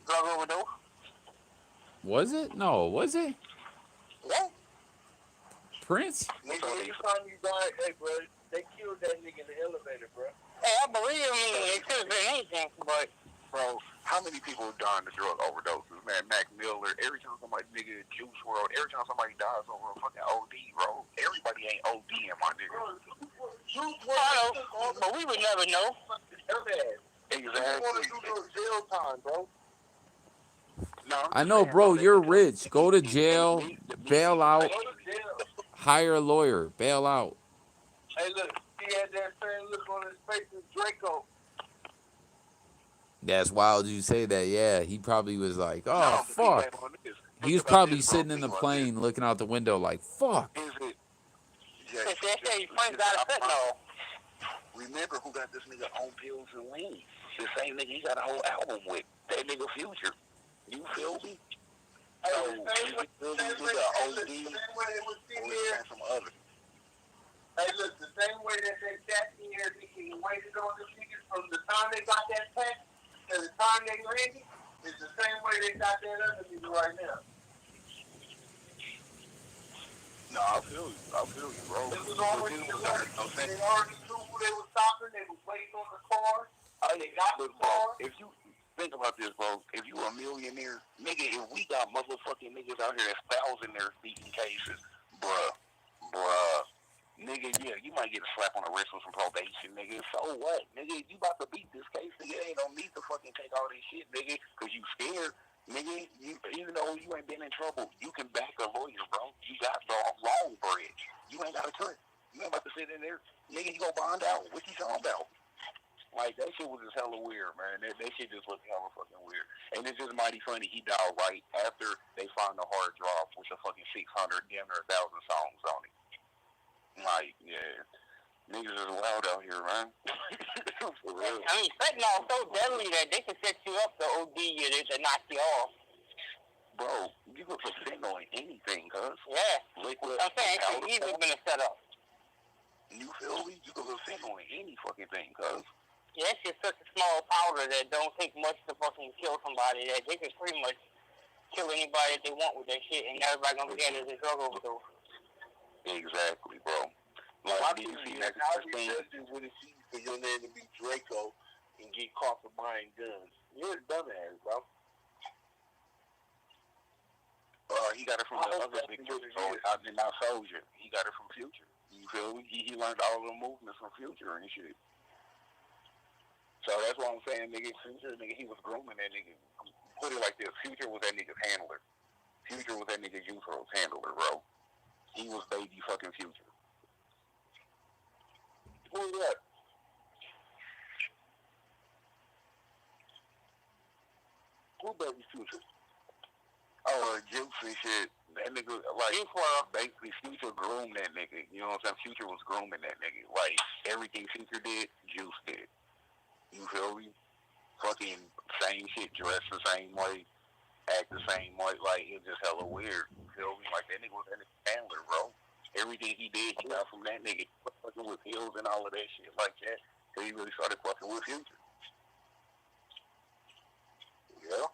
overdose? Was it? No, was it? Yeah. Prince? Nigga, anytime you die, hey, bro, they killed that nigga in the elevator, bro. Hey, I believe it could have been anything, but. Bro, how many people are dying of drug overdoses? Man, Mac Miller, every time somebody, nigga, Juice World, every time somebody dies over a fucking OD, bro, everybody ain't ODing, my nigga. Juice World, but we would never know. Exactly. You want to do the jail time, bro. No, I know, bro, you're rich. Go to jail, bail out, hire a lawyer, bail out. Hey, look, he had that same look on his face as Drakeo. That's wild you say that. Yeah, he probably was like, oh, fuck. He was probably sitting in the plane looking out the window like, fuck. Is it? They say Prince got a fentanyl. Remember who got this nigga on pills and lean? The same nigga he got a whole album with. That nigga Future. You feel me? So, he really did an OD or some other. Hey, look, the same way that they sat here and waited on the niggas from the time they got that text to the time they landed, is the same way they got that other nigga right now. No, I feel you, bro. It was already they already knew who they were stopping. They was waiting on the car. They got the car. If you think about this, bro, if you a millionaire, nigga, if we got motherfucking niggas out here that's thousand their beating cases, bruh. Nigga, yeah, you might get a slap on the wrist with some probation, nigga. So what? Nigga, you about to beat this case, nigga. Ain't no need to fucking take all this shit, nigga, because you scared. Nigga, even though you ain't been in trouble, you can back a lawyer, bro. You got the long bridge. You ain't got to cut. You ain't about to sit in there. Nigga, you gonna bond out. What you talking about? Like, that shit was just hella weird, man. That shit just looked hella fucking weird. And it's just mighty funny. He died right after they found the hard drive with a fucking 600, damn near 1,000 songs on it. Like, yeah, niggas is wild out here, man. For real. I mean, fentanyl is so deadly that they can set you up to OD you to knock you off. Bro, you can put fentanyl in anything, cuz. Yeah. Liquid. I'm saying it's easily been set up. You feel me? You can put fentanyl in any fucking thing, cuz. Yeah, it's just such a small powder that don't take much to fucking kill somebody that they can pretty much kill anybody that they want with that shit, and everybody gonna get it as a drug overdose. Exactly, bro. Like, how do you see that? How do you judge what it sees for your name to be Drakeo and get caught for buying guns? You're a dumbass, bro. He got it from the other big out in our soldier. He got it from Future. You feel me? He learned all the movements from Future and shit. So that's what I'm saying, nigga. Future, nigga, he was grooming that nigga put it like this: Future was that nigga's handler. Future was that nigga Juice WRLD's handler, bro. He was baby fucking Future. Who is that? Who baby Future? Oh, Juice and shit. That nigga, like, basically Future groomed that nigga. You know what I'm saying? Future was grooming that nigga. Like, everything Future did, Juice did. You feel me? Fucking same shit, dress the same way, act the same way. Like, it's just hella weird. You feel me? Like, that nigga was in his handler, bro. Everything he did, he got from that nigga. Fucking with pills and all of that shit like that. So he really started fucking with Future. Yeah.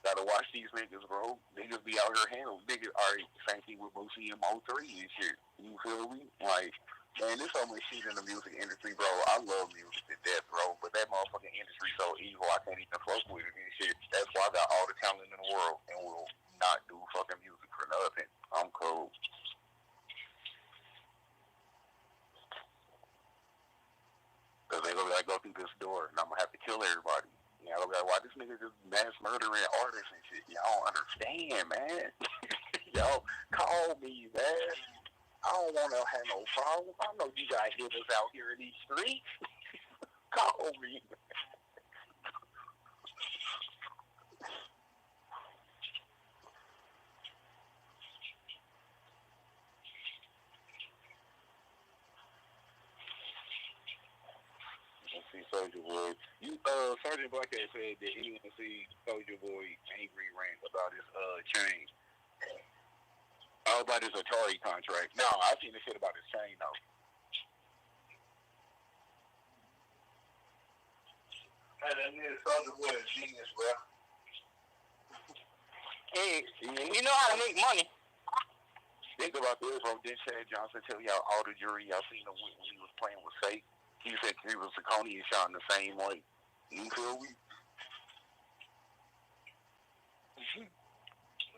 Gotta watch these niggas, bro. Niggas be out here handling. Niggas are same thing with Boosie and Mo3 and shit. You feel me? Like, man, there's so much shit in the music industry, bro. I love music to death, bro. But that motherfucking industry so evil, I can't even fuck with it and shit. That's why I got all the talent in the world and will not do fucking music for nothing. I'm cool. Cause they gonna be like, go through this door and I'm gonna have to kill everybody. You know, like, why this nigga just mass murdering artists and shit? Y'all don't understand, man. Y'all call me, man. I don't want to have no problems. I know you got hitters out here in these streets. Call me. Let's see, Soulja Boy. Sergeant Blackhead said that he want to see Soulja Boy angry rant about his chain. About his Atari contract. No, I seen the shit about his chain though. Hey, that nigga Soulja Boy is genius, bro. Hey, you know how to make money. Think about this, bro. Didn't Chad Johnson tell y'all all the jury y'all seen him when he was playing with Safe? He said he was Zirconia shot in the same way. You feel me?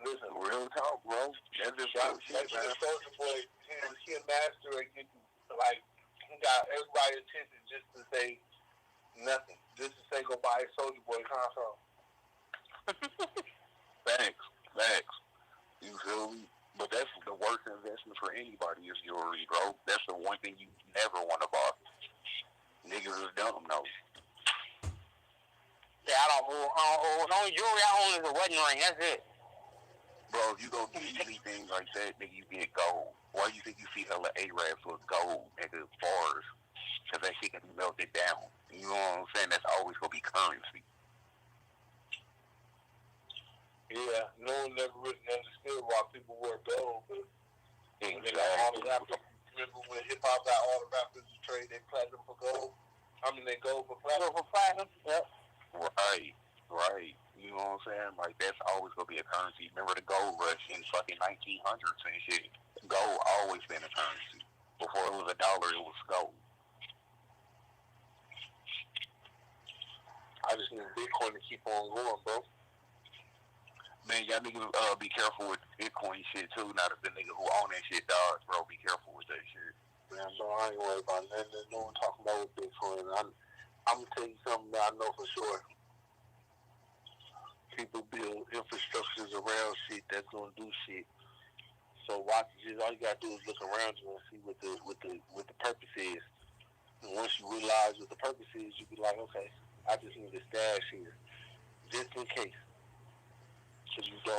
Listen, real talk, bro. That's just That Soulja Boy, he a master at getting, like, he got everybody's attention just to say nothing. Just to say go buy a Soulja Boy console. Facts. You feel me? But that's the worst investment for anybody is jewelry, bro. That's the one thing you never want to buy. Niggas is dumb, though. Yeah, I don't own. The only jewelry I own is a wedding ring. That's it. Bro, if you go get anything like that, nigga, you get gold. Why do you think you see hella Arabs with gold, nigga, bars? Because that shit can be melted down. You know what I'm saying? That's always going to be currency. Yeah, no one never really understood why people wore gold, but Exactly. remember when hip hop got all the rappers to trade their platinum for gold? I mean, they gold for platinum. Yep. Right. You know what I'm saying? Like, that's always going to be a currency. Remember the gold rush in fucking 1900s and shit? Gold always been a currency. Before it was $1, it was gold. I just need Bitcoin to keep on going, bro. Man, y'all niggas be careful with Bitcoin shit, too. Now, the nigga who own that shit, dog, bro, be careful with that shit. Man, bro, I ain't worried about nothing. There's no one talking about with Bitcoin. I'm going to tell you something that I know for sure. People build infrastructures around shit that's going to do shit. So watch this. All you got to do is look around you and see what the purpose is. And once you realize what the purpose is, you be like, okay, I just need a stash here. Just in case. But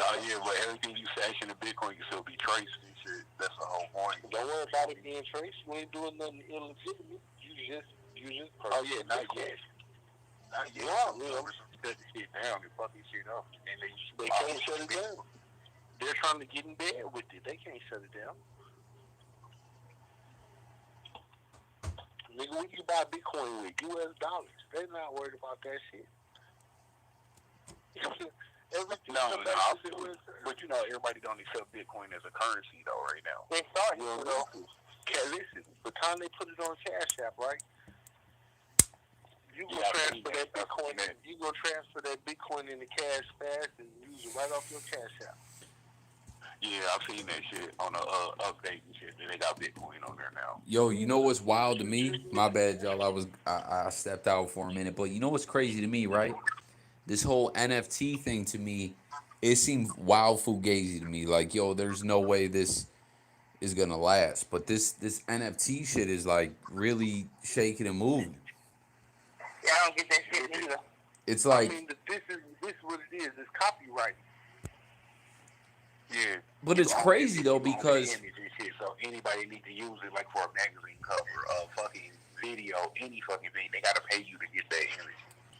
everything you stash in the Bitcoin can still be traced and shit. That's the whole point. Don't worry about it being traced. You ain't doing nothing illegitimate. You just Oh yeah, not yet. Yeah, shut the shit down and fucking shit up, and they can't shut it down. They're trying to get in bed with it. They can't shut it down. Nigga, when you buy Bitcoin with US dollars, they're not worried about that shit. But you know, everybody don't accept Bitcoin as a currency though right now. They started, listen, the time they put it on Cash App, right? You gonna transfer that Bitcoin. You gonna transfer that Bitcoin into cash fast and use it right off your Cash App. Yeah, I've seen that shit on the update and shit. They got Bitcoin on there now. Yo, you know what's wild to me? My bad, y'all. I stepped out for a minute, but you know what's crazy to me, right? this whole NFT thing to me, it seemed wild fugazi to me. Like, yo, there's no way this is gonna last. But this NFT shit is like really shaking and moving. Yeah, I don't get that shit either. It's like, I mean, this is what it is. It's copyright. Yeah. but it's crazy though You own the because image and shit, so anybody need to use it like for a magazine cover, a fucking video, any fucking thing. They gotta pay you to get that image.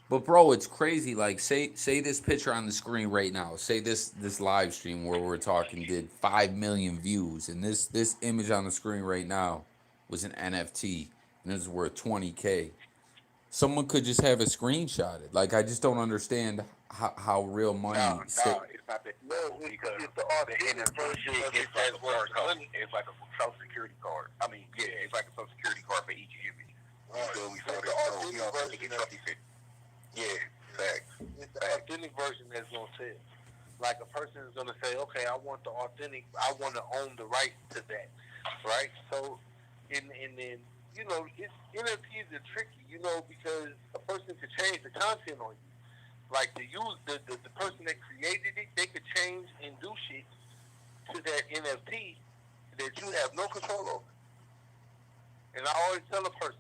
but bro, it's crazy. Like say this picture on the screen right now. Say this live stream where we're talking did 5 million views, and this image on the screen right now was an NFT, and this is worth 20K. Someone could just have it screenshotted. Like I just don't understand how real money. No, it's not that. No, because it's the NFT shit. It's like a card. It's like a social security card. I mean, yeah, it's like a social security card for each image. Yeah, facts. It's the authentic version that's gonna say it. Like a person is gonna say, okay, I want the authentic. I want to own the rights to that, right? So, and then you know, NFTs are tricky, you know, because a person could change the content on you. Like the person that created it, they could change and do shit to that NFT that you have no control over. And I always tell a person,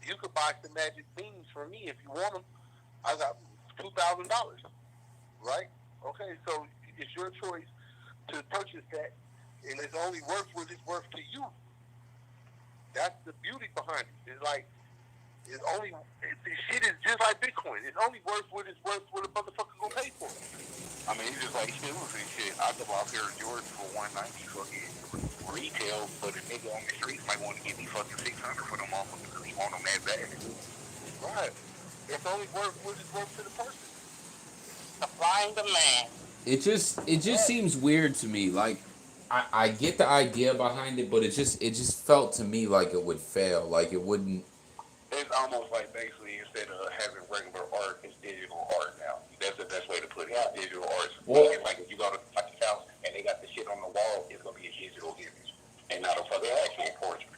you could buy some magic beans from me if you want them. I got $2,000, right? Okay, so it's your choice to purchase that, and it's only worth what it's worth to you. That's the beauty behind it. It's like this shit is just like Bitcoin. It's only worth what it's worth what a motherfucker gonna pay for it. I mean, it's just like shoes and shit. I go out here in Jordan for $190 fucking retail, but a nigga on the street might want to give me fucking $600 for them motherfuckers because he want them that bad. Right. It's only worth what it's worth to the person. Supply and demand. It just seems weird to me. Like I get the idea behind it, but it just felt to me like it would fail. Like it wouldn't. It's almost like basically instead of having regular art, it's digital art now. That's the best way to put it. It's digital art. Well, It's like if you go to somebody's house and they got the shit on the wall, it's gonna be a digital image and not a fucking actual portrait.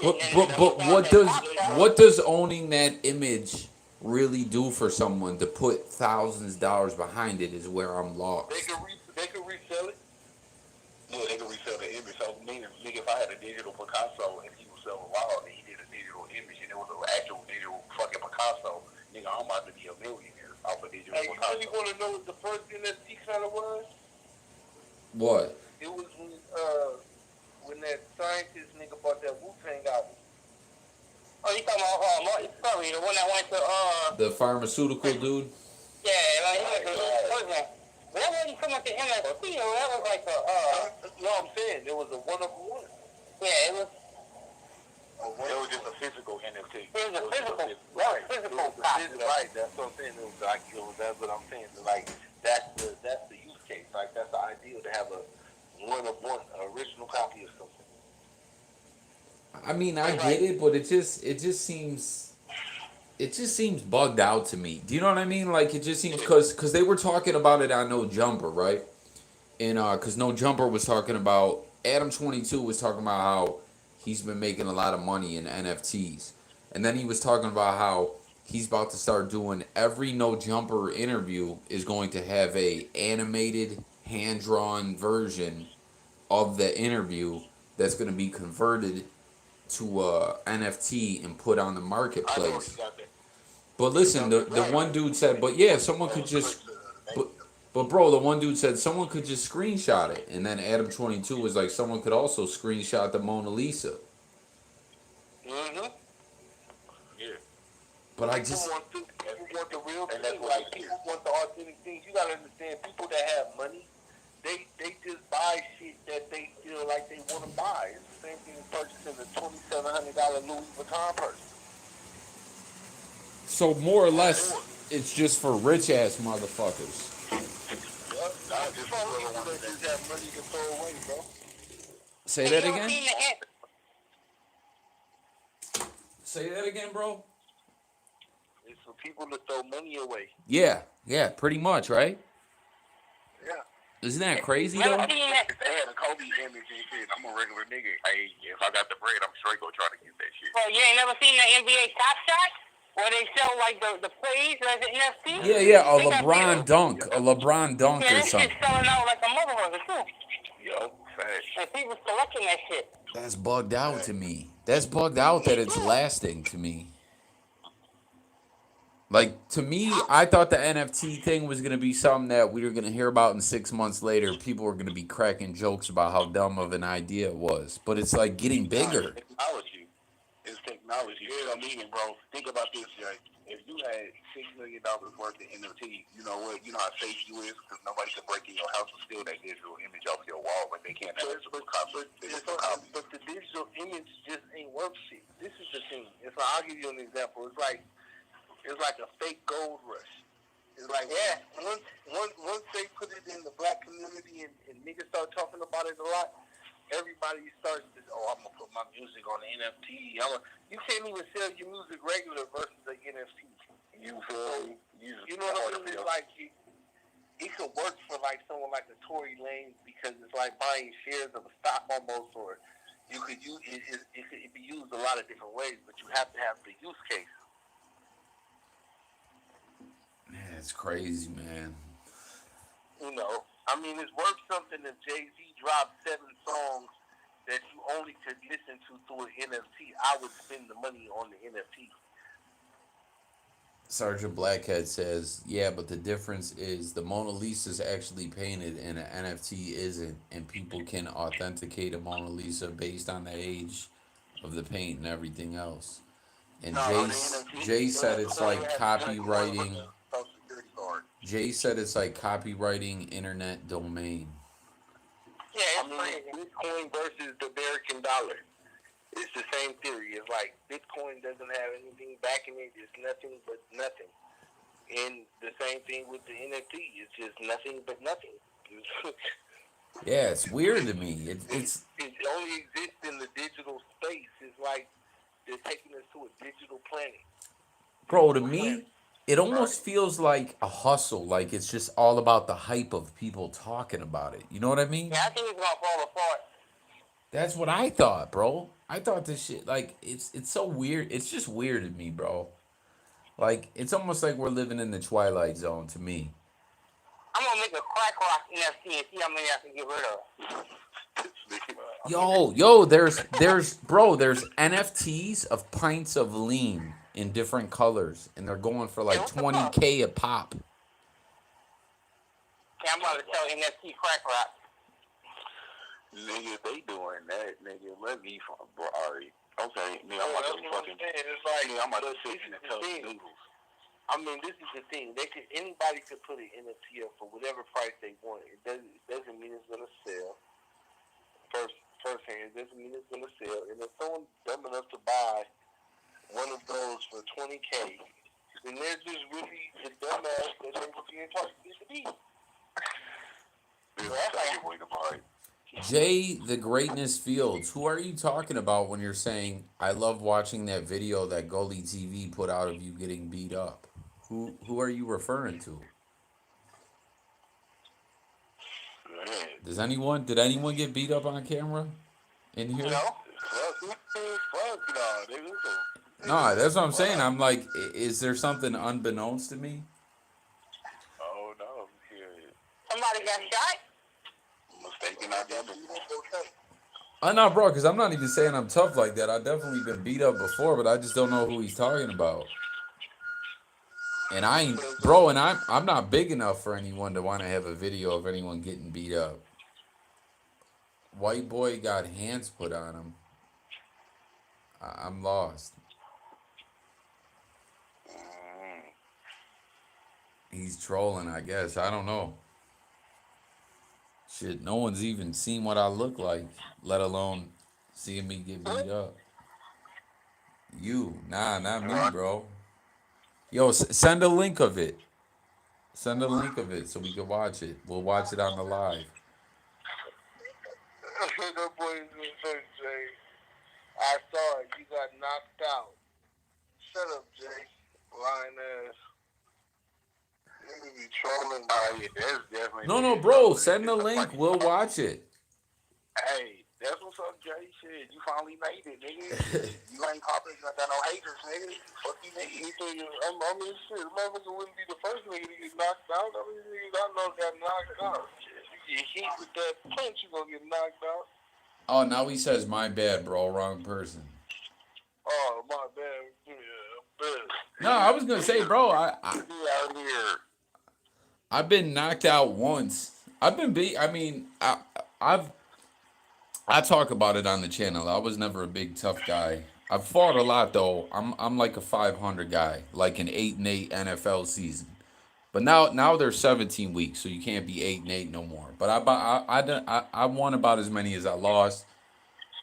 But what does owning that image really do for someone to put thousands of dollars behind it is where I'm lost. They can resell it. Yeah, they can resell the image. So meaning, if I had a digital Picasso and he was selling wild and he did a digital image and it was an actual digital fucking Picasso, nigga, I'm about to be a millionaire off a digital Picasso. You really want to know what the first NFT kind of was? What? It was when that scientist nigga bought that Wu-Tang album. Oh, you talking about sorry, the one that went to the pharmaceutical dude? Yeah, like he went to that wasn't so much the NFT, that was like no, I'm saying it was a one-of-one. Yeah, it was. It was just a physical NFT. It was a physical, right? Physical copy. Right. That's what I'm saying. It was like that's what I'm saying. Like that's the use case. Like that's the ideal to have a one-of-one original copy of something. I mean, I get it, but it just seems bugged out to me. Do you know what I mean? Like it just seems because they were talking about it on No Jumper, right? And because No Jumper was talking about Adam 22 was talking about how he's been making a lot of money in NFTs, and then he was talking about how he's about to start doing every No Jumper interview is going to have a animated hand drawn version of the interview that's going to be converted to NFT and put on the marketplace. But listen, the one dude said, but yeah, someone could just, but bro, the one dude said someone could just screenshot it, and then Adam 22 was like, someone could also screenshot the Mona Lisa. Mhm. Yeah. But I just People want the real thing. Like people want the authentic things. You gotta understand, people that have money, they just buy shit that they feel like they want to buy. It's the same thing as purchasing a $2,700 Louis Vuitton purse. so more or less, it's just for rich ass motherfuckers. Yep. Not just for people that just have money to throw away, bro. Say that again. Say that again, bro. It's for people to throw money away. Yeah, pretty much, right? Yeah. Isn't that crazy though? If they had a Kobe image and shit, I'm a regular nigga. Hey, if I got the bread, I'm straight gonna try to get that shit. Well, you ain't never seen the NBA Top Shot? Where they sell like the plays as an NFT. Yeah, a LeBron dunk, a LeBron dunk Yeah, or that something. shit's selling out like a motherfucker too. Yo, facts. And people collecting that shit. That's bugged out to me. That's bugged out that it's lasting to me. Like, to me, I thought the NFT thing was going to be something that we were going to hear about, and 6 months later, people were going to be cracking jokes about how dumb of an idea it was. But it's like getting bigger. Technology. It's technology. Yeah, I mean, bro. Think about this, Jay. If you had $6 million worth of NFT, you know what? You know how safe you is because nobody can break in your house and steal that digital image off your wall, but they can't have it. But the digital image just ain't worth shit. This is the thing. It's like, I'll give you an example. It's like a fake gold rush. It's like, once they put it in the black community and niggas start talking about it a lot, everybody starts to, I'm going to put my music on the NFT. You can't even sell your music regular versus the NFT. You know what I mean? It's like, it could work for like someone like a Tory Lanez because it's like buying shares of a stock almost, or you could use it could be used a lot of different ways, but you have to have the use case. Man, it's crazy, man. You know, I mean, it's worth something if Jay-Z dropped 7 songs that you only could listen to through an NFT. I would spend the money on the NFT. Sergeant Blackhead says, yeah, but the difference is the Mona Lisa is actually painted and an NFT isn't, and people can authenticate a Mona Lisa based on the age of the paint and everything else. And Jay said it's like copywriting. Jay said it's like copywriting internet domain. Yeah, I mean, Bitcoin versus the American dollar. It's the same theory. It's like Bitcoin doesn't have anything backing it. It's nothing but nothing. And the same thing with the NFT. It's just nothing but nothing. Yeah, it's weird to me. It only exists in the digital space. It's like they're taking us to a digital planet. Bro, to me, it almost feels like a hustle. Like it's just all about the hype of people talking about it. You know what I mean? Yeah, I think it's gonna fall apart. That's what I thought, bro. I thought this shit, like, it's so weird. It's just weird to me, bro. Like, it's almost like we're living in the Twilight Zone to me. I'm gonna make a crack rock NFT and see how many I can get rid of. Yo, there's NFTs of pints of lean in different colors, and they're going for like $20K a pop. Yeah, I'm about to sell NFT crack rock. Nigga, they doing that, nigga. Let me, bro. Alright. Okay, nigga, I'm about to fucking. It's like, nigga, I'm about to sit in the cup noodles. I mean, this is the thing. Anybody could put an NFT up for whatever price they want. It doesn't mean it's gonna sell. First hand, it doesn't mean it's gonna sell. And if someone's dumb enough to buy one of those for $20K, then they're just really the dumbass that they were being taught to be. Jay, the Greatness Fields, who are you talking about when you're saying, I love watching that video that Gully TV put out of you getting beat up? Who are you referring to? Did anyone get beat up on camera in here? No, that's what I'm saying. I'm like, is there something unbeknownst to me? Oh, no. Somebody got shot? Mistaken identity. No, bro, because I'm not even saying I'm tough like that. I've definitely been beat up before, but I just don't know who he's talking about. And I'm not big enough for anyone to want to have a video of anyone getting beat up. White boy got hands put on him. I'm lost. He's trolling, I guess. I don't know. Shit, no one's even seen what I look like, let alone seeing me get beat up. You, not me, bro. Yo, send a link of it. Send a link of it so we can watch it. We'll watch it on the live. That boy is going to say, I saw it. You got knocked out. Shut up, Jay. Lying ass. You be trolling. Yeah, that's definitely. No, bro. Send the link. We'll watch it. Hey, that's what's up, Jay. Shit, shit, you finally made it, nigga. You ain't popping, you ain't got no haters, nigga. Fuck you, nigga. I mean, shit, motherfucker wouldn't be the first nigga to get knocked out. I mean, niggas I know got knocked out. You get hit with that punch, you gonna get knocked out. Oh, now he says, my bad, bro. Wrong person. Oh, my bad. Yeah, bad. No, I was going to say, bro, out here. I've been knocked out once. I've been beat. I mean, I talk about it on the channel. I was never a big tough guy. I've fought a lot though. I'm like a 500 guy, like an 8-8 NFL season. But now there's 17 weeks, so you can't be 8-8 no more. But I won about as many as I lost.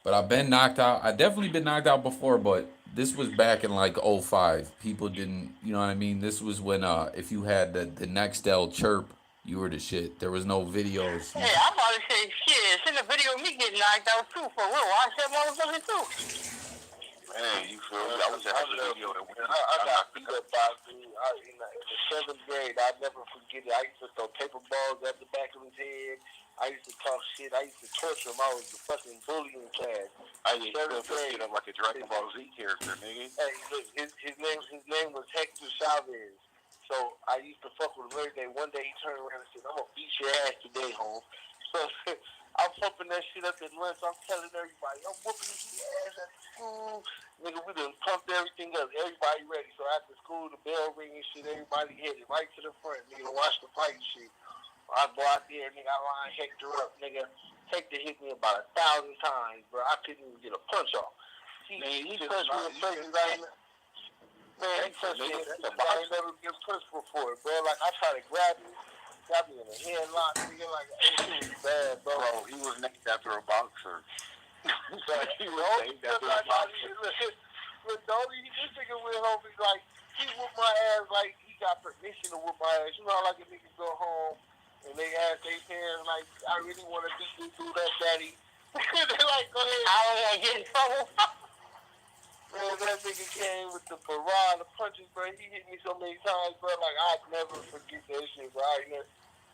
But I've been knocked out. I definitely been knocked out before, but this was back in like '05. People didn't, you know what I mean? This was when if you had the Nextel chirp, you were the shit. There was no videos. Hey, I'm about to say shit. Send a video of me getting knocked out too for real. Watch that motherfucker too. Man, you feel me? I was at the video that I got beat up by a dude in the 7th grade. I'll never forget it. I used to throw paper balls at the back of his head. I used to talk shit. I used to torture him. I was the fucking bully in class. I used to shit up like a Dragon Ball Z character, nigga. Hey, look, his name was Hector Chavez. So I used to fuck with him every day. One day he turned around and said, "I'm gonna beat your ass today, home." So I'm pumping that shit up at lunch. I'm telling everybody, I'm whooping his ass at school. Nigga, we done pumped everything up. Everybody ready. So after school, the bell ring and shit, everybody headed right to the front, nigga, to watch the fight and shit. I go out there, nigga, I line Hector up, nigga. Hector hit me about 1,000 times, bro. I couldn't even get a punch off. He punched me in places man, he punched me in places I ain't never been punched before, bro. Like, I tried to grab him, got me in a headlock, nigga, like, it was bad, bro. Bro, he was named after a boxer. He was named after a boxer. Look, this nigga went home, he's like, he whooped my ass like he got permission to whoop my ass. You know how, like, a nigga go home, and they ask their parents, like, I really want to do that, daddy. They like, go ahead. I don't want to get in trouble. Man, that nigga came with the barrage of punches, bro. He hit me so many times, bro. Like, I'd never forget that shit, bro.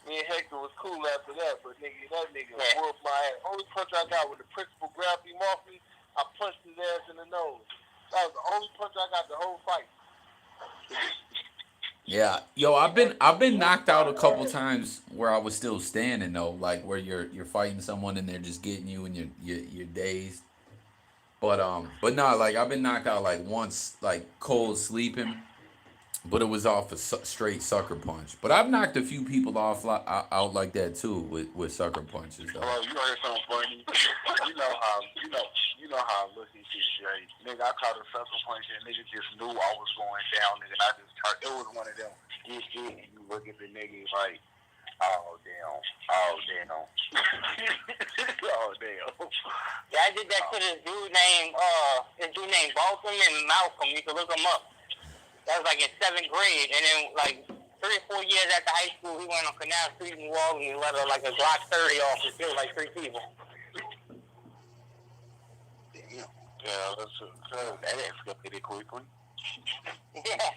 Me and Hector was cool after that, but nigga, that nigga whooped my ass. Only punch I got when the principal grabbed him off me, I punched his ass in the nose. That was the only punch I got the whole fight. Yeah, yo, I've been knocked out a couple times where I was still standing though, like where you're fighting someone and they're just getting you and you're dazed. But no, like I've been knocked out like once, like cold sleeping, but it was off a straight sucker punch. But I've knocked a few people off out like that too with sucker punches though. Oh, you heard something funny? you know how I look at shit, Jay. Nigga, I caught a sucker punch and nigga just knew I was going down, nigga. And I just turned. It was one of them. And you look at the nigga like, oh damn. Oh damn. Yeah, I did that to this dude named Baltimore and Malcolm. You can look him up. That was like in 7th grade, and then like 3 or 4 years after high school, he went on Canal Street in New Orleans and let like a Glock 30 off and killed like 3 people. Damn. Yeah, that escalated quickly. Yeah.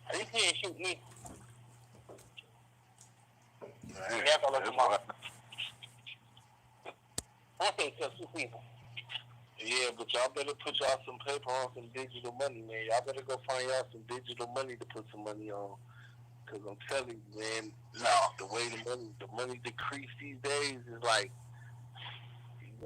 At least he didn't shoot me. Man, that's all look him up. I think he killed 2 people. Yeah, but y'all better put y'all some paper on some digital money, man. Y'all better go find y'all some digital money to put some money on. Because I'm telling you, man, the way the money decrease these days is like, you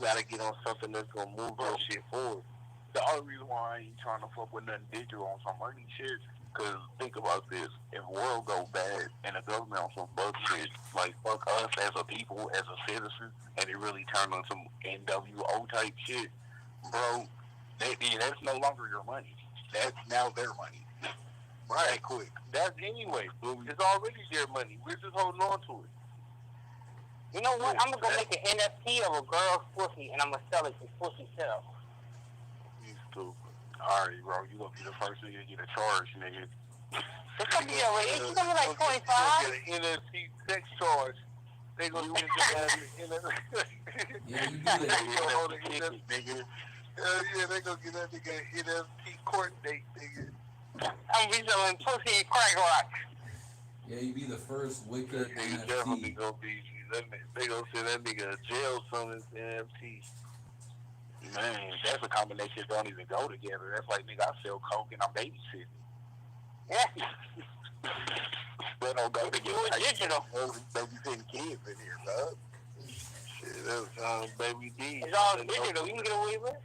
gotta get on something that's going to move your shit forward. The only reason why I ain't trying to fuck with nothing digital on some money shit, because think about this. If the world go bad and the government on some bug shit, like fuck us as a people, as a citizen, and it really turn on some NWO type shit, bro, that's no longer your money. That's now their money. Right, quick. That's anyway, bro. It's already their money. We're just holding on to it. You know what? I'm going to go make an NFT of a girl's pussy, and I'm going to sell it to pussy sell. You stupid. Alright, bro, you gonna be the first nigga to get a charge, nigga. It's gonna be like 25. Get an NFT sex charge. They gonna get Yeah, you do that. nigga. Yeah, they gonna get that nigga an NFT court date, nigga. I'm gonna be selling pussy and crack rock. Yeah, you be the first wicked Nigga definitely NFT. gonna be. They gonna send that nigga a jail summons NFT. that's a combination that don't even go together. That's like, nigga, I sell coke and I'm babysitting. Yeah. They don't go together. You digital. Babysitting kids in here, dog. Shit, that's baby D. It's all digital. You can get away with it.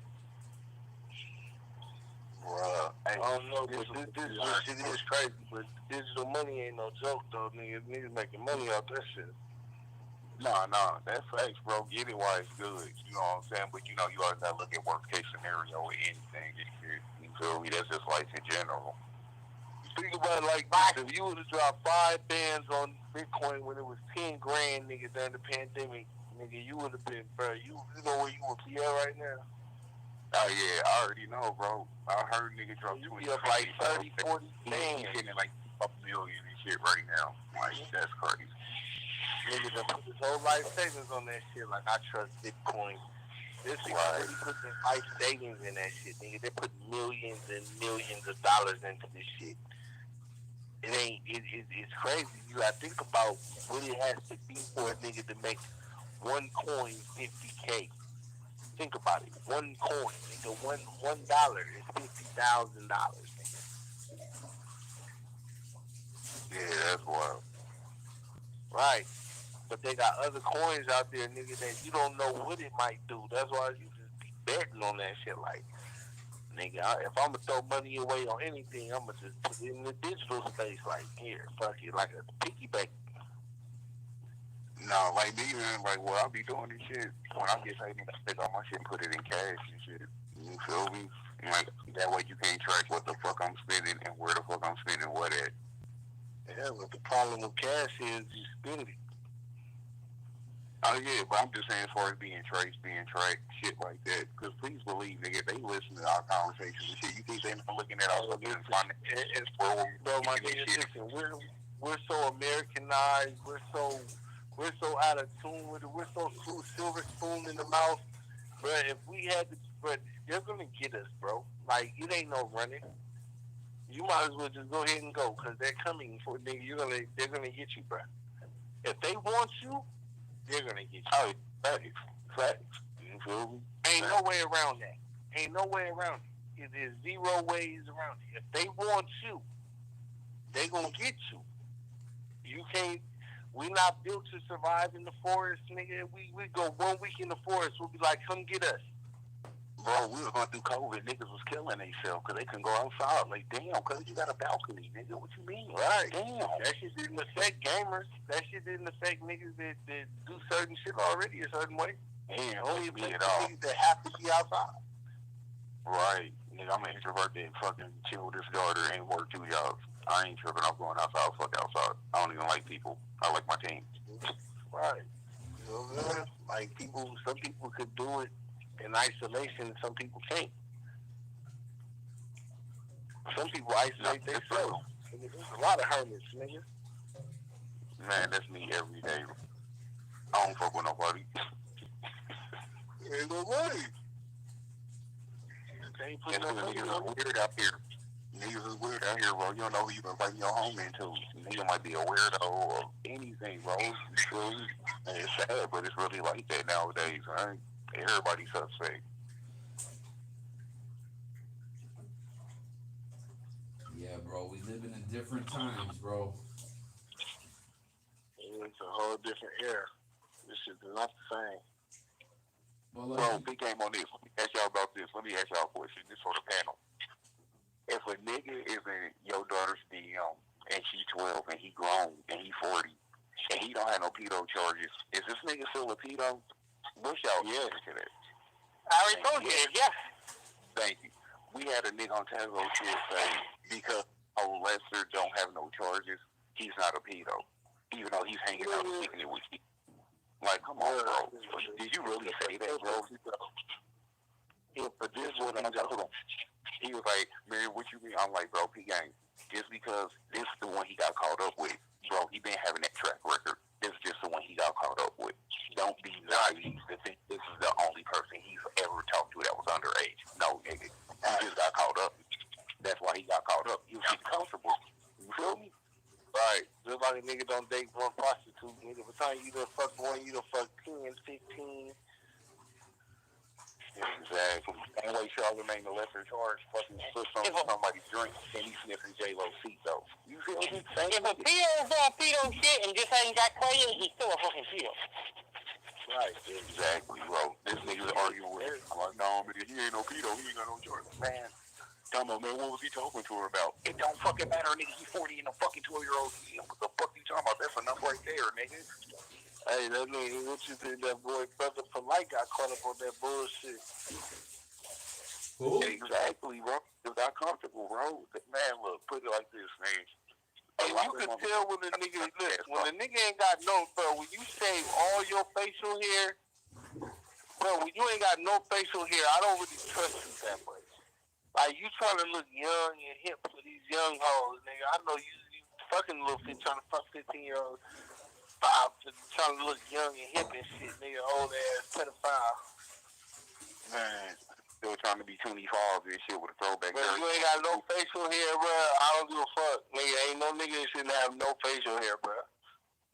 Bruh. I don't know, but this digital shit is crazy. But digital money ain't no joke, though, nigga. Niggas making money off that shit. No, that's facts, bro. Get it while it's good. You know what I'm saying? But, you know, you always gotta look at worst case scenario with anything. You feel me? That's just life in general. Think about it like this. If you would have dropped 5 bands on Bitcoin when it was 10 grand, nigga, during the pandemic, nigga, you would have been, bro, you know where you would be at right now? Oh, yeah, I already know, bro. I heard niggas drop 20. You up like 30, 40 bands. He's hitting like a million and shit right now. Like, that's crazy. Nigga done put his whole life savings on that shit. Like, I trust Bitcoin. This nigga really put their life savings in that shit, nigga. They put millions and millions of dollars into this shit. It's crazy. You gotta think about what it has to be for a nigga to make one coin 50K. Think about it. One coin, nigga. $1 is $50,000, nigga. Yeah, that's wild. Right. But they got other coins out there, nigga, that you don't know what it might do. That's why you just be betting on that shit. Like, nigga, if I'm gonna throw money away on anything, I'm gonna just put it in the digital space. Like, here, fuck it, like a piggy bank. No, like me, man, like what I be doing this shit, when I get paid, I take all my shit and put it in cash and shit. You feel me? Like, that way you can't track what the fuck I'm spending and where the fuck I'm spending what at. Yeah, but the problem with cash is you spend it. Oh, yeah, but I'm just saying as far as being traced, shit like that. Because please believe, nigga, they listen to our conversations and shit. You think they're not looking at our fucking finances? Bro, my nigga, listen, we're so Americanized, we're so out of tune with it, we're so silver spoon in the mouth. But if we had to, but they're gonna get us, bro. Like, it ain't no running. You might as well just go ahead and go, because they're coming for, nigga, they're gonna get you, bro. If they want you, they're gonna get you. Oh, facts. You feel me? Ain't no way around that. Ain't no way around it. There's zero ways around it. If they want you, they gonna get you. You can't. We not built to survive in the forest, nigga. We go 1 week in the forest, we'll be like, come get us. Bro, we was going through COVID. Niggas was killing themselves because they couldn't go outside. Like, damn, cuz you got a balcony, nigga. What you mean? Right. Damn. That shit didn't affect gamers. That shit didn't affect niggas that do certain shit already a certain way. Damn, Only me affect at all. niggas that have to be outside. Right. Nigga, I'm an introvert that fucking chill with this daughter and work 2 jobs. I ain't tripping. I'm going outside. Fuck outside. I don't even like people. I like my team. Right. You know what I'm saying? Like, some people could do it in isolation, some people can't. Some people isolate themselves. There's a lot of hermits, nigga. Man, that's me every day. I don't fuck with nobody. Ain't no way. That's because niggas is weird out here. Niggas is weird out here, bro. You don't know who you inviting your home into. Nigga might be a weirdo or anything, bro. You feel me? And it's sad, but it's really like that nowadays, right? Everybody's suspect. Yeah, bro. We living in different times, bro. It's a whole different era. This shit is not the same. Well, Bro, big game on this. Let me ask y'all about this. Let me ask y'all a question. This for the panel. If a nigga is in your daughter's DM and she's 12 and he grown and he 40 and he don't have no pedo charges, is this nigga still a pedo? What's y'all answer to that? I already told you, yeah. Thank you. We had a nigga on Tango shit say because Lester don't have no charges, he's not a pedo. Even though he's hanging out and kicking it with you. Like, come on, bro. Did you really say that, bro? Yeah, but this is what I'm talking about. He was like, man, what you mean? I'm like, bro, P-Gang, just because this is the one he got caught up with, bro, he been having that track record. This is just the one he got caught up with. Don't be naive to think this is the only person he's ever talked to that was underage. No, nigga. He just got caught up. That's why he got caught up. He was getting comfortable. You feel me? Right. Just like a nigga don't date one prostitute, nigga. By the time you done fuck one, you done fuck 10, 15. Exactly. And like Charlamagne the lesser charge fucking put somebody's drink and he sniffing J-Lo seat though. You feel me? If a pedo's doing pedo shit and just ain't got clear, he's still a fucking pedo. Right, exactly, bro. This nigga's arguing with her. I'm like, no, man, he ain't no pedo. He ain't got no choice. Man, come on, man, what was he talking to her about? It don't fucking matter, nigga. He's 40 and a fucking 12-year-old. What the fuck you talking about? That's enough right there, nigga. Hey, that nigga, what you think that boy Brother Polite got caught up on that bullshit? Who? Exactly, bro. It got comfortable, bro. Man, look, put it like this, man. And you can tell when the nigga, look, when the nigga ain't got no, bro, when you shave all your facial hair, bro, when you ain't got no facial hair, I don't really trust you that much. Like, you trying to look young and hip for these young hoes, nigga. I know you fucking little fit trying to fuck 15-year-olds. Trying to look young and hip and shit, nigga, old ass pedophile. Man, still trying to be 25 and shit with a throwback. Man, you ain't got no facial hair, bro. I don't give a fuck. Nigga, ain't no nigga that shouldn't have no facial hair, bro.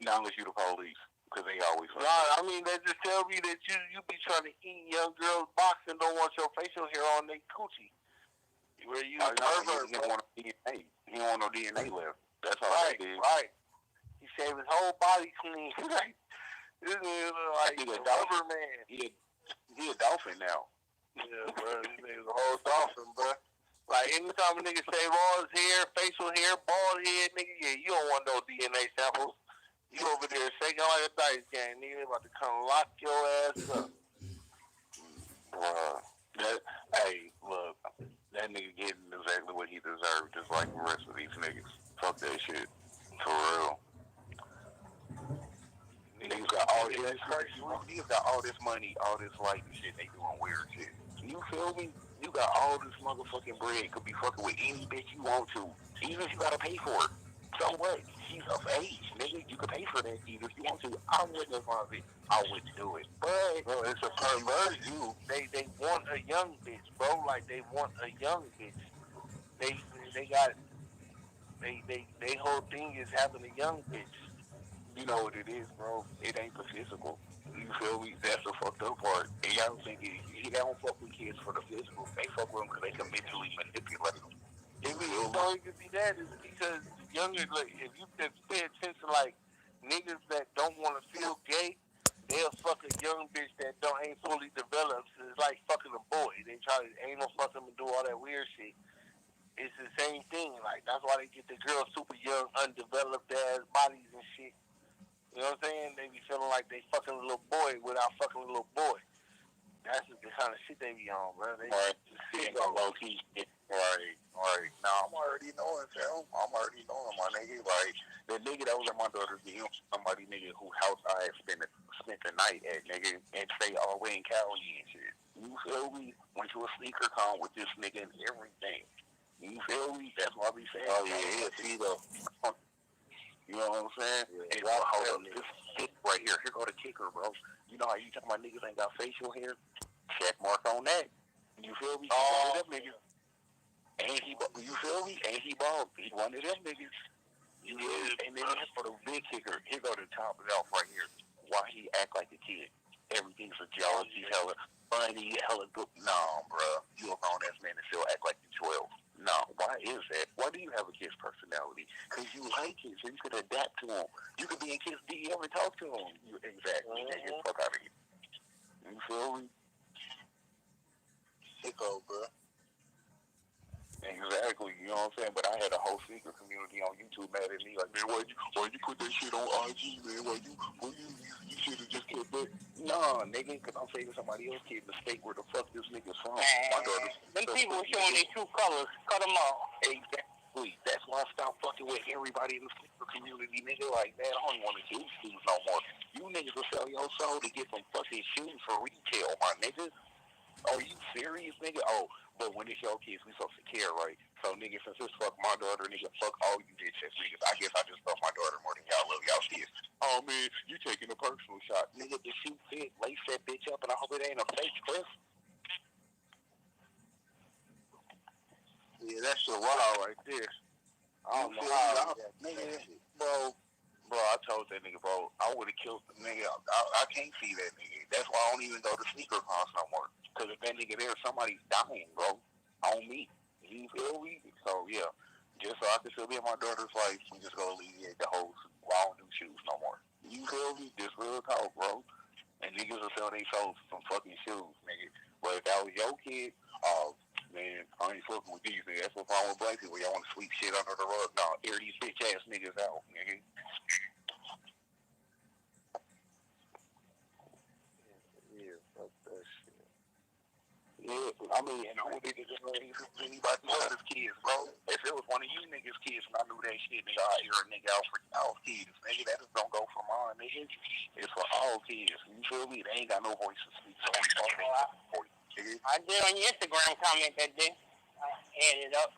Not unless you the police, because they always fuck. Nah, I mean, they just tell me that you be trying to eat young girls' box and don't want your facial hair on their coochie. Where you pervert, he don't want no DNA. He don't want no DNA left. That's all right, they did. Right. He shaved his whole body clean. This nigga like a rubber man. He a dolphin now. Yeah, bro. This nigga's a whole dolphin, bro. Like, anytime a nigga shave all his hair, facial hair, bald head, nigga, yeah, you don't want no DNA samples. You over there shaking like a dice game, nigga. They about to come lock your ass up. Hey, look, that nigga getting exactly what he deserved, just like the rest of these niggas. Fuck that shit. For real. Niggas got all this niggas got all this money, all this life and shit, they doing weird shit. You feel me? You got all this motherfucking bread, could be fucking with any bitch you want to. Even if you gotta pay for it. So what? She's of age, nigga. You could pay for that even if you want to. I wouldn't have wanted it. I wouldn't do it. But bro, it's a perversion. They want a young bitch, bro. Like, they want a young bitch. They got they whole thing is having a young bitch. You know what it is, bro? It ain't the physical. You feel me? That's the fucked up part. And y'all think they don't fuck with kids for the physical. They fuck with them because they can mentally manipulate them. If it don't even be that, it's because younger, like, if you pay attention, like, niggas that don't want to feel gay, they'll fuck a young bitch that ain't fully developed. So it's like fucking a boy. They try to ain't no fuck them and do all that weird shit. It's the same thing. Like, that's why they get the girls super young, undeveloped ass bodies and shit. You know what I'm saying? They be feeling like they fucking a little boy without fucking a little boy. That's the kind of shit they be on, bro. They shit on low key. Right. Now I'm already knowing, Phil. I'm already knowing my nigga. Like, the nigga that was at my daughter's game, somebody nigga whose house I had spent the night at, nigga, and stay all the way in Cali and shit. You feel me? Went to a sneaker con with this nigga and everything. You feel me? That's what I be saying. Oh yeah, see though. You know what I'm saying? Yeah, and hold up, this right here. Here go the kicker, bro. You know how you talking about niggas ain't got facial hair? Check mark on that. You feel me? One of them niggas. And you feel me? And he bald. He one of them niggas. And then for the big kicker, here go to top it off right here. Why he act like a kid? Everything's a jealousy, hella funny, hella good. No, bro. You a grown ass man and still act like you're 12. No, why is that? Why do you have a kid's personality? Because you like kids, so you can adapt to them. You could be in kids' DM and talk to them. Exactly. Get the fuck out of here. You feel me? Sicko, bro. Exactly, you know what I'm saying? But I had a whole secret community on YouTube mad at me, like, man, why you put that shit on IG, man? Why you should have just kept that? Nah, nigga, because I'm saving somebody else's kid mistake where the fuck this nigga's from. My daughter. Them people showing their true colors. Cut them off. Exactly. That's why I stopped fucking with everybody in the sleeper community, nigga. Like, man, I don't want to do shoes no more. You niggas will sell your soul to get some fucking shoes for retail, my nigga. Are you serious, nigga? Oh, but when it's your kids, we supposed to care, right? So, nigga, since it's fuck my daughter, nigga, fuck all you bitch ass niggas. I guess I just love my daughter more than y'all love y'all kids. Oh, man, you taking a personal shot. Nigga, the shoe fit, lace that bitch up, and I hope it ain't a fake cliff. Yeah, that's a wild right there. I don't know how. Nigga, bro, I told that nigga, bro, I would have killed the nigga. I can't see that nigga. That's why I don't even go to sneaker cons no more. Because if that nigga there, somebody's dying, bro. On me. You feel me? So, yeah. Just so I can still be in my daughter's life, we just gonna alleviate the whole wild new shoes no more. You feel me? Just real talk, bro. And niggas will sell their souls some fucking shoes, nigga. But if that was your kid, oh, man, I ain't fucking with these niggas. That's what problem with black people. Y'all want to sweep shit under the rug. No, air these bitch ass niggas out, nigga. Yeah, fuck that shit. Yeah, I mean, and all niggas just anybody else's kids, bro. If it was one of you niggas' kids and I knew that shit, nigga, I'd air a nigga out for y'all kids, nigga. That just don't go for mine, nigga. It's for all kids. You feel me? They ain't got no voice to speak, so I did on your Instagram comment that day. I added up.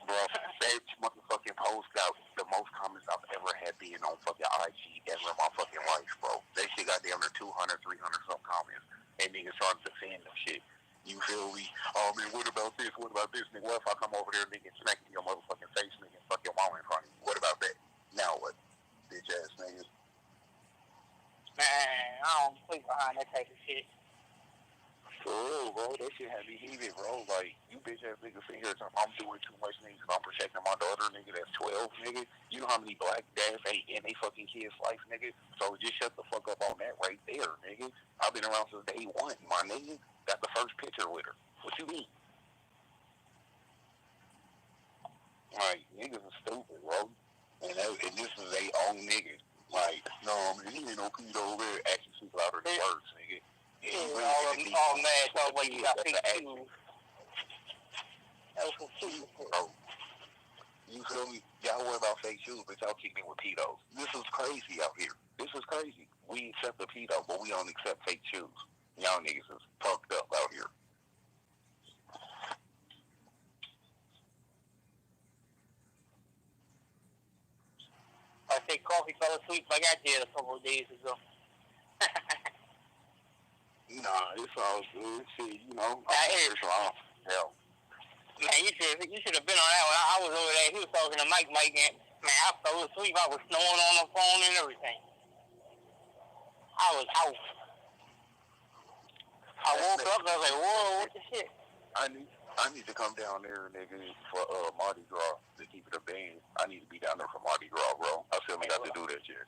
Bro, that motherfucking post got the most comments I've ever had being on fucking IG ever in my fucking life, bro. That shit got down to 200, 300 some comments. And niggas started to defend them shit. You feel me? Oh, man, what about this? What about this? Nigga, what if I come over there, nigga, and smack in your motherfucking face, nigga, and fuck your mama in front of you? What about that? Now what? Bitch ass niggas. Man, I don't sleep behind that type of shit. For real, bro. That shit had me heated, bro. Like, you bitch ass niggas sitting here talking, I'm doing too much, nigga, because I'm protecting my daughter, nigga, that's 12, nigga. You know how many black dads ain't in they fucking kids' life, nigga? So just shut the fuck up on that right there, nigga. I've been around since day one, my nigga. Got the first picture with her. What you mean? Like, niggas are stupid, bro. And this is they own niggas. Like, no, man, he ain't no pedo over there. Actually, speak louder than words, nigga. Yeah, all mad about what you got fake shoes. That was some stupid shit. Bro, you feel me? Y'all worry about fake shoes, but y'all keep me with pedos. This is crazy out here. This is crazy. We accept the pedo, but we don't accept fake shoes. Y'all niggas is fucked up out here. I say coffee fell asleep like I did a couple of days ago. Nah, it's all good. Shit, you know. It's wrong. Hell. Man, you should have been on that one. I was over there. He was talking to Mike, and man, I fell asleep. I was snoring on the phone and everything. I was out. I woke up and I was like, whoa, what the shit? I need to come down there, nigga, for Mardi Gras to keep it a band. I need to be down there for Mardi Gras, bro. I still ain't got to do that shit.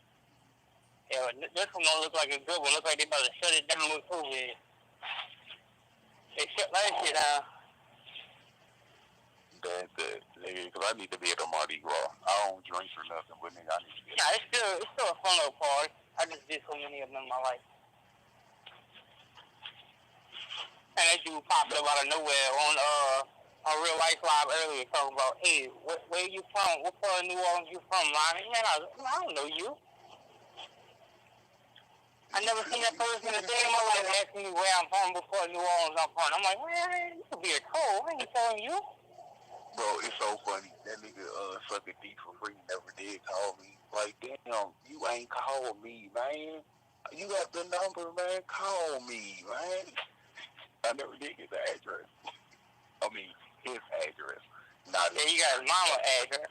Yeah, this one don't look like a good one. Look like they about to shut it down with COVID. They shut that shit down. That's it, nigga, because I need to be at the Mardi Gras. I don't drink or nothing, but nigga, I need to be. Nah, it's still a fun little party. I just did so many of them in my life. And that dude popped up out of nowhere on Real Life Live earlier talking about, hey, where you from? What part of New Orleans you from, Lonnie? Man, I don't know you. I never seen that person in a day in my life asking me where I'm from before New Orleans I'm from. I'm like, man, you could be a troll. I ain't telling you. Bro, it's so funny. That nigga suck a D for free never did call me. Like, damn, you ain't called me, man. You got the number, man. Call me, man. I never did get the address. I mean, his address. Not yeah, you got his mama address.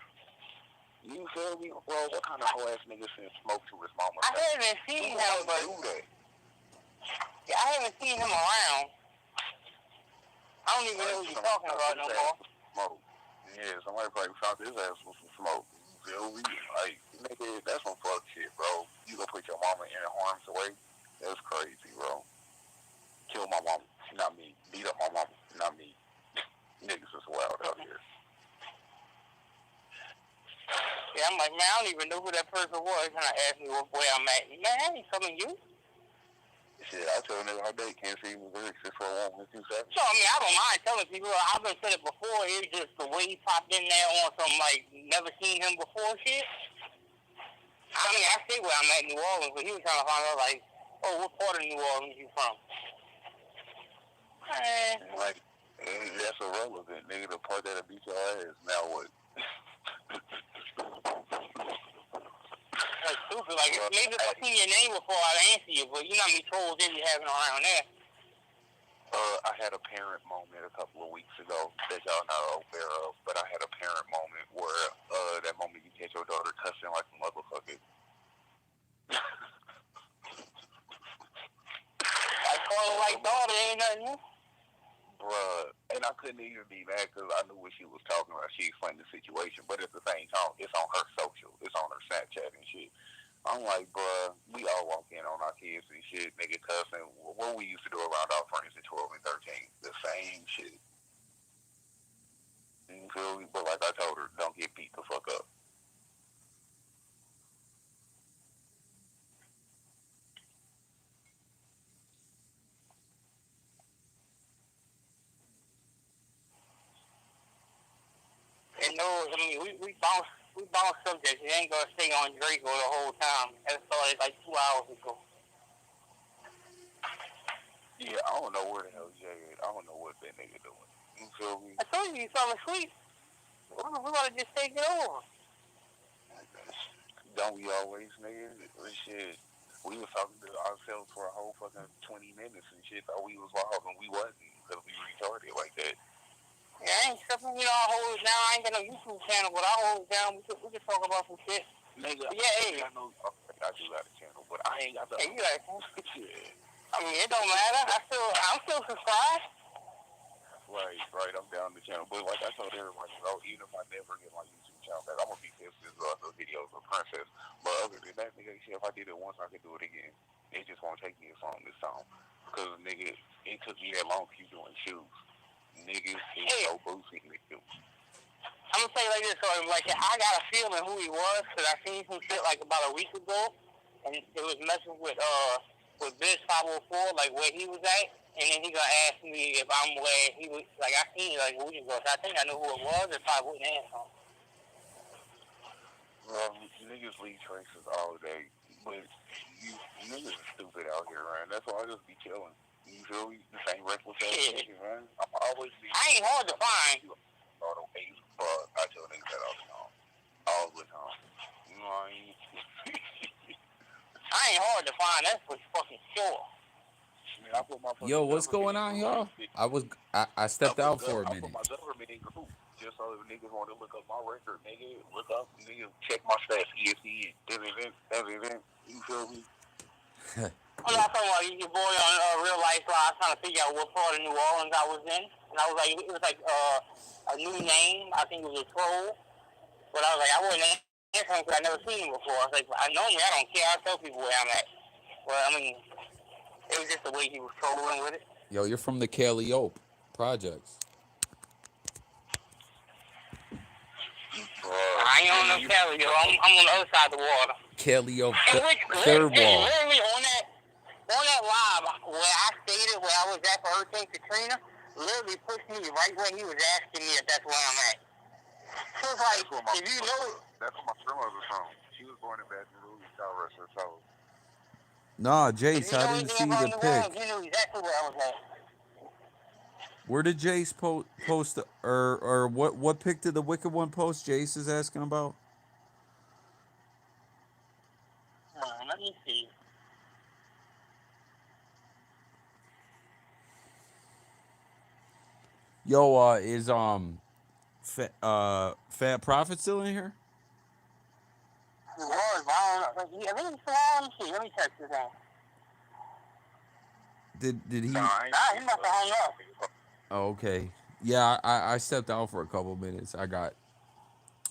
You feel me? Bro, what kind of whole ass nigga send smoke to his mama? I haven't seen him, but yeah, I haven't seen him around. I don't even know what you're talking about no more. Smoke. Yeah, somebody probably found his ass with some smoke. You feel me? Like, nigga, that's some fuck shit, bro. You gonna put your mama in harm's way? That's crazy, bro. Kill my mama, not me. Beat up my mama, not me. Niggas is wild out here. Yeah, I'm like, man, I don't even know who that person was. And I asked me where I'm at. Man, I ain't telling you. Shit, I tell niggas all day, can't see Missouri except for 1 2 7. So, I mean, I don't mind telling people. I've been said it before. It's just the way he popped in there on some, like, never seen him before shit. I mean, I say where I'm at in New Orleans, but he was trying to find out, like, oh, what part of New Orleans you from? Like, that's irrelevant, nigga. The part that'll beat your ass. Now what? That's stupid. Like, maybe if I seen your name before, I'd answer you, but you know how many trolls they be having around there. I had a parent moment a couple of weeks ago that y'all not aware of, but I had a parent moment where that moment you catch your daughter cussing like a motherfucker. Like, call her like daughter ain't nothing. Bruh, and I couldn't even be mad because I knew what she was talking about. She explained the situation, but at the same time, it's on her social. It's on her Snapchat and shit. I'm like, bruh, we all walk in on our kids and shit, nigga cussing. What we used to do around our friends at 12 and 13. The same shit. You feel me? But like I told her, don't get beat the fuck up. And no, I mean, we bounce subjects. It ain't gonna stay on Drakeo the whole time. That started like 2 hours ago. Yeah, I don't know where the hell Jay is. I don't know what that nigga doing. You feel me? I told you fell asleep. We gotta just take it over. Don't we always, nigga? Shit. We was talking to ourselves for a whole fucking 20 minutes and shit. Thought we was wild and we wasn't because we retarded like that. Yeah, I ain't tripping. You know, I hold it down. I ain't got no YouTube channel, but I hold it down. We can talk about some shit. Nigga, but yeah, hey. I know I do got a channel, but I ain't got the. Hey, you got a channel? Yeah. I mean, it don't matter. I'm still subscribed. Right. I'm down the channel, but like I told everybody, bro, even if I never get my YouTube channel back, I'm gonna be pissed with the videos of Princess. But other than that, nigga, shit, if I did it once, I could do it again. It just won't take me as long this time, because nigga, it took me that long to keep doing shoes. Niggas is so boozy, nigga. I'm gonna say like this, so like I got a feeling who he was, because I seen some shit like about a week ago, and it was messing with Biz 504, like where he was at, and then he gonna ask me if I'm where he was. Like I seen like a week ago, so I think I knew who it was. If I wouldn't answer him. Niggas leave traces all day, but you niggas are stupid out here, man. That's why I just be chilling. You feel me? The same reckless ass niggas, man. I'm always be. I ain't hard to find. I tell niggas that all the time. All the time. You know what I mean? I ain't hard to find. That's for fucking sure. Yo, what's going on, y'all? I stepped out for a minute. I put my government in group just so if niggas want to look up my record, nigga, look up, nigga, check my stats, ESPN, that event, you feel me? I'm not talking about your boy on Real Life Live. I was trying to figure out what part of New Orleans I was in, and I was like, it was like a new name. I think it was a troll, but I was like, I wouldn't answer him because I never seen him before. I was like, I don't care. I tell people where I'm at. Well, I mean, it was just the way he was trolling with it. Yo, you're from the Calliope projects. I ain't on no Cali, yo. I'm on the other side of the water. Calliope, third wall. Literally on that live where I stated where I was at for Hurricane Katrina, literally pushed me right where he was asking me if that's where I'm at. So it's like, if you know it. That's what my grandmother's from. She was born in Baton Rouge, South Russia, so. Nah, Jace, I didn't see the pic. You knew exactly where I was at. Where did Jace post, or what pic did the Wicked One post? Jace is asking about. Let me see. Yo, is Fat Prophet still in here? He was, but I don't know. I think he's still on. Let me see. Let me check this out. Did he? Nah, he must have hung up. Oh, okay. Yeah, I stepped out for a couple minutes. I got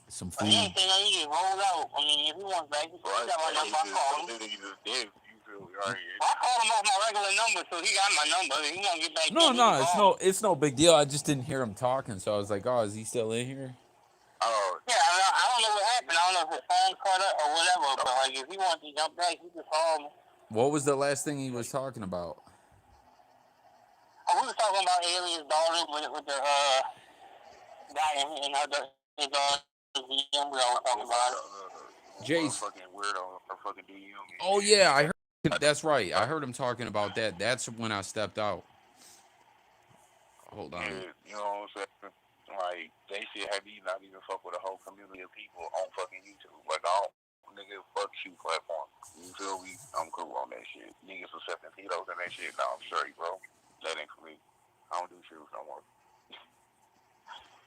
some food. He ain't saying that he get rolled out. I mean, if he wants back, he got my number. I call him. I called him off my regular number, so he got my number. He won't get back. No, it's no big deal. I just didn't hear him talking, so I was like, oh, is he still in here? Yeah, I don't know what happened. I don't know if his phone cut up or whatever, but like if he wants to jump back, he can call me. What was the last thing he was talking about? We were talking about Alien's daughter with the guy in her DM. We all talking about it. Jace. Fucking DM. Oh yeah, I heard. That's right. I heard him talking about that. That's when I stepped out. Hold on. You know what I'm saying? Like, they should have you not even fuck with a whole community of people on fucking YouTube. Like, I don't, nigga, fuck shoe platform. You feel me? I'm cool on that shit. Niggas accepting pedos and that shit. Nah, I'm straight, bro. That ain't for me. I don't do shoes no more.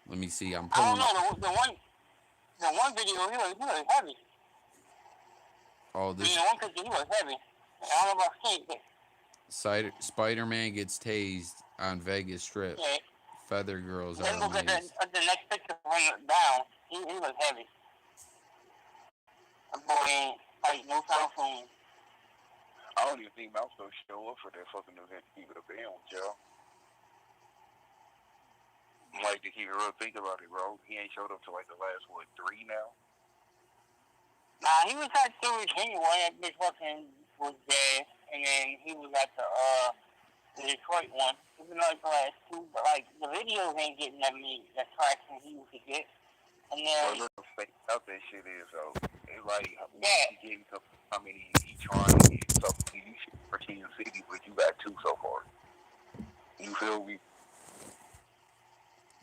Let me see. I'm I pulling. don't know. The one video, he was heavy. Oh, this. The one picture, he was heavy. I don't know about skate. Spider-Man gets tased on Vegas Strip. Yeah. Feather girls Then are look amazed. at the next picture from down. He was heavy. That boy ain't like no time soon. I don't even think Mouse gonna show up for that fucking event to keep it a band, Joe. Like, to keep it real, think about it, bro. He ain't showed up to like the last, 3 now? Nah, he was at the Virginia one. That bitch fucking was there. And then he was at the Detroit one. Even though it's the last 2. But like, the videos ain't getting that traction he used to get. And then... Well, look, fake out that shit is, though. It's like, Yeah. he gave you how many he trying to get. So, you should for King City, but you got 2 so far. You feel me?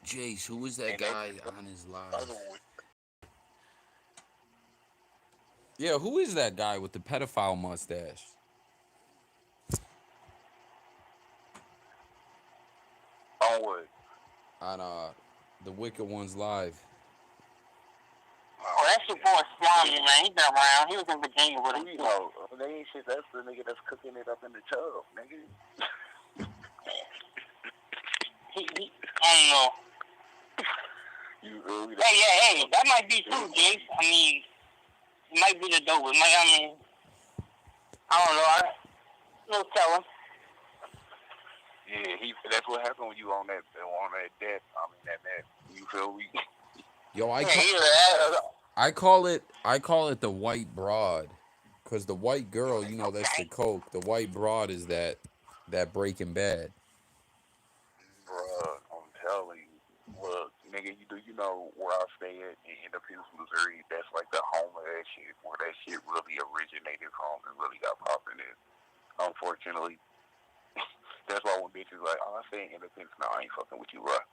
Jace, who was that And guy that on his other live? one. Yeah, who is that guy with the pedophile mustache? On what? On the Wicked Ones live. Oh, that's your boy Slimy, man. He been around. He was in Virginia with him. You know, they ain't shit. That's the nigga that's cooking it up in the tub, nigga. I don't know. You really? Hey, that might be true, Jace. I mean, it might be the dope. I don't know. No telling. Yeah, that's what happened when you on that death. That. You feel me? Yo, I call it the white broad, cause the white girl, that's the coke. The white broad is that Breaking Bad. Bruh, I'm telling you. Look, nigga, you know where I stay at in Independence, Missouri? That's like the home of that shit, where that shit really originated from and really got popping in. Unfortunately, that's why when bitches like, oh, I stay in Independence, no, I ain't fucking with you, bruh.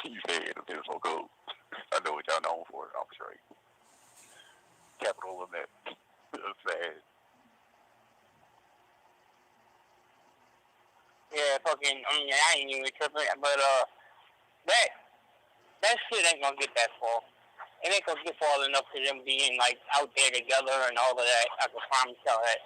You stay in Independence, so cool. I know what y'all known for. I'm straight. Capital of that. Sad. Yeah, fucking. I mean, I ain't even tripping, but that shit ain't gonna get that far. It ain't gonna get far enough to them being like out there together and all of that. I can promise y'all that.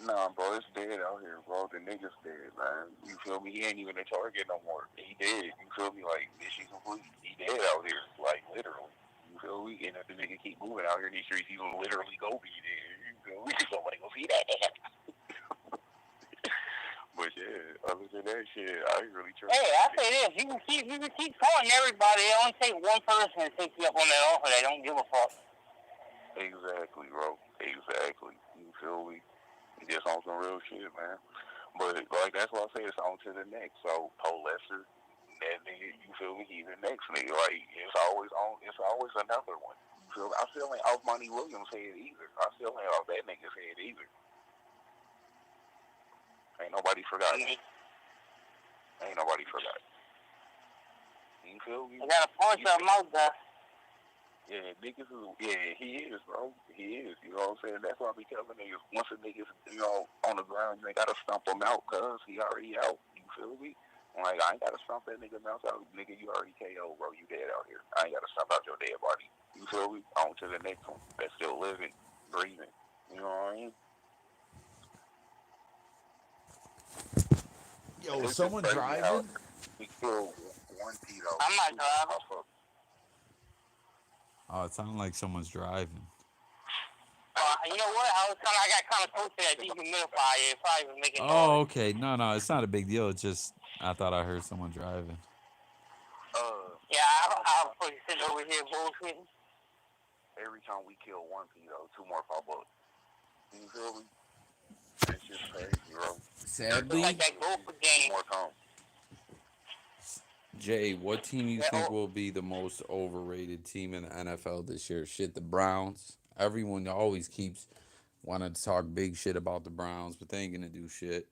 Nah, bro, it's dead out here, bro. The nigga's dead, man. You feel me? He ain't even a target no more. He dead. You feel me? Like, mission complete. He dead out here, like, literally. You feel me? And if the nigga keep moving out here in these streets, he will literally go be dead. You feel me? Somebody go see that. But yeah, other than that shit, I ain't really trying. Hey, I say this: you can keep calling everybody. It only take one person to take you up on that offer. They don't give a fuck. Exactly, bro. Exactly. You feel me? Just on some real shit, man. But like that's why I say it's on to the next. So Paul Lesser, that nigga, you feel me? He's the next nigga. Like it's always on. It's always another one. You feel me? I still ain't off Monty Williams' head either. I still ain't off that nigga's head either. Ain't nobody forgot. Ain't nobody forgot. You feel me? I got a punch of mouth there. Yeah, niggas is, yeah, he is, bro. He is. You know what I'm saying? That's why I be telling niggas, once a nigga's, on the ground, you ain't gotta stump him out, cuz he already out. You feel me? Like, I ain't gotta stump that nigga mouth out. Nigga, you already KO, bro. You dead out here. I ain't gotta stump out your dead body. You feel me? On to the next one. That's still living, breathing. You know what I mean? Yo, It's just someone crazy how driving? we kill one pedo. I'm not driving. Oh, it sounded like someone's driving. You know what? I got kind of close to that dehumidifier. It probably was making Oh, noise. okay. No, it's not a big deal. It's just I thought I heard someone driving. Yeah, I'll put it over here bullshitting. Every time we kill one pedo, 2 more pop up. You feel me? It's just crazy, bro. Sadly, Like that Gopher game. More time. Jay, what team you think will be the most overrated team in the NFL this year? Shit, the Browns. Everyone always keeps wanting to talk big shit about the Browns, but they ain't gonna do shit.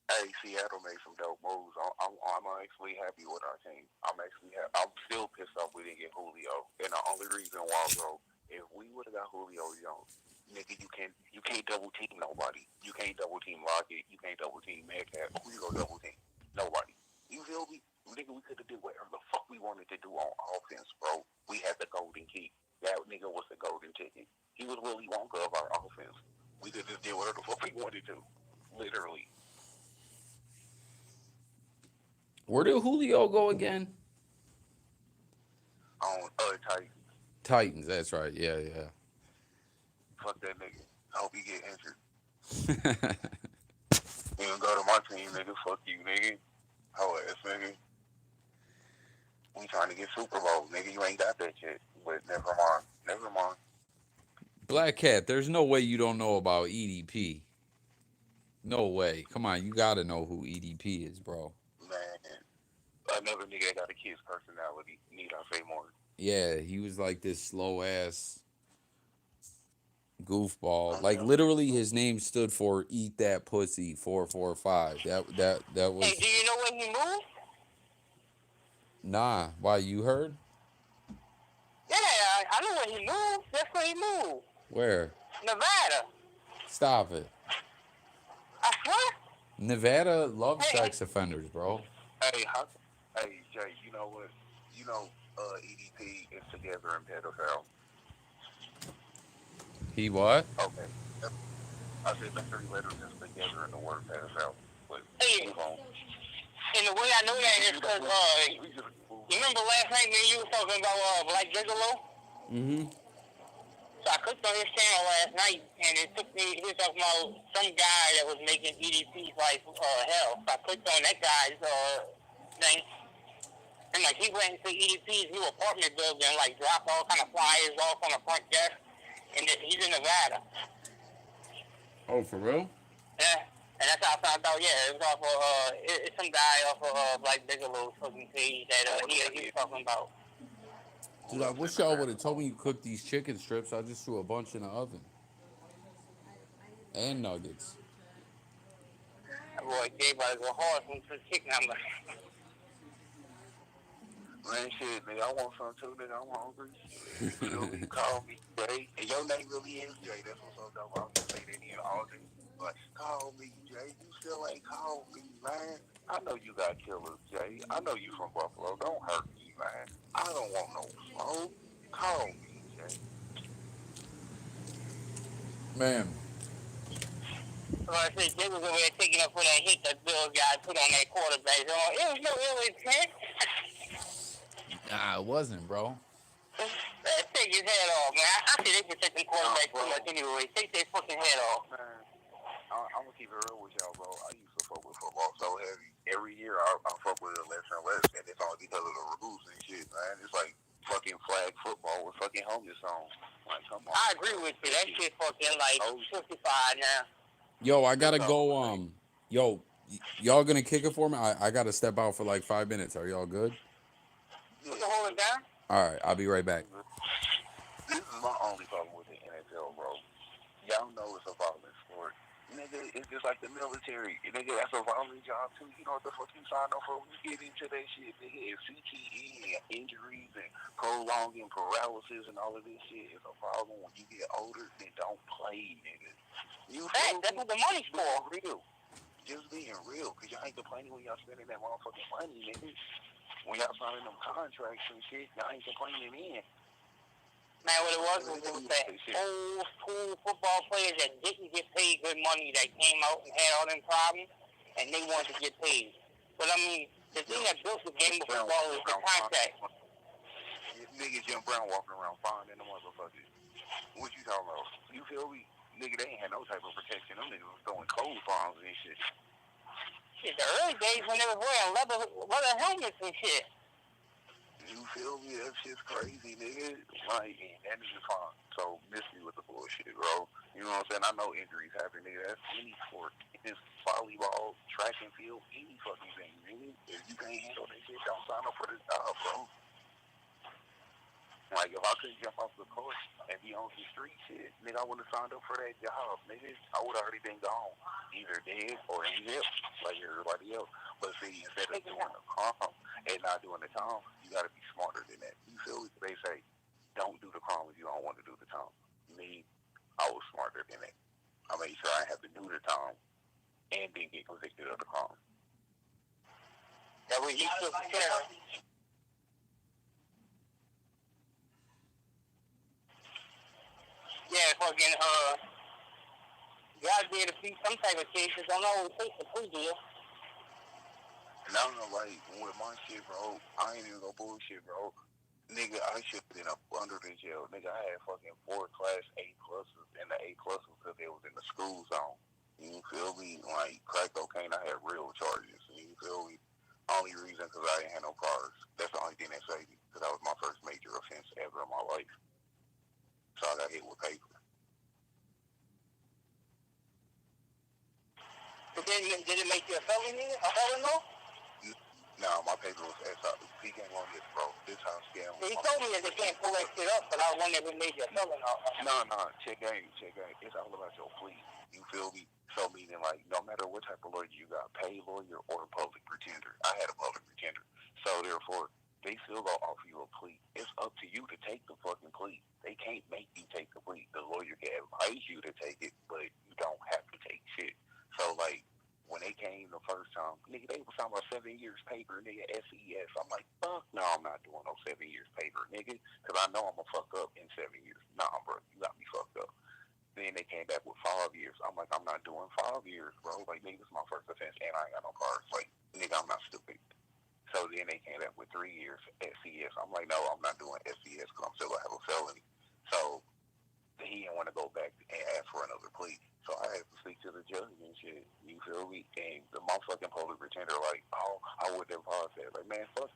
Hey, Seattle made some dope moves. I'm actually happy with our team. I'm still pissed off we didn't get Julio. And the only reason why, bro, if we would have got Julio Jones, nigga, you can't double team nobody. You can't double team Lockett. You can't double team Metcalf. Who you gonna double team? Nobody. You feel me? Nigga, we could have did whatever the fuck we wanted to do on offense, bro. We had the golden key. That nigga was the golden ticket. He was Willy Wonka of our offense. We could just did whatever the fuck we wanted to. Literally. Where did Julio go again? On Titans. Titans, that's right. Yeah, yeah. Fuck that nigga. I hope he get injured. You don't go to my team, nigga. Fuck you, nigga. Hoe ass nigga. We trying to get Super Bowl, nigga. You ain't got that shit. But never mind. Never mind. Black Cat, there's no way you don't know about EDP. No way. Come on, you gotta know who EDP is, bro. Man, another nigga that got a kid's personality. Need I say more? Yeah, he was like this slow ass goofball. Like literally, his name stood for "Eat That Pussy 445." That Hey, was do you know when he moved? nah. Why you heard? Yeah, I know when he moved. That's when he moved. Where? Nevada. Stop it. I swear. Nevada loves Hey, sex offenders, bro. Hey, hey, Jay, you know what? You know, EDP is together in pedophile. He what? Okay. I said the 3 letters is together in the word pedophile. But hey, move on. and the way I know that is because, you remember last night when you was talking about Black Gigolo? Mm-hmm. So I clicked on his channel last night, and it took me, he was talking about some guy that was making EDP's life hell. So I clicked on that guy's thing, and like he went into EDP's new apartment building, like dropped all kind of flyers off on the front desk, and he's in Nevada. Oh, for real? Yeah. And that's how I found out, yeah, it was off of, it's some guy off of Black Bigelow's fucking page that he was talking about. Dude, I wish y'all would have told me you cooked these chicken strips. I just threw a bunch in the oven. And nuggets. That boy gave us a hard from the chicken. I'm like, Man, shit, nigga, I want some too, nigga. I'm hungry. You call me Jay. And your name really is Jay. That's what's so dope. I'll just say that in all day. Like, call me Jay. You still ain't called me, man. I know you got killers, Jay. I know you from Buffalo. Don't hurt me, man. I don't want no smoke. Call me, Jay. Man. so I said, Jay was over there taking up for that hit that Bill guy put on that quarterback. So it was no ill intent. Nah, it wasn't, bro. Take his head off, man. I see they protect the quarterback too much anyway. Take their fucking head off. Man, I'm going to keep it real with y'all, bro. I used to fuck with football so heavy. Every year I fuck with it less and less, and it's only because of the rules and shit, man. It's like fucking flag football with fucking homeless songs. Like, come on. I agree with you. That shit fucking like 55 now. Yo, I gotta go. Yo, y'all gonna kick it for me? I gotta step out for like 5 minutes. Are y'all good? You can hold it down. All right, I'll be right back. This is my only problem with the NFL, bro. Y'all know it's a violent sport. Nigga, it's just like the military. Nigga, that's a violent job, too. You know what the fuck you sign up for when you get into that shit, nigga? It's CTE and injuries and prolonging paralysis and all of this shit is a problem when you get older. Then don't play, nigga. That's what the money's for. Real. Just being real, because y'all ain't complaining when y'all spending that motherfucking money, nigga. When y'all signing them contracts and shit, y'all ain't complaining in. Man, what it was that old school football players that didn't get paid good money that came out and had all them problems, and they wanted to get paid. But I mean, the thing that built the game of football is the contract. Niggas Jim Brown walking around fine in the motherfuckers. What you talking about? You feel me? Nigga, they ain't had no type of protection. Them niggas was throwing cold bombs and shit. Shit, the early days when they were wearing leather helmets and shit. You feel me? That shit's crazy, nigga. Like, that nigga's fine. So, miss me with the bullshit, bro. You know what I'm saying? I know injuries happen, nigga. That's any sport. It's volleyball, track and field, any fucking thing, nigga. If you can't handle that shit, don't sign up for this job, bro. Like, if I couldn't jump off the court and be on some street shit, nigga, I would have signed up for that job, nigga. I would have already been gone. Either dead or in jail, like everybody else. But see, instead of doing the crime and not doing the time, you got to be smarter than that. You feel me? They say, don't do the crime if you don't want to do the time. Me, I was smarter than that. I made sure I had to do the time and then get convicted of the crime. That way you took care of. Yeah, fucking, You gotta be able to see some type of cases. Don't always take the plea deal. No, like, with my shit, bro, I ain't even gonna bullshit, bro. Nigga, I should have been up under the jail. Nigga, I had fucking 4 class A pluses, and the A plus was because they was in the school zone. You feel me? Like, crack cocaine, I had real charges. You feel me? Only reason because I ain't had no cars. That's the only thing that saved me, because that was my first major offense ever in my life. So I got hit with paper. But then, did it make you a felony? A felony? No, my paper was SI. He can't want this, bro. This how scam. He told me that they can't pull that shit up, but I was wondering if it made you a felony. No, check game. It's all about your plea. You feel me? So meaning, like, no matter what type of lawyer you got, paid lawyer or public pretender. I had a public pretender. So therefore, they still gonna offer you a plea. It's up to you to take the fucking plea. They can't make you take the plea. The lawyer can advise you to take it, but you don't have to take shit. So like, when they came the first time, nigga, they was talking about 7 years paper, nigga, SES. I'm like, fuck no, I'm not doing no 7 years paper, nigga, because I know I'm gonna fuck up in 7 years. Nah, bro, you got me fucked up. Then they came back with 5 years. I'm like, I'm not doing 5 years, bro. Like, nigga, this is my first offense, and I ain't got no cars. Like, nigga, I'm not stupid. So then they came back with 3 years SES. I'm like, no, I'm not doing SES because I'm still gonna have a felony. So he didn't want to go back and ask for another plea. So I had to speak to the judge and shit. You feel me? And the motherfucking public pretender like, oh, I would have paused that. Like, man, fuck